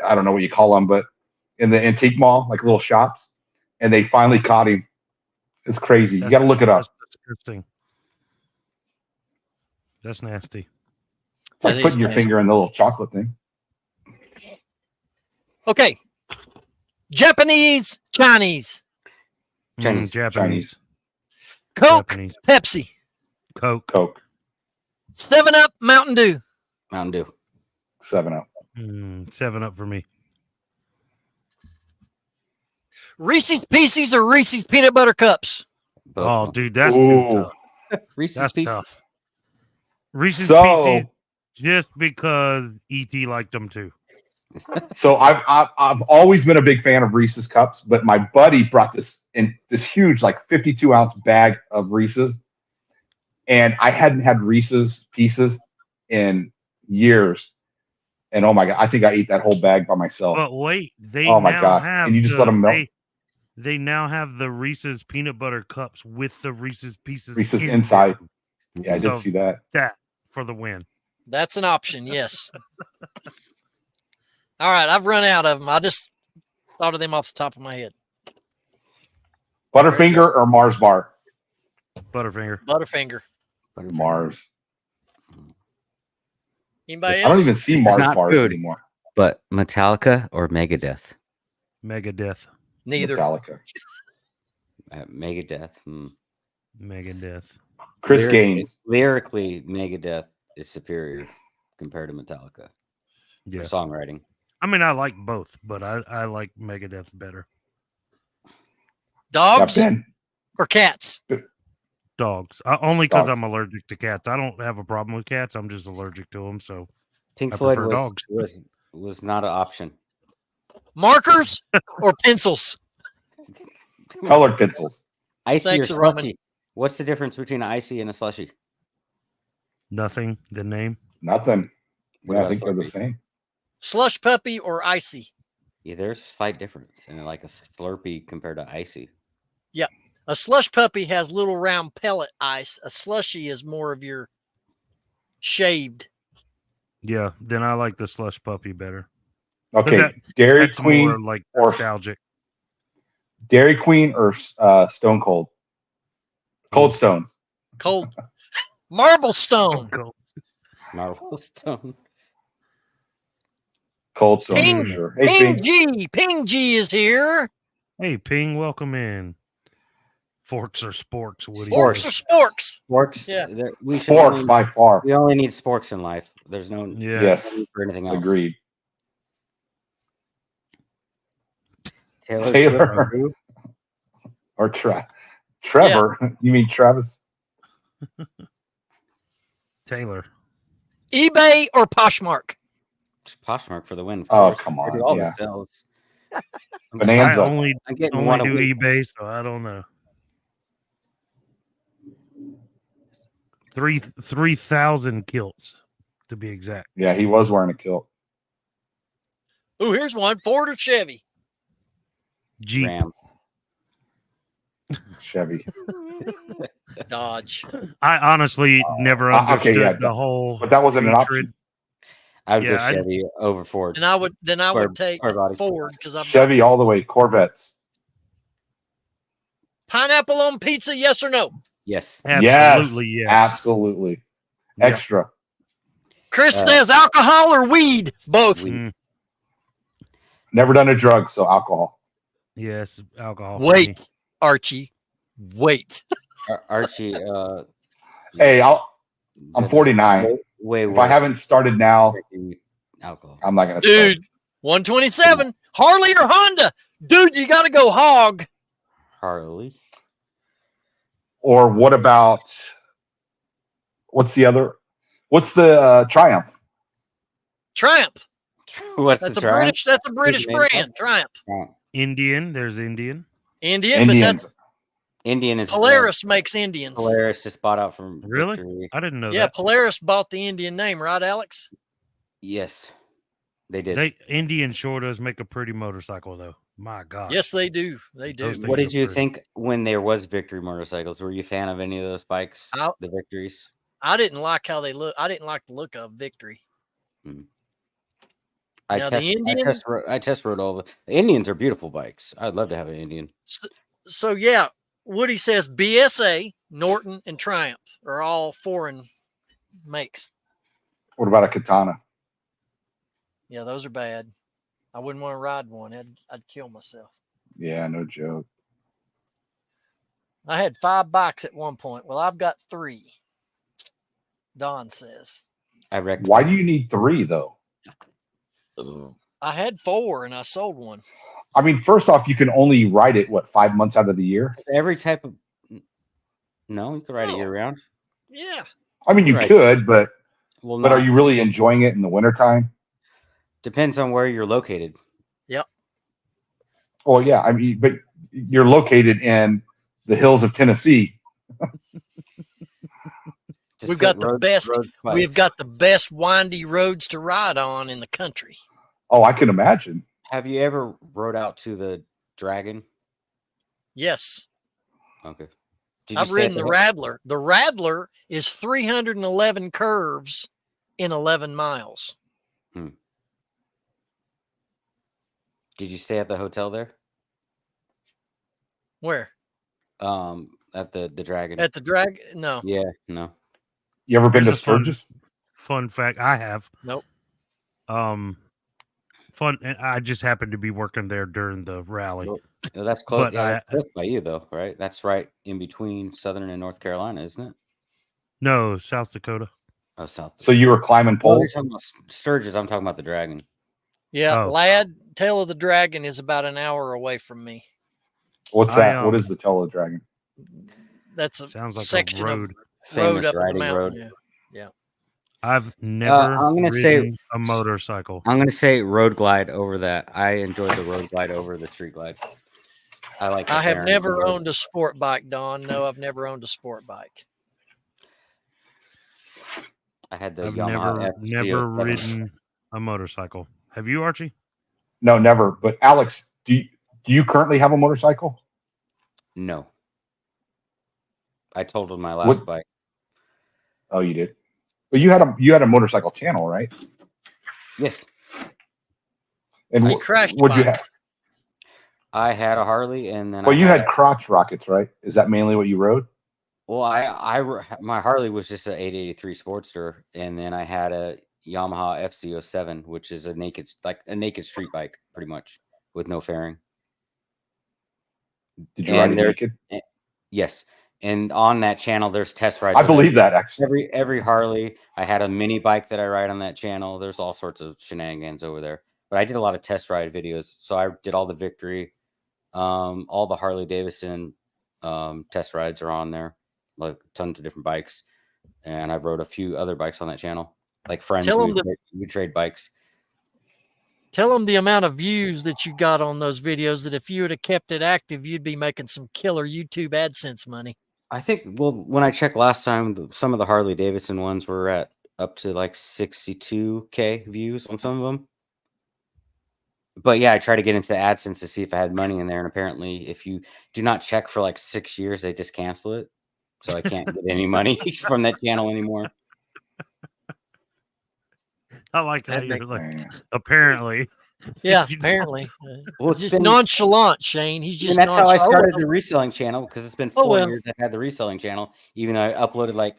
I don't know what you call them, but in the antique mall, like little shops, and they finally caught him. It's crazy. You got to look it up. That's disgusting. That's nasty. It's like That is putting your nasty. finger in the little chocolate thing. Okay. Japanese, Chinese, Chinese. Japanese. Coke, Japanese. Pepsi, Coke. Coke, 7-Up, Mountain Dew. Mountain Dew. 7-Up. 7-Up for me. Reese's Pieces or Reese's Peanut Butter Cups? Both Oh, of them. dude, that's Ooh. too tough. Reese's That's Pieces. tough. Reese's So- Pieces, just because ET liked them too. So I've always been a big fan of Reese's cups, but my buddy brought this huge like 52-ounce bag of Reese's, and I hadn't had Reese's Pieces in years, And oh my god, I think I ate that whole bag by myself. But wait, they Oh my now God. have And you just let 'em melt? They now have the Reese's peanut butter cups with the Reese's pieces Reese's in inside. them. Yeah, I So- did see that. That for the win. That's an option, yes. All right, I've run out of them. I just thought of them off the top of my head. Butterfinger or Mars bar? Butterfinger. Butterfinger. Mars. Anybody I don't else? even see This is Mars not bars food. anymore. But Metallica or Megadeth? Megadeth. Neither. Metallica. Megadeth. Megadeth. Chris Gaines. Lyrically, Megadeth is superior compared to Metallica. Yeah. For songwriting. I mean, I like both, but I like Megadeth better. Dogs Yeah, Ben. or cats? Dogs. Only because Dogs. I'm allergic to cats. I don't have a problem with cats. I'm just allergic to them. So Pink I Floyd prefer dogs. was not an option. Markers or pencils? Colored pencils. Icy Thanks, or Roman. slushy? What's the difference between an icy and a slushy? nothing. The name. Nothing. What Yeah, I about think they're the Slurpee? same. Slush puppy or icy? Yeah, there's a slight difference in like a Slurpee compared to icy. A slush puppy has little round pellet ice. A slushy is more of your shaved. Yeah. Then I like the slush puppy better. Okay, that- Dairy That's Queen more like or nostalgic. Dairy Queen or Stone Cold. Cold Stones. Cold. Marble stone. Marble Stone. Cold Stones Ping- for sure. Hey, Ping Ping. G. Ping G is here. Hey, Ping, welcome in. Forks or sporks? What do you Sporks think? or sporks? Sporks. Yeah. We should Sports only- by far. We only need sporks in life. There's no Yeah. Yes. need for anything else. Agreed. Taylor. Taylor. Swift, who? Or Trevor. You mean Travis? Taylor. eBay or Poshmark? Poshmark for the win. of Oh, course. come They on, do all yeah. the sales. Bonanza. I only I'm getting only one a do week. eBay, so I don't know. 3,000 kilts to be exact. Yeah, he was wearing a kilt. Ooh, here's one. Ford or Chevy? Jeep. Ram. Chevy. Dodge. I honestly never okay, understood yeah, the whole. But that wasn't an hatred. option. I would Yeah, go I'd- Chevy over Ford. And I would Square- take square body. Ford because I've got Chevy all the way. Corvettes. pineapple on pizza. Yes or no? Yes. Absolutely, yes. Absolutely. Yeah. Extra. Chris Uh, says alcohol or weed. Both. Weed. Mm, Never done a drug, so alcohol. yes, alcohol. for me. Wait, Archie. Wait. Archie. Hey, I'm 49. Way If worse. I haven't started now, drinking alcohol. I'm not gonna Dude, 127. Harley or Honda? Dude, you got to go hog. Harley. Or what about what's the Triumph? Triumph. What's That's the a Triumph? British. That's a British the name brand. Triumph. Indian. There's Indian. Indian, Indians. but that's Indian is Polaris makes Indians. Polaris just bought out from Really? Victory. I didn't know Yeah, that. Polaris bought the Indian name, right, Alex? Yes, they did. Indian sure does make a pretty motorcycle, though. My God. Yes, they do. They do. Those things What are did you pretty. think when there was Victory motorcycles? Were you a fan of any of those bikes? I- The Victories? I didn't like how they look. I didn't like the look of Victory. Now, the Indian- I test rode all the Indians are beautiful bikes. I'd love to have an Indian. So yeah, Woody says BSA, Norton, and Triumph are all foreign makes. What about a Katana? Yeah, those are bad. I wouldn't want to ride one. I'd kill myself. Yeah, no joke. I had 5 bikes at one point. Well, I've got 3. Don says. I wrecked. Why do you need 3 though? I had 4 and I sold one. I mean, first off, you can only ride it 5 months out of the year. every type of? No, you could ride it No. year round. Yeah. I mean, you Right. could, but Well, are not. you really enjoying it in the wintertime? Depends on where you're located. Well, yeah, I mean, but you're located in the hills of Tennessee. Just We've put got the best. road We've bikes. got the best windy roads to ride on in the country. Oh, I can imagine. Have you ever rode out to the Dragon? Yes, Okay. Did you I've stay at ridden the Rattler. The Rattler is 311 curves in 11 miles. Did you stay at the hotel there? Where? At the Dragon. At the drag? No. Yeah, no. You ever been to Here's a Sturgis? Fun fact, I have. Nope. Fun. And I just happened to be working there during the rally. No, that's close. But Yeah, that's close by you though, right? That's right in between Southern and North Carolina, isn't it? No, South Dakota. Oh, South. So you were climbing Oh, you're poles? talking about Sturgis. I'm talking about the Dragon. Yeah, Oh. Lad, Tail of the Dragon is about an hour away from me. What's I, that? What is the Tail of the Dragon? That's a Sounds like section a of road. Famous up the riding mountain. road. Yeah. I've never I'm gonna say- ridden a motorcycle. I'm gonna say road glide over that. I enjoyed the road glide over the street glide. I like. I have Fairings never road. owned a sport bike, Don. No, I've never owned a sport bike. I had the I've Yamaha never FZ07. ridden a motorcycle. Have you, Archie? No, never. But Alex, do you currently have a motorcycle? No. I totaled my last bike. Oh, you did. But you had a motorcycle channel, right? Yes. And I crashed what'd you have? bikes. I had a Harley, and then Well, I you had had crotch rockets, right? Is that mainly what you rode? Well, my Harley was just an 883 Sportster, and then I had a Yamaha FZ07, which is a naked street bike, pretty much with no fairing. Did you ride it And there's- naked? Yes, and on that channel, there's test rides. I of believe that actually. every Harley. I had a mini bike that I ride on that channel. There's all sorts of shenanigans over there, but I did a lot of test ride videos. So I did all the Victory, all the Harley Davidson test rides are on there, like tons of different bikes, and I've rode a few other bikes on that channel, like friends. Tell 'em We trade bikes. Tell them the amount of views that you got on those videos, that if you would have kept it active, you'd be making some killer YouTube AdSense money. I think, well, when I checked last time, some of the Harley Davidson ones were at up to like 62K views on some of them. But yeah, I tried to get into AdSense to see if I had money in there, and apparently, if you do not check for like 6 years, they just cancel it. So I can't get any money from that channel anymore. I like how That you're makes- like, apparently. Yeah, You know. apparently. Well, it's Just been- nonchalant, Shane. He's just And that's how I nonchalant. started the reselling channel, because it's been 4 Oh, well. years I've had the reselling channel, even though I uploaded like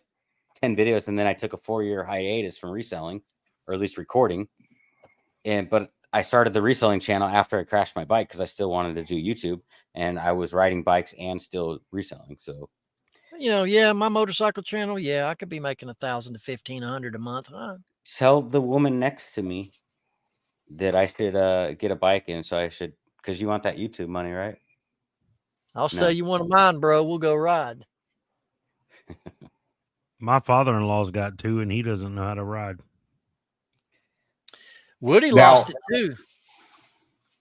10 videos, and then I took a 4-year hiatus from reselling, or at least recording. But I started the reselling channel after I crashed my bike, because I still wanted to do YouTube, and I was riding bikes and still reselling. So Yeah, my motorcycle channel, yeah, I could be making 1,000 to 1,500 a month. Huh? tell the woman next to me that I should get a bike, and so I should, because you want that YouTube money, right? I'll sell you one of mine, bro. We'll go ride. My father-in-law's got two, and he doesn't know how to ride. Woody Now- lost it too.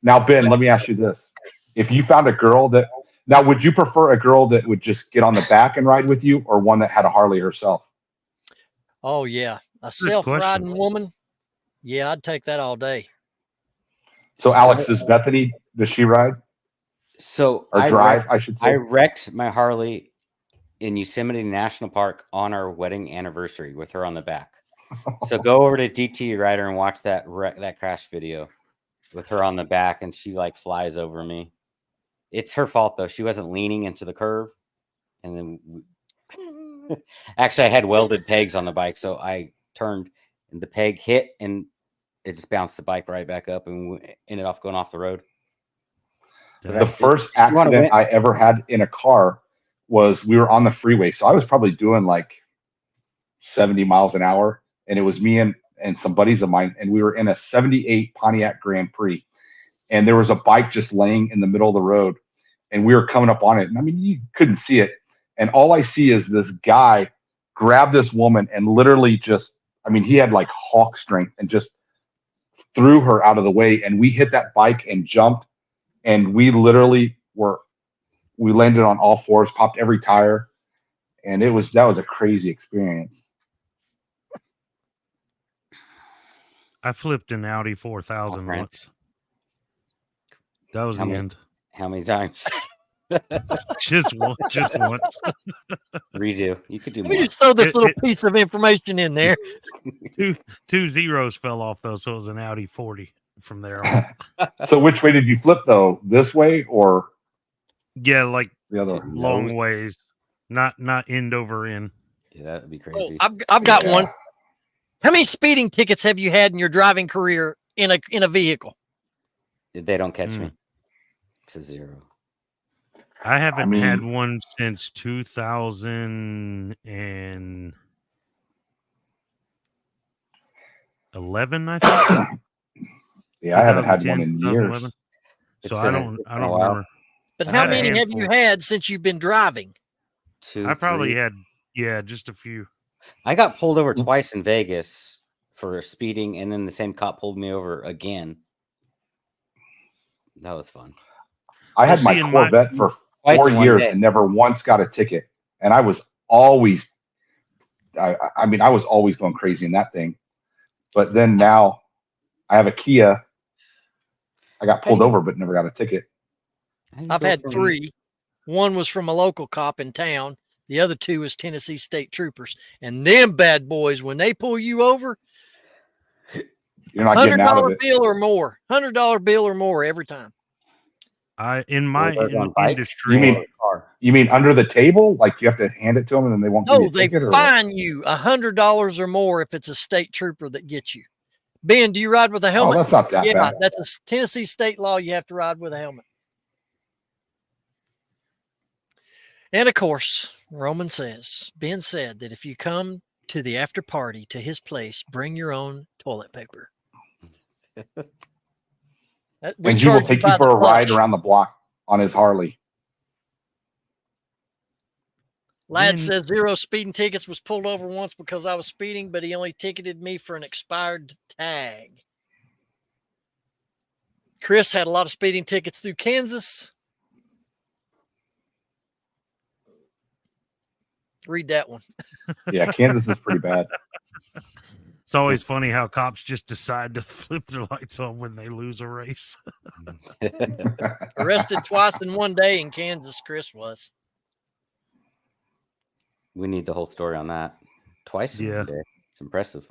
Now, Ben, let me ask you this: if you found a girl that would you prefer a girl that would just get on the back and ride with you, or one that had a Harley herself? Oh yeah, a question. self-riding woman. Yeah, I'd take that all day. So, Alex, does she ride So or drive? I should I say. wrecked my Harley in Yosemite National Park on our wedding anniversary with her on the back. So go over to DT Rider and watch that crash video with her on the back, and she like flies over me. It's her fault though. She wasn't leaning into the curve, and then actually I had welded pegs on the bike, so I turned and the peg hit, and it just bounced the bike right back up, and we ended up going off the road. The first accident I ever had in a car was we were on the freeway. So I was probably doing like 70 miles an hour. And it was me and some buddies of mine. And we were in a 78 Pontiac Grand Prix. And there was a bike just laying in the middle of the road. And we were coming up on it. And I mean, you couldn't see it. And all I see is this guy grab this woman and literally he had like hawk strength and just threw her out of the way. And we hit that bike and jumped. And we literally we landed on all fours, popped every tire, and that was a crazy experience. I flipped an Audi 4000 Right. once. That was How the many- end. How many times? Just once. Redo. You could do Let me more. just throw this It- little it- piece of information in there. Two zeros fell off though, so it was an Audi 40 from there on. So which way did you flip though? This way or Yeah, like the other? Dude. long Nose. ways, not end over end. Yeah, that would be Oh, crazy. I've got Yeah. one. How many speeding tickets have you had in your driving career in a vehicle? They don't catch Mm. me. It's a 0. I haven't mean- had one since 2011, I think. Yeah, I haven't had one 2010, in years. 2011. It's So been I a- don't it's been a while. remember. But I how had a many have you handful. had since you've been driving? 2, I probably 3. had just a few. I got pulled over twice in Vegas for speeding, and then the same cop pulled me over again. That was fun. I had my see, in Corvette for Twice 4 in one years day. and never once got a ticket. And I was always, I mean, I was always going crazy in that thing. But then now I have a Kia. I got pulled over, but never got a ticket. How you I've go had from- 3. One was from a local cop in town. The other 2 was Tennessee State Troopers. And them bad boys, when they pull you over, You're not getting out of $100 it. bill or more. $100 bill or more every time. In my Were those on bikes? industry, You mean- or car? You mean under the table? Like you have to hand it to them and then they won't give you No, a they ticket? Or what? fine you $100 or more if it's a state trooper that gets you. Ben, do you ride with a Oh, helmet? that's not that Yeah, bad. that's a Tennessee state law. You have to ride with a helmet. And of course, Ben said that if you come to the after party to his place, bring your own toilet paper. We And he will charge take by you for the a ride flush. around the block on his Harley. Lad Ben- says 0 speeding tickets, was pulled over once because I was speeding, but he only ticketed me for an expired tag. Chris had a lot of speeding tickets through Kansas. Read that one. Yeah, Kansas is pretty bad. it's always funny how cops just decide to flip their lights on when they lose a race. Arrested twice in one day in Kansas, Chris was. We need the whole story on that. Twice in Yeah. one day. It's impressive.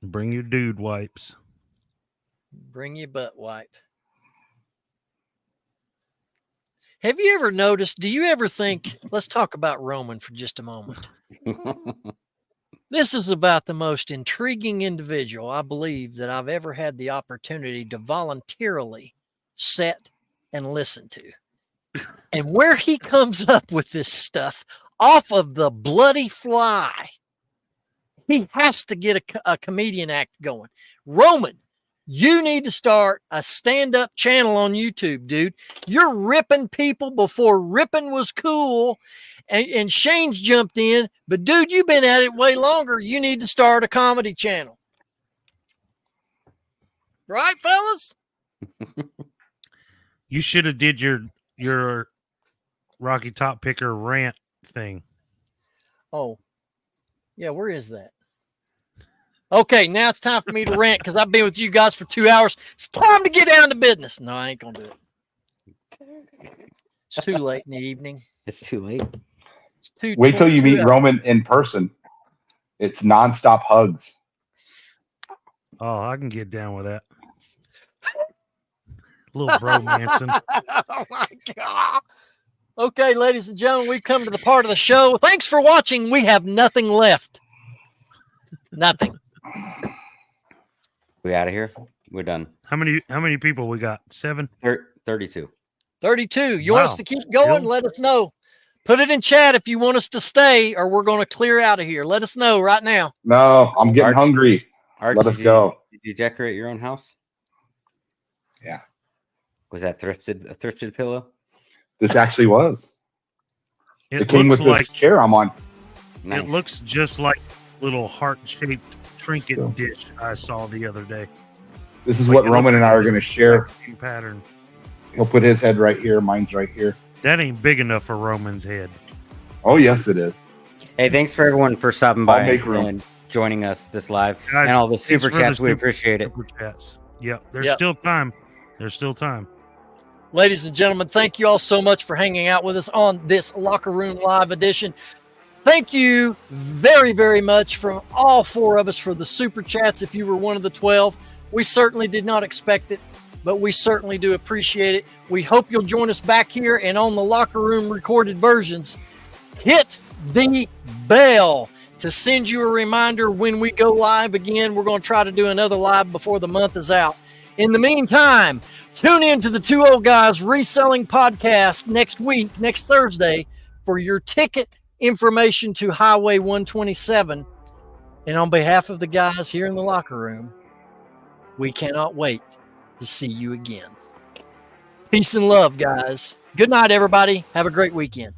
Bring your dude wipes. Bring your butt wipe. Have you ever noticed, do you ever think, let's talk about Roman for just a moment. This is about the most intriguing individual I believe that I've ever had the opportunity to voluntarily sit and listen to. And where he comes up with this stuff off of the bloody fly, he has to get a comedian act going. Roman, you need to start a stand-up channel on YouTube, dude. You're ripping people before ripping was cool. And Shane's jumped in, but dude, you've been at it way longer. You need to start a comedy channel. Right, fellas? You should have did your Rocky Top Picker rant thing. Oh, yeah, where is that? Okay, now it's time for me to rant because I've been with you guys for 2 hours. It's time to get down to business. No, I ain't going to do it. It's too late in the evening. It's too late. It's too Wait till you 22 meet hours. Roman in person. It's nonstop hugs. Oh, I can get down with that. Little bromancing. Oh my God. Okay, ladies and gentlemen, we've come to the part of the show. Thanks for watching. We have nothing left. Nothing. We out of here? We're done. How many people we got? 7? 32. 32. You want us Wow. to keep going? Still? Let us know. Put it in chat if you want us to stay or we're going to clear out of here. Let us know right now. No, I'm getting Arch- hungry. Archie, Let us go. Did you decorate your own house? Yeah. Was that a thrifted pillow? This actually was. It It came looks with like this chair I'm on. Nice. it looks just like little heart-shaped trinket Cool. dish I saw the other day. This is Like what it Roman looks and I like are going to share. Same pattern. He'll put his head right here. Mine's right here. That ain't big enough for Roman's head. Oh yes, it is. Hey, thanks for everyone for stopping I'll by make room. and joining us this live Guys, and all the thanks super for the chats. We super- appreciate it. Super chats. Yep. There's Yep. still time. There's still time. Ladies and gentlemen, thank you all so much for hanging out with us on this Locker Room Live edition. Thank you very, very much from all four of us for the super chats. If you were one of the 12, we certainly did not expect it, but we certainly do appreciate it. We hope you'll join us back here and on the Locker Room recorded versions. Hit the bell to send you a reminder when we go live again. We're going to try to do another live before the month is out. In the meantime, tune in to the Two Old Guys Reselling Podcast next week, next Thursday, for your ticket information to Highway 127. And on behalf of the guys here in the locker room, we cannot wait to see you again. Peace and love, guys. Good night, everybody. Have a great weekend.